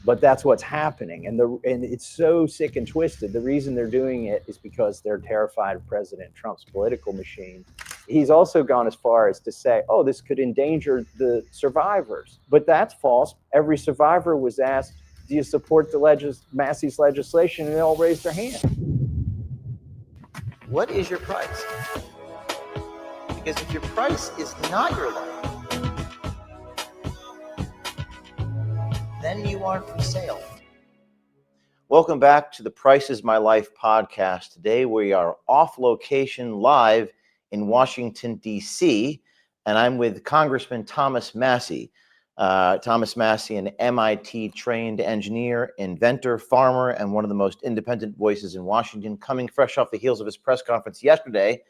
but that's what's happening. And it's so sick and twisted. The reason they're doing it is because they're terrified of President Trump's political machine. He's also gone as far as to say, oh, this could endanger the survivors. But that's false. Every survivor was asked, do you support the Massey's legislation? And they all raised their hand. What is your price? Because if your price is not your life, then you are for sale. Welcome back to the Price is My Life podcast. Today we are off location live in Washington, D.C., and I'm with Congressman Thomas Massie. Thomas Massie, an MIT-trained engineer, inventor, farmer, and one of the most independent voices in Washington, coming fresh off the heels of his press conference yesterday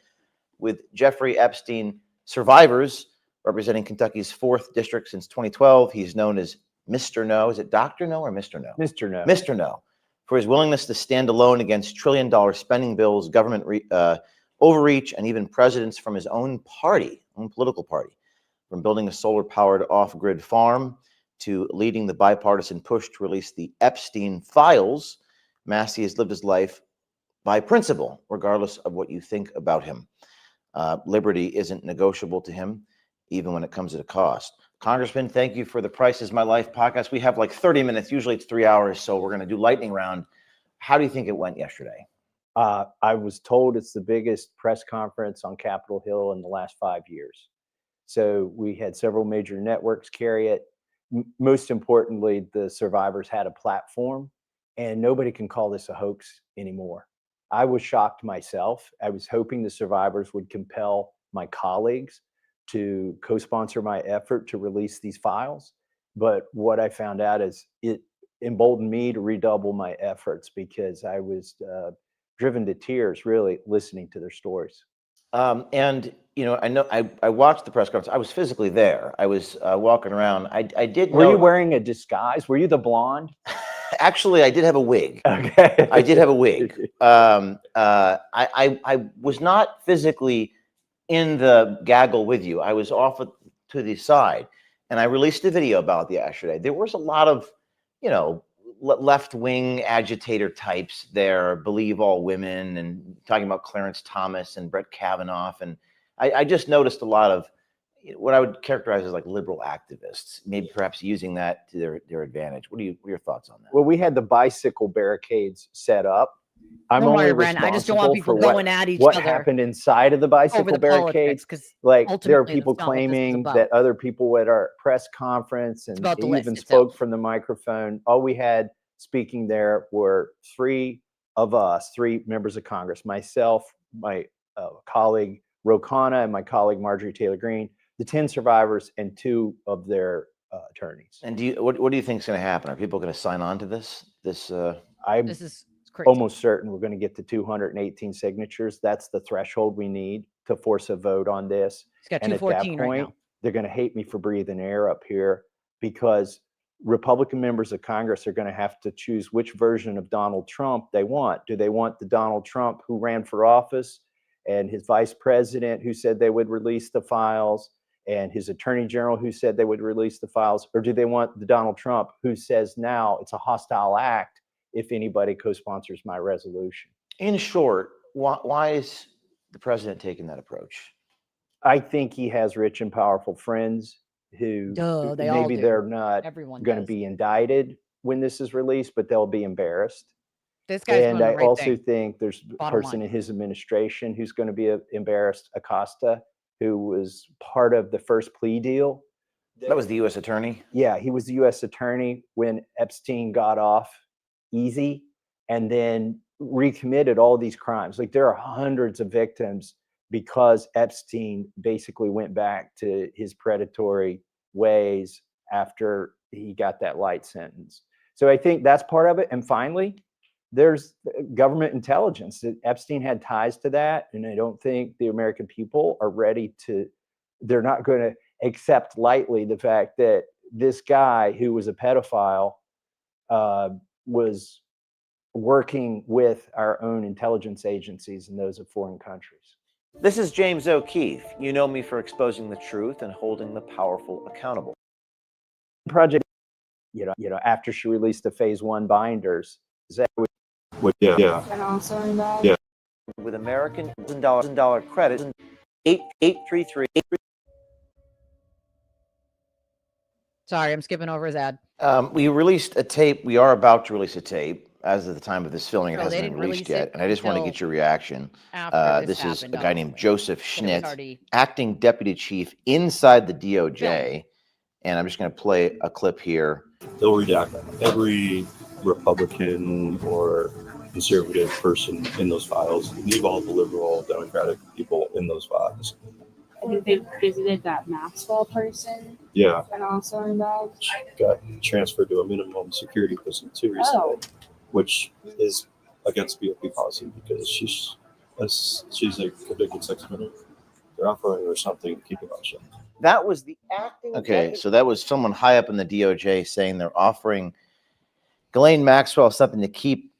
with Jeffrey Epstein survivors, representing Kentucky's 4th district since 2012. He's known as Mr. No. Is it Dr. No or Mr. No? Mr. No. Mr. No. For his willingness to stand alone against trillion-dollar spending bills, government overreach, and even presidents from his own political party. From building a solar-powered off-grid farm to leading the bipartisan push to release the Epstein files, Massie has lived his life by principle, regardless of what you think about him. Liberty isn't negotiable to him, even when it comes at a cost. Congressman, thank you for the Price is My Life podcast. We have like 30 minutes. Usually it's 3 hours, so we're going to do lightning round. How do you think it went yesterday? I was told it's the biggest press conference on Capitol Hill in the last 5 years. So we had several major networks carry it. Most importantly, the survivors had a platform, and nobody can call this a hoax anymore. I was shocked myself. I was hoping the survivors would compel my colleagues to co-sponsor my effort to release these files. But what I found out is it emboldened me to redouble my efforts, because I was driven to tears, really, listening to their stories. And you know, I watched the press conference. I was physically there. I was walking around. I did. Were you wearing a disguise? Were you the blonde? Actually, I did have a wig. Okay. I did have a wig. I was not physically in the gaggle with you. I was off to the side, and I released a video about it yesterday. There was a lot of, you know, left-wing agitator types there, believe all women, and talking about Clarence Thomas and Brett Kavanaugh. And I just noticed a lot of what I would characterize as like liberal activists, maybe perhaps using that to their advantage. What are your thoughts on that? Well, we had the bicycle barricades set up. Don't worry, Ren. I just don't want people going at each what other. What happened inside of the bicycle barricades? Like, there are people claiming that other people at our press conference, and even spoke from the microphone. All we had speaking there were three members of Congress, myself, my colleague Ro Khanna, and my colleague Marjorie Taylor Greene, the 10 survivors, and 2 of their attorneys. And what do you think is going to happen? Are people going to sign on to this? This is crazy. Almost certain we're going to get to 218 signatures. That's the threshold we need to force a vote on this. And at that point, right now, they're going to hate me for breathing air up here, because Republican members of Congress are going to have to choose which version of Donald Trump they want. Do they want the Donald Trump who ran for office, and his vice president who said they would release the files, and his attorney general who said they would release the files? Or do they want the Donald Trump who says now it's a hostile act if anybody co-sponsors my resolution? In short, why is the president taking that approach? I think he has rich and powerful friends who maybe they're not going to be indicted when this is released, but they'll be embarrassed. This guy's and I also think there's a person in his administration who's going to be embarrassed, Acosta, who was part of the first plea deal. That was the U.S. attorney? Yeah, he was the U.S. attorney when Epstein got off easy and then recommitted all these crimes. Like, there are hundreds of victims because Epstein basically went back to his predatory ways after he got that light sentence. So I think that's part of it. And finally, there's government intelligence. Epstein had ties to that. And I don't think the American people are ready to, they're not going to accept lightly the fact that this guy who was a pedophile was working with our own intelligence agencies and those of foreign countries. This is James O'Keefe. You know me for exposing the truth and holding the powerful accountable. Project, you know, after she released the phase 1 binders, is that Yeah. And also in that. Yeah. With American dollar credit, 8833. Sorry, I'm skipping over his ad. We released a tape. We are about to release a tape. As of the time of this filming, it No, they hasn't been didn't released release yet. it And I just want to get until your reaction. After This is a happened, guy named obviously. Joseph But it was Schnitt, already acting deputy chief inside the DOJ. filmed. And I'm just going to play a clip here. They'll redact every Republican or conservative person in those files, leave all the liberal Democratic people in those files. I think they visited that Maxwell person. Yeah. And also in that. Got transferred to a minimum security prison too recently, which is against BOP policy because she's a convicted sex offender. They're offering her something to keep her mouth shut. That was the acting. Okay, so that was someone high up in the DOJ saying they're offering Ghislaine Maxwell something to keep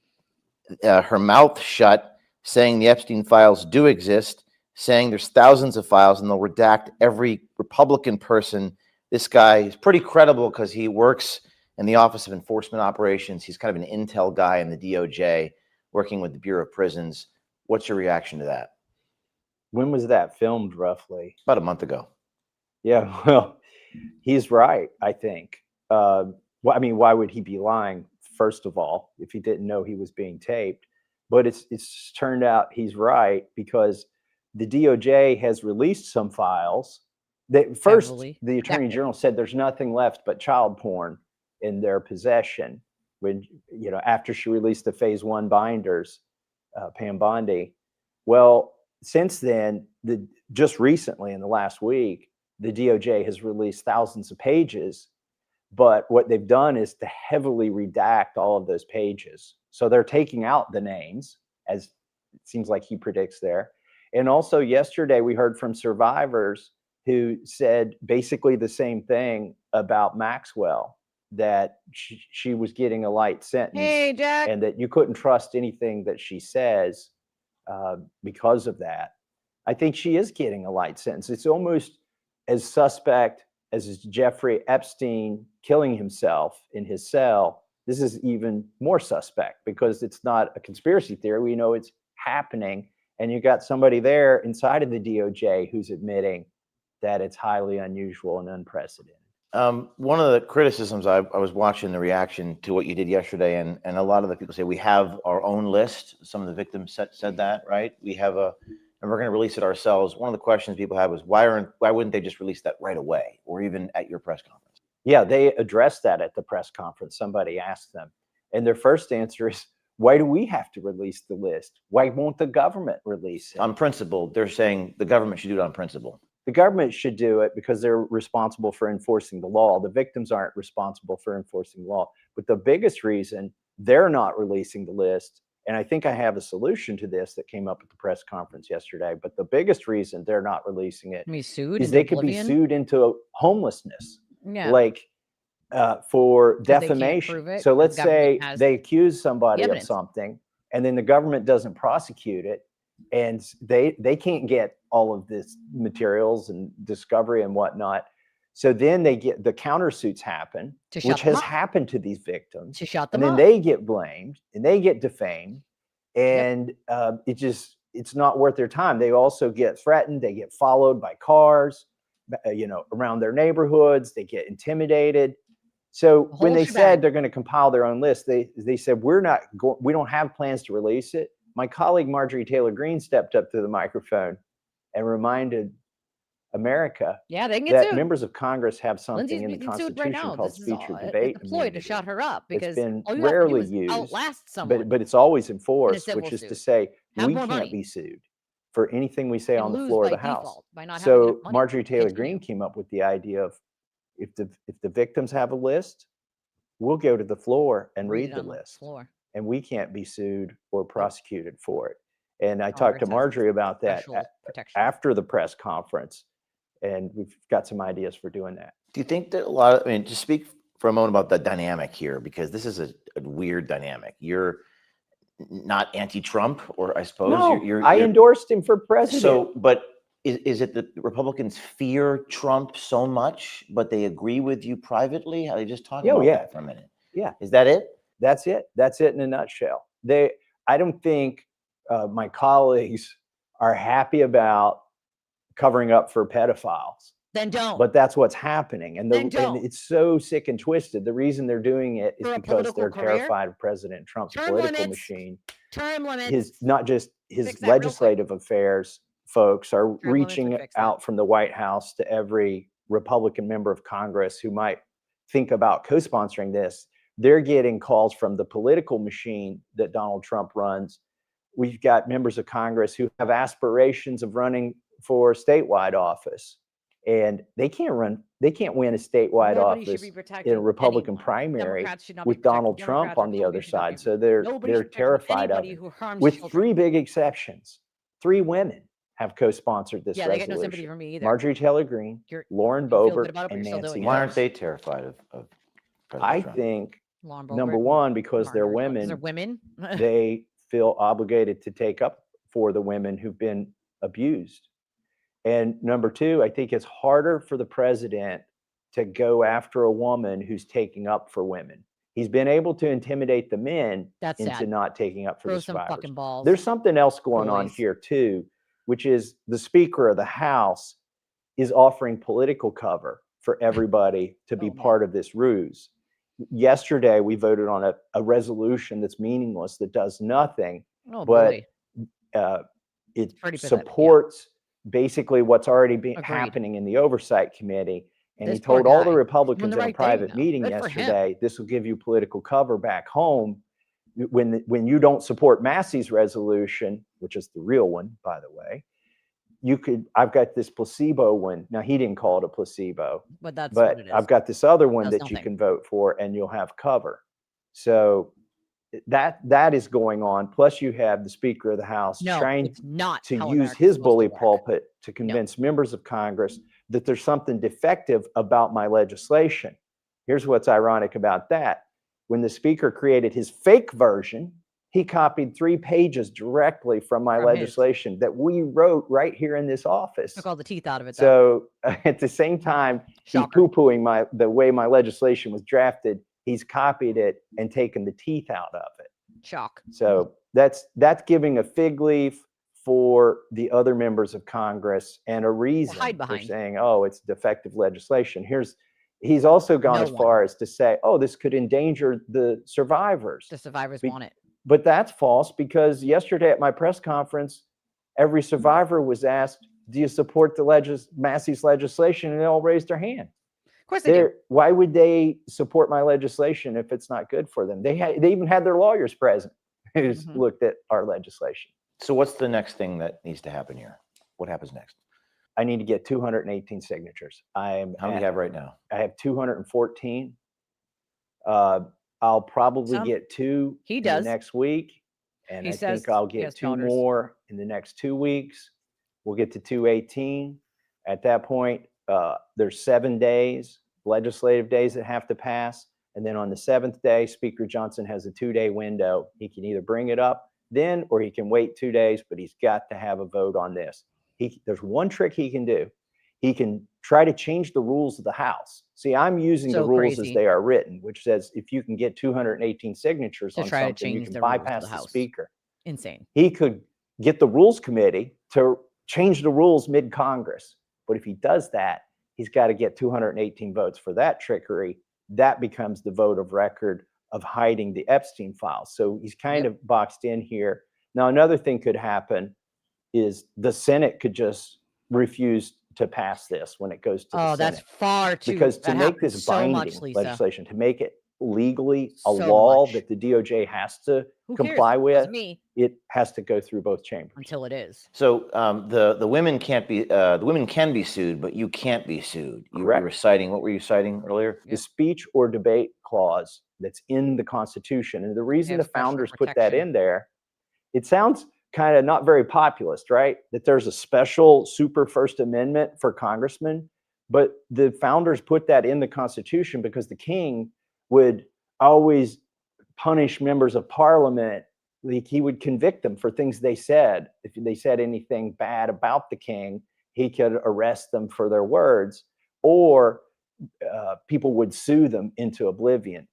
her mouth shut, saying the Epstein files do exist, saying there's thousands of files and they'll redact every Republican person. This guy is pretty credible because he works in the Office of Enforcement Operations. He's kind of an intel guy in the DOJ, working with the Bureau of Prisons. What's your reaction to that? When was that filmed roughly? About a month ago. Yeah, well, he's right, I think. Well, I mean, why would he be lying, first of all, if he didn't know he was being taped? But it's turned out he's right because the DOJ has released some files. That first, Heavily the Attorney redacted. General said there's nothing left but child porn in their possession. When, you know, after she released the phase 1 binders, Pam Bondi. Well, since then, just recently in the last week, the DOJ has released thousands of pages, but what they've done is to heavily redact all of those pages. So they're taking out the names, as it seems like he predicts there. And also yesterday, we heard from survivors who said basically the same thing about Maxwell, that she was getting a light sentence. Hey, Jack. And that you couldn't trust anything that she says because of that. I think she is getting a light sentence. It's almost as suspect as Jeffrey Epstein killing himself in his cell. This is even more suspect because it's not a conspiracy theory. We know it's happening. And you got somebody there inside of the DOJ who's admitting that it's highly unusual and unprecedented. One of the criticisms, I was watching the reaction to what you did yesterday, and a lot of the people say we have our own list. Some of the victims said that, right? We have and we're going to release it ourselves. One of the questions people had was, why wouldn't they just release that right away, or even at your press conference? Yeah, they addressed that at the press conference. Somebody asked them, and their first answer is, why do we have to release the list? Why won't the government release it? On principle, they're saying the government should do it on principle. The government should do it because they're responsible for enforcing the law. The victims aren't responsible for enforcing the law. But the biggest reason they're not releasing the list, and I think I have a solution to this that came up at the press conference yesterday, but the biggest reason they're not releasing it is they could be sued into homelessness, like for defamation. So let's say they accuse somebody of something and then the government doesn't prosecute it, and they can't get all of this materials and discovery and whatnot. So then they get the countersuits happen, which has happened to these victims. And then they get blamed and they get defamed, and it's not worth their time. They also get threatened. They get followed by cars, around their neighborhoods. They get intimidated. So when they said they're going to compile their own list, they said we don't have plans to release it. My colleague Marjorie Taylor Greene stepped up to the microphone and reminded America that members of Congress have something in the Constitution called speech or debate immunity. To shut her up because it's been rarely used, but it's always enforced, which is to say we can't be sued for anything we say on the floor of the House. So Marjorie Taylor Greene came up with the idea of if the victims have a list, we'll go to the floor and read it the on list, floor. and we can't be sued or prosecuted for it. And I talked Congress to has Marjorie about that special protection. after the press conference, and we've got some ideas for doing that. Do you think that a lot of, I mean, just speak for a moment about the dynamic here, because this is a weird dynamic. You're not anti-Trump, or I suppose No, I endorsed him for president. So, but is it that Republicans fear Trump so much, but they agree with you privately? How they just talk about that for a minute? Yeah. Is that it? That's it. That's it in a nutshell. I don't think my colleagues are happy about covering up for pedophiles. Then don't. But that's what's happening. And, Then don't. and it's so sick and twisted. The reason they're doing it is For a because political they're career? terrified of President Trump's Term political limits. machine. Term limits. Not just Fix his that real quick. legislative affairs folks are Term limits would reaching fix that. out from the White House to every Republican member of Congress who might think about co-sponsoring this. They're getting calls from the political machine that Donald Trump runs. We've got members of Congress who have aspirations of running for statewide office, and they can't win a statewide Nobody should office be protecting in a Republican anyone. primary Democrats should not be with protecting Donald Trump Democrats, on the other Republicans should not be side. So they're Nobody should protect terrified of anybody it. who harms With children. 3 big exceptions. 3 women have co-sponsored this Yeah, they resolution. get no sympathy from me either. Marjorie Taylor Greene, Lauren feel good Boebert, about it, but and you're still Nancy doing it. Why aren't Mace. they terrified of President I Trump? think, Lauren Boebert, number one, because they're Marjorie, women, they're women. they feel obligated to take up for the women who've been abused. And number two, I think it's harder for the president to go after a woman who's taking up for women. He's been able to intimidate the men That's into sad. not taking up for Throw the some survivors. fucking balls. There's something else going on Boys. here too, which is the Speaker of the House is offering political cover for everybody to be Oh, man. part of this ruse. Yesterday, we voted on a resolution that's meaningless, that does nothing, Oh but boy. it Pretty pathetic, yeah. supports basically what's already been Agreed. happening in the Oversight Committee. And This he poor told all the guy. Republicans in a right thing, private though. meeting Good for him. yesterday, this will give you political cover back home when you don't support Massey's resolution, which is the real one, by the way. I've got this placebo one. Now, he didn't call it a placebo, But that's but what it is. I've got this other one Does that you nothing. can vote for and you'll have cover. So that is going on. Plus you have the Speaker of the House No, trying it's not to how use America's his supposed to bully work. pulpit to convince members of Congress that there's something defective about my legislation. Here's what's ironic about that. When the Speaker created his fake version, he copied 3 pages directly from my From his. legislation that we wrote right here in this office. Took all the teeth out of it. Though. So at the same time, he's Shocker. poo-pooing the way my legislation was drafted. He's copied it and taken the teeth out of it. Shock. So that's giving a fig leaf for the other members of Congress and a reason hide for behind. saying, oh, it's defective legislation. He's also gone No as one. far as to say, oh, this could endanger the survivors. The survivors Be- want it. But that's false, because yesterday at my press conference, every survivor was asked, do you support the Massey's legislation? And they all raised their hand. Of course they do. Why would they support my legislation if it's not good for them? They even had their lawyers present who's Mhm. looked at our legislation. So what's the next thing that needs to happen here? What happens next? I need to get 218 signatures. How many do you have right now? I have 214. I'll probably Some. get 2 He in does. the next week. And He I says think I'll he get has 2 founders. more in the next 2 weeks. We'll get to 218. At that point, there's 7 days, legislative days that have to pass. And then on the 7th day, Speaker Johnson has a 2-day window. He can either bring it up then, or he can wait 2 days, but he's got to have a vote on this. There's one trick he can do. He can try to change the rules of the House. See, I'm using the So rules crazy. as they are written, which says if you can get 218 signatures To on try to something, you change can the rules of bypass the the House. Speaker. Insane. He could get the Rules Committee to change the rules mid-Congress. But if he does that, he's got to get 218 votes for that trickery. That becomes the vote of record of hiding the Epstein files. So he's kind of boxed in here. Now, another thing could happen is the Senate could just refuse to pass this when it goes to the Oh, Senate. that's far too. Because to that make happens this so binding much, Lisa. legislation, to make it legally a So law much. that the DOJ has to Who comply cares? with, It's me it has to go through both chambers. until it is. So the women can't be the women can be sued, but you can't be sued. You Correct. were citing, what were you citing earlier? The speech or debate clause that's in the Constitution. And the reason have the special founders put that protection. in there, it sounds kind of not very populist, right? That there's a special super First Amendment for congressmen, but the founders put that in the Constitution because the king would always punish members of parliament. Like he would convict them for things they said. If they said anything bad about the king, he could arrest them for their words, or people would sue them into oblivion.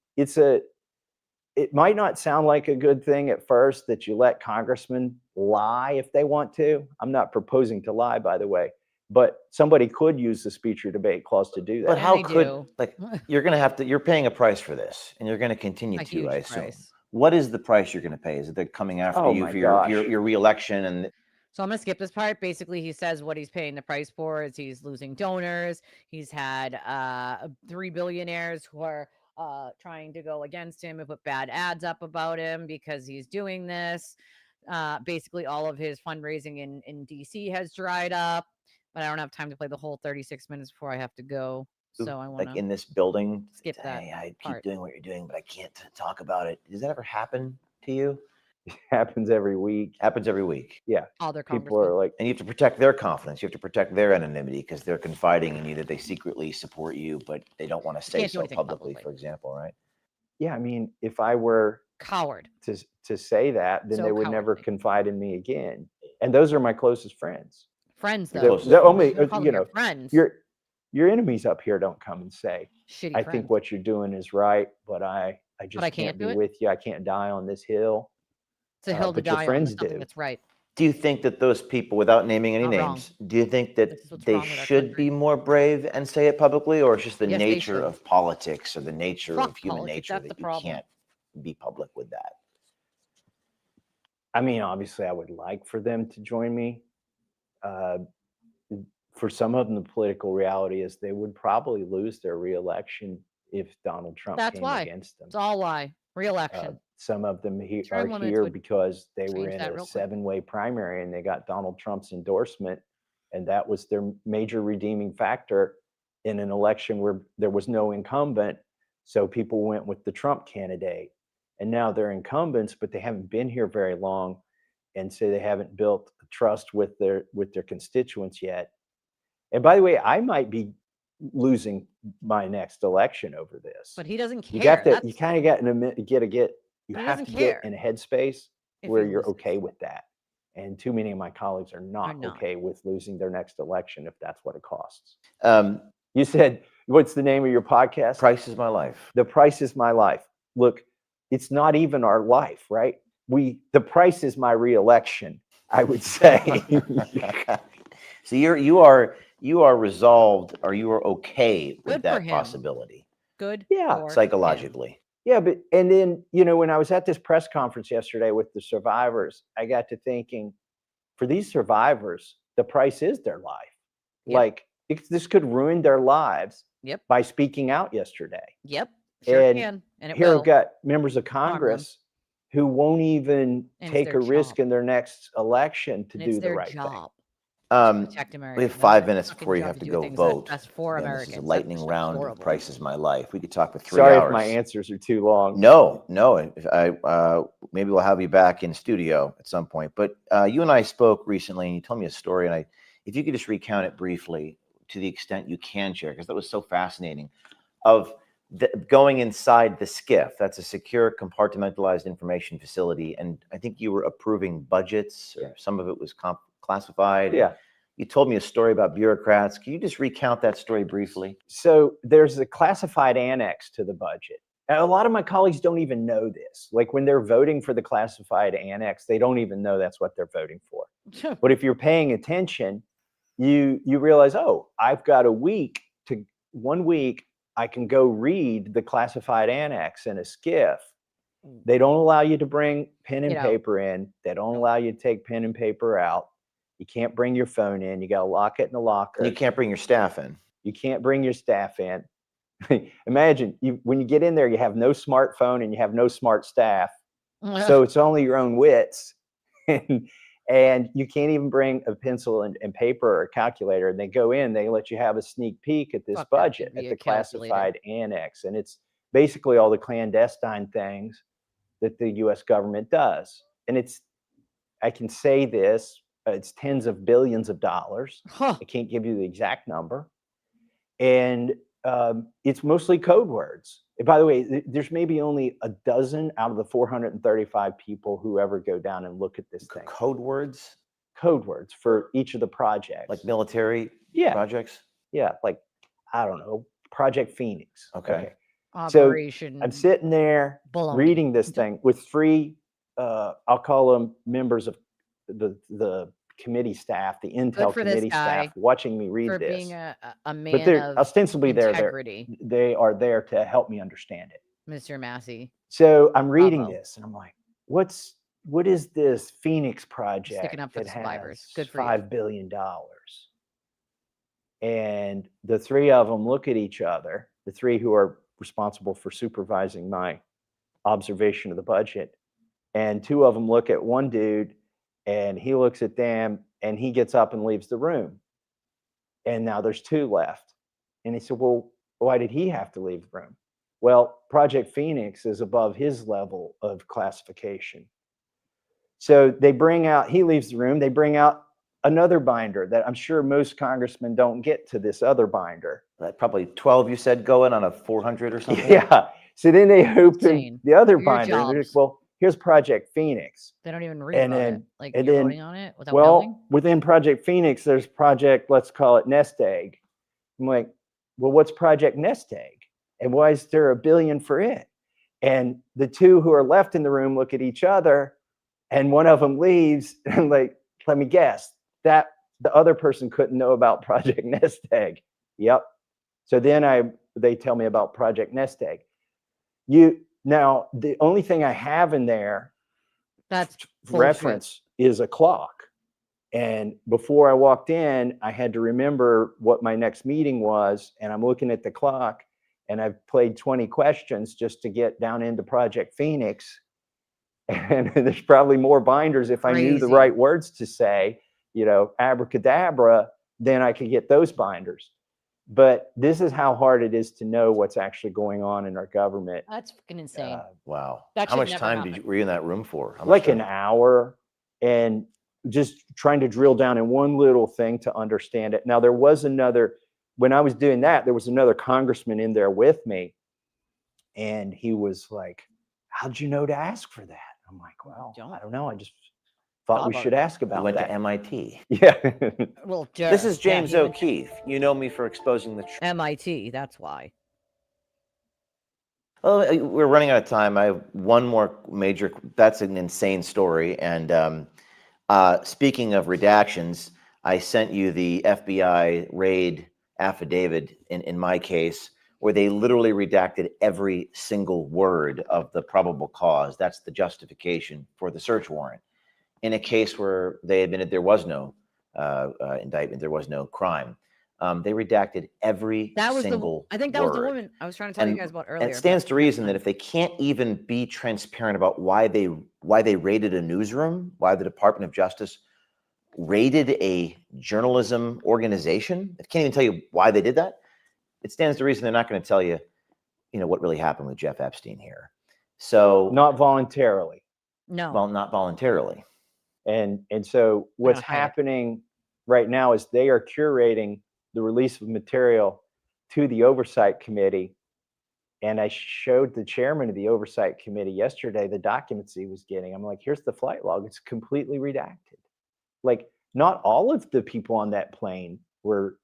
It might not sound like a good thing at first that you let congressmen lie if they want to. I'm not proposing to lie, by the way, but somebody could use the speech or debate clause to do that. But how they could, do. like, you're paying a price for this, and you're going to continue A to, huge I assume. price. What is the price you're going to pay? Is it they're coming after Oh you my for gosh. your reelection? And So I'm gonna skip this part. Basically, he says what he's paying the price for is he's losing donors. He's had 3 billionaires who are trying to go against him and put bad ads up about him because he's doing this. Basically, all of his fundraising in DC has dried up. But I don't have time to play the whole 36 minutes before I have to go. So I want like to in this building, skip that. hey, I keep part. doing what you're doing, but I can't talk about it. Does that ever happen to you? It happens every week. Happens every week. Yeah. All their People are like, And you have to protect their confidence. You have to protect their anonymity because they're confiding in you that they secretly support you, but they don't want to say can't do so anything publicly, publicly. for example, right? yeah, I mean, if I were Coward. to say that, then So they would never cowardly. confide in me again. And those are my closest friends. Friends, Your though. closest The friends. only, Don't call them you your know, friends. your enemies up here don't come and say, Shitty I friends. think what you're doing is right, but I just I can't can't be do it? with you. I can't die on this hill. It's a hill to but your die on. friends It's something do. that's right. Do you think that those people, without naming any Not wrong. names, do you think that This is what's they wrong with our should country. be more brave and say it publicly, or it's just the Yes, they nature should. of politics or the nature Fuck of human politics, nature that's that the you problem. can't be public with that? I mean, obviously, I would like for them to join me. For some of them, the political reality is they would probably lose their reelection if Donald Trump That's came why. against them. It's all why. Re-election. Some of them are Term limits here would because they were change in that a real quick. 7-way primary and they got Donald Trump's endorsement. And that was their major redeeming factor in an election where there was no incumbent. So people went with the Trump candidate. And now they're incumbents, but they haven't been here very long. And so they haven't built trust with their constituents yet. And by the way, I might be losing my next election over this. But he doesn't care. You got to, That's- you kind of got in a minute, you He have doesn't to care get in a headspace if where he you're loses. okay with that. And too many of my colleagues are not not. okay with losing their next election if that's what it costs. Um, You said, what's the name of your podcast? Price is My Life. The Price is My Life. Look, it's not even our life, right? The price is my reelection, I would say. So you are resolved, or you are okay with Good for that him. possibility Good. Yeah. for him. psychologically. Yeah, but and then, when I was at this press conference yesterday with the survivors, I got to thinking, for these survivors, the price is their life. Yep. Like this could ruin their lives Yep. by speaking out yesterday. Yep. Sure And can. And it Here will. we've got members of Harm them. Congress who won't even And it's take their a risk job. in their next election to And do it's the their right thing. job. Protect America. We have 5 minutes before you have to go vote. That's for Again, Americans. this is a That's lightning just round of horrible. Price is My Life. We could talk for 3 Sorry hours. if my answers are too long. No. If maybe we'll have you back in studio at some point. But you and I spoke recently, and you told me a story. And if you could just recount it briefly, to the extent you can share, because that was so fascinating, of going inside the skiff. That's a secure, compartmentalized information facility, and I think you were approving budgets, or some of it was classified. Yeah. You told me a story about bureaucrats. Can you just recount that story briefly? So there's a classified annex to the budget. And a lot of my colleagues don't even know this. Like when they're voting for the classified annex, they don't even know that's what they're voting for. But if you're paying attention, you realize, oh, I've got 1 week, I can go read the classified annex in a skiff. They don't allow you to bring pen and paper in. They don't allow you to take pen and paper out. You can't bring your phone in. You got to lock it in the locker. You can't bring your staff in. You can't bring your staff in. Imagine when you get in there, you have no smartphone and you have no smart staff. So it's only your own wits. And you can't even bring a pencil and paper or a calculator. And they go in, they let you have a sneak peek at this budget, at the classified annex. And it's basically all the clandestine things that the U.S. government does. And I can say this, it's tens of billions of dollars. Huh. I can't give you the exact number. And it's mostly code words. And by the way, there's maybe only a dozen out of the 435 people who ever go down and look at this thing. Code words? Code words for each of the projects. Like military projects? Yeah, like, I don't know, Project Phoenix. Okay. Operation. So I'm sitting there Baloney. reading this thing with three, I'll call them members of the committee staff, the Intel committee staff, watching me read for this. being a man But they're of ostensibly integrity. they are there to help me understand it. Mr. Massey. So I'm reading Bravo. this and I'm like, what is this Phoenix project Sticking up for that the survivors. has Good for you. $5 billion? And the three of them look at each other, the three who are responsible for supervising my observation of the budget. And two of them look at one dude and he looks at them and he gets up and leaves the room. And now there's two left. And he said, well, why did he have to leave the room? Well, Project Phoenix is above his level of classification. So he leaves the room, they bring out another binder that I'm sure most congressmen don't get to this other binder. Probably 12, you said, going on a 400 or something? Yeah. So then they open Insane. the other Do your binder. And they're like, jobs. well, here's Project Phoenix. They don't even read And about then- it. Like and you're then- voting on it without Well, knowing? within Project Phoenix, there's Project, let's call it Nest Egg. I'm like, well, what's Project Nest Egg? And why is there $1 billion for it? And the two who are left in the room look at each other and one of them leaves and like, let me guess, that the other person couldn't know about Project Nest Egg. Yep. So then they tell me about Project Nest Egg. Now, the only thing I have in there That's reference is a clock. And before I walked in, I had to remember what my next meeting was. And I'm looking at the clock and I've played 20 questions just to get down into Project Phoenix. And there's probably more binders if I knew the Crazy. right words to say, abracadabra, then I could get those binders. But this is how hard it is to know what's actually going on in our government. That's fucking insane. Wow. That How should much never time happen. were you in that room for? How much Like time? an hour, and just trying to drill down in one little thing to understand it. Now, when I was doing that, there was another congressman in there with me. And he was like, how'd you know to ask for that? I'm like, well, I don't know. I just thought we should ask You about went that. to MIT. Yeah. Well, This is yeah, James he went to O'Keefe. You know me for exposing the truth. MIT. That's why. Oh, we're running out of time. I have one more major. That's an insane story. And speaking of redactions, I sent you the FBI raid affidavit in my case, where they literally redacted every single word of the probable cause. That's the justification for the search warrant. In a case where they admitted there was no indictment, there was no crime. They redacted every single I think that was the word. woman I was trying to tell you guys about earlier. And it stands to reason that if they can't even be transparent about why they raided a newsroom, why the Department of Justice raided a journalism organization, they can't even tell you why they did that. It stands to reason they're not going to tell you, what really happened with Jeff Epstein here. So Not voluntarily. No. well, not voluntarily. And so what's hide it. happening right now is they are curating the release of material to the Oversight Committee. And I showed the chairman of the Oversight Committee yesterday the documents he was getting. I'm like, here's the flight log. It's completely redacted. Like, not all of the people on that plane were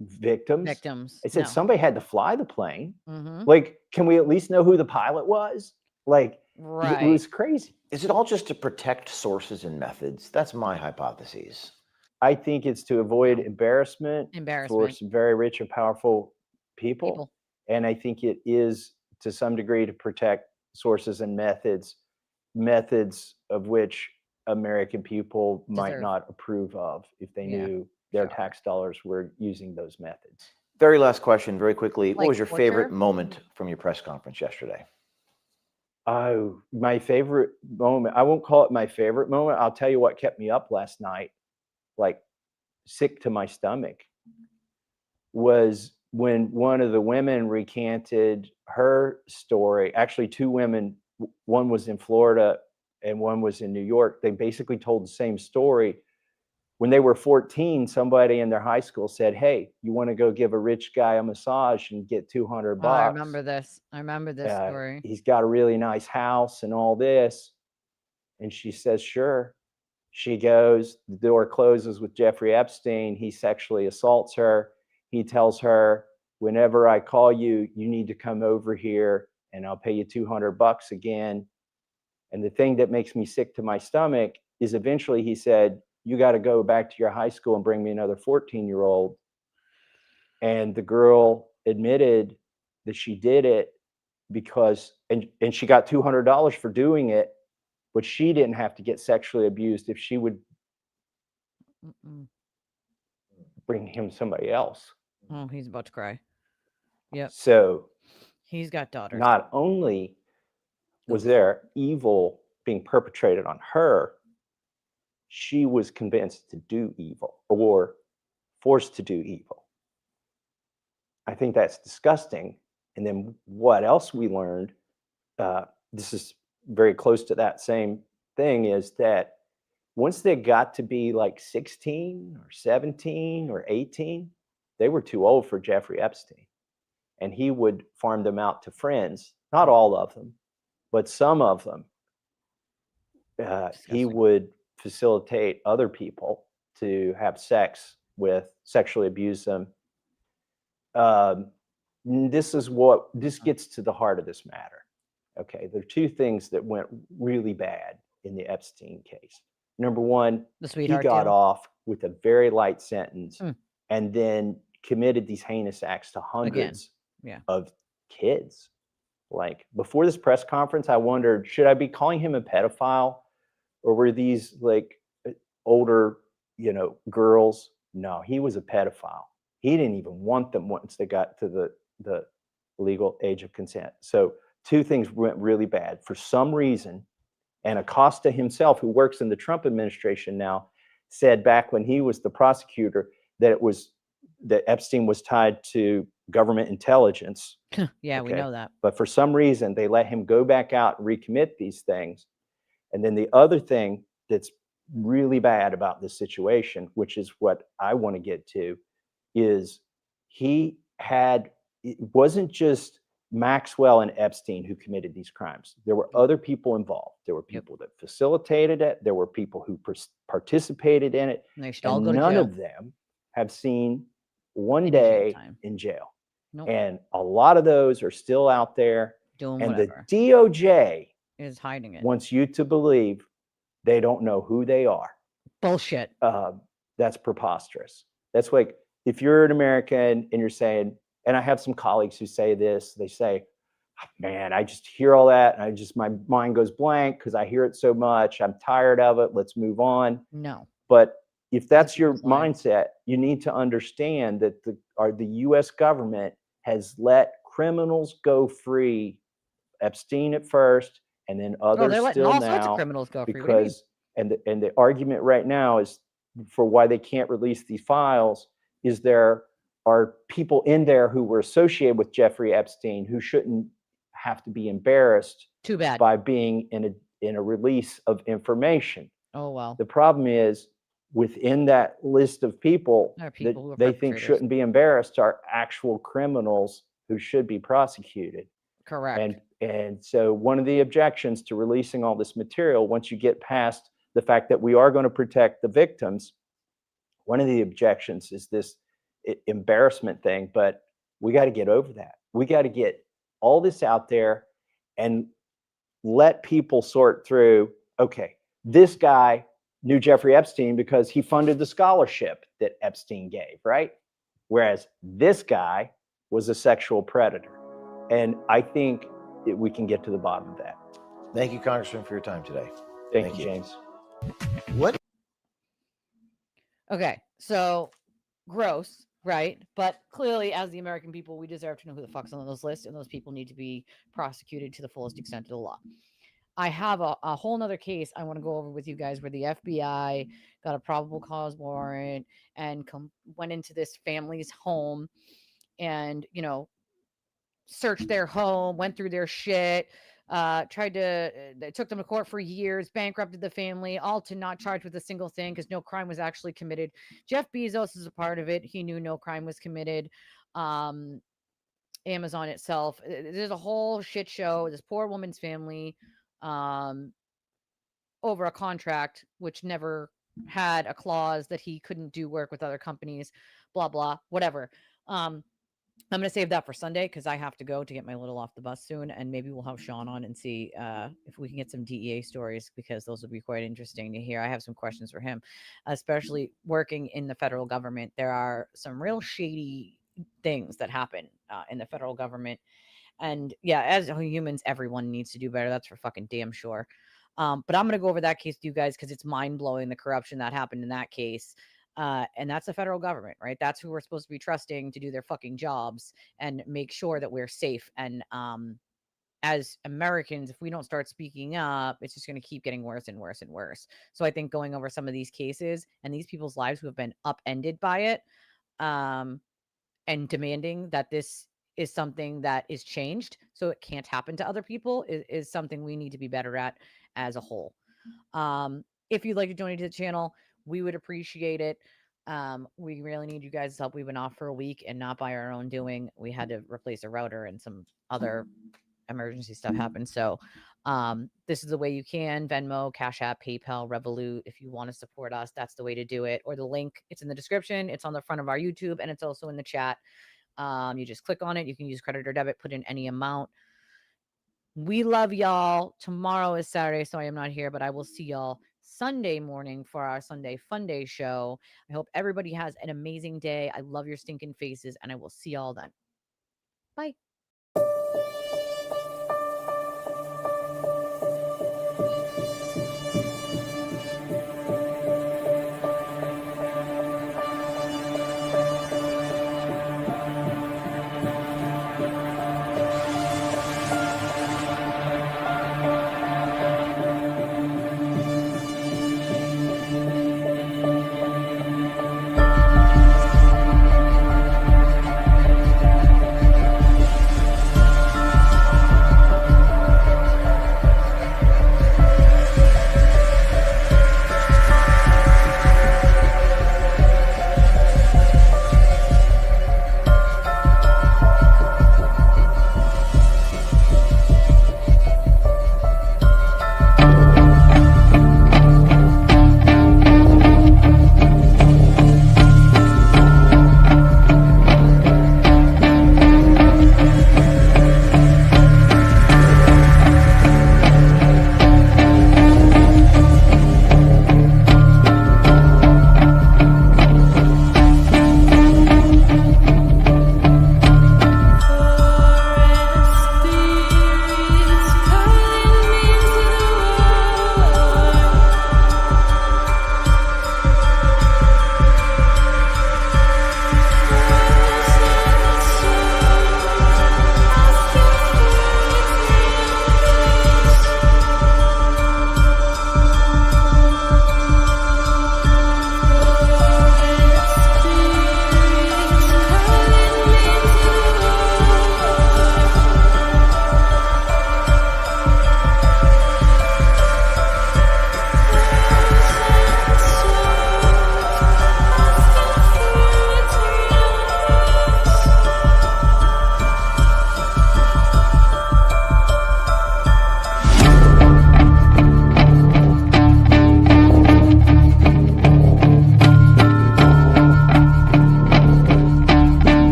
victims. I said, No. somebody had to fly the plane. Mhm. Like, can we at least know who the pilot was? Like, Right. it was crazy. Is it all just to protect sources and methods? That's my hypothesis. I think it's to avoid embarrassment for Embarrassment. some very rich and powerful people. And I think it is to some degree to protect sources and methods of which American people might Deserve. not approve of if they Yeah. knew their tax dollars were using those methods. Very last question, very quickly. What Like was your favorite torture? moment from your press conference yesterday? Oh, my favorite moment. I won't call it my favorite moment. I'll tell you what kept me up last night, like sick to my stomach, was when one of the women recanted her story, actually 2 women, one was in Florida and one was in New York, they basically told the same story. When they were 14, somebody in their high school said, "Hey, you want to go give a rich guy a massage and get $200 Oh, I bucks? remember this. I remember this story. He's got a really nice house and all this." And she says, "Sure." She goes, the door closes with Jeffrey Epstein. He sexually assaults her. He tells her, "Whenever I call you, you need to come over here and I'll pay you $200 again." And the thing that makes me sick to my stomach is eventually he said, "You got to go back to your high school and bring me another 14-year-old." And the girl admitted that she did it because, and she got $200 for doing it, but she didn't have to get sexually abused if she would bring him somebody else. Oh, he's about to cry. Yep. So He's got daughters. not only was there evil being perpetrated on her, she was convinced to do evil or forced to do evil. I think that's disgusting. And then what else we learned, this is very close to that same thing, is that once they got to be like 16 or 17 or 18, they were too old for Jeffrey Epstein. And he would farm them out to friends, not all of them, but some of them. He would facilitate other people to have sex with, sexually abuse them. This gets to the heart of this matter. Okay, there are 2 things that went really bad in the Epstein case. Number one, he got off with a very light sentence and then committed these heinous acts to hundreds of kids. Like, before this press conference, I wondered, should I be calling him a pedophile, or were these like older, girls? No, he was a pedophile. He didn't even want them once they got to the legal age of consent. So 2 things went really bad. For some reason, and Acosta himself, who works in the Trump administration now, said back when he was the prosecutor that Epstein was tied to government intelligence. Yeah, we know that. But for some reason, they let him go back out and recommit these things. And then the other thing that's really bad about this situation, which is what I want to get to, is it wasn't just Maxwell and Epstein who committed these crimes. There were other people involved. There were people that facilitated it. There were people who participated in it. And they should all go to none jail. of them have seen one day in jail. Nope. And a lot of those are still out there. Doing and whatever. the DOJ is hiding it. Wants you to believe they don't know who they are. Bullshit. That's preposterous. That's like, if you're an American and you're saying, and I have some colleagues who say this, they say, "Man, I just hear all that and my mind goes blank because I hear it so much. I'm tired of it. Let's move on." No. But if that's your mindset, you need to understand that the U.S. government has let criminals go free. Epstein at first, and then others they're letting still all now, sorts of criminals go free. because and the argument right now is for why they can't release these files is there are people in there who were associated with Jeffrey Epstein who shouldn't have to be embarrassed. Too bad. By being in a release of information. Oh well. The problem is within that list of people that they think shouldn't be embarrassed are actual criminals who should be prosecuted. Correct. And so one of the objections to releasing all this material, once you get past the fact that we are going to protect the victims, one of the objections is this embarrassment thing, but we got to get over that. We got to get all this out there and let people sort through, okay, this guy knew Jeffrey Epstein because he funded the scholarship that Epstein gave, right? Whereas this guy was a sexual predator. And I think we can get to the bottom of that. Thank you, Congressman, for your time today. Thank you, James. Okay, so gross, right? But clearly, as the American people, we deserve to know who the fuck's on those lists, and those people need to be prosecuted to the fullest extent of the law. I have a whole nother case I want to go over with you guys where the FBI got a probable cause warrant and went into this family's home and, you know, searched their home, went through their shit, they took them to court for years, bankrupted the family, all to not charge with a single thing because no crime was actually committed. Jeff Bezos is a part of it. He knew no crime was committed. Amazon itself, there's a whole shit show. This poor woman's family, over a contract which never had a clause that he couldn't do work with other companies, blah blah, whatever. I'm going to save that for Sunday because I have to go to get my little off the bus soon, and maybe we'll have Sean on and see if we can get some DEA stories, because those would be quite interesting to hear. I have some questions for him, especially working in the federal government. There are some real shady things that happen in the federal government. And yeah, as humans, everyone needs to do better. That's for fucking damn sure. But I'm going to go over that case with you guys because it's mind-blowing, the corruption that happened in that case. And that's the federal government, right? That's who we're supposed to be trusting to do their fucking jobs and make sure that we're safe. And as Americans, if we don't start speaking up, it's just going to keep getting worse and worse and worse. So I think going over some of these cases and these people's lives who have been upended by it, and demanding that this is something that is changed so it can't happen to other people is something we need to be better at as a whole. If you'd like to donate to the channel, we would appreciate it. We really need you guys' help. We've been off for a week and not by our own doing. We had to replace a router and some other emergency stuff happened. So this is the way you can: Venmo, Cash App, PayPal, Revolut. If you want to support us, that's the way to do it. Or the link, it's in the description, it's on the front of our YouTube, and it's also in the chat. You just click on it. You can use credit or debit, put in any amount. We love y'all. Tomorrow is Saturday, so I am not here, but I will see y'all Sunday morning for our Sunday Fun Day show. I hope everybody has an amazing day. I love your stinking faces, and I will see y'all then. Bye.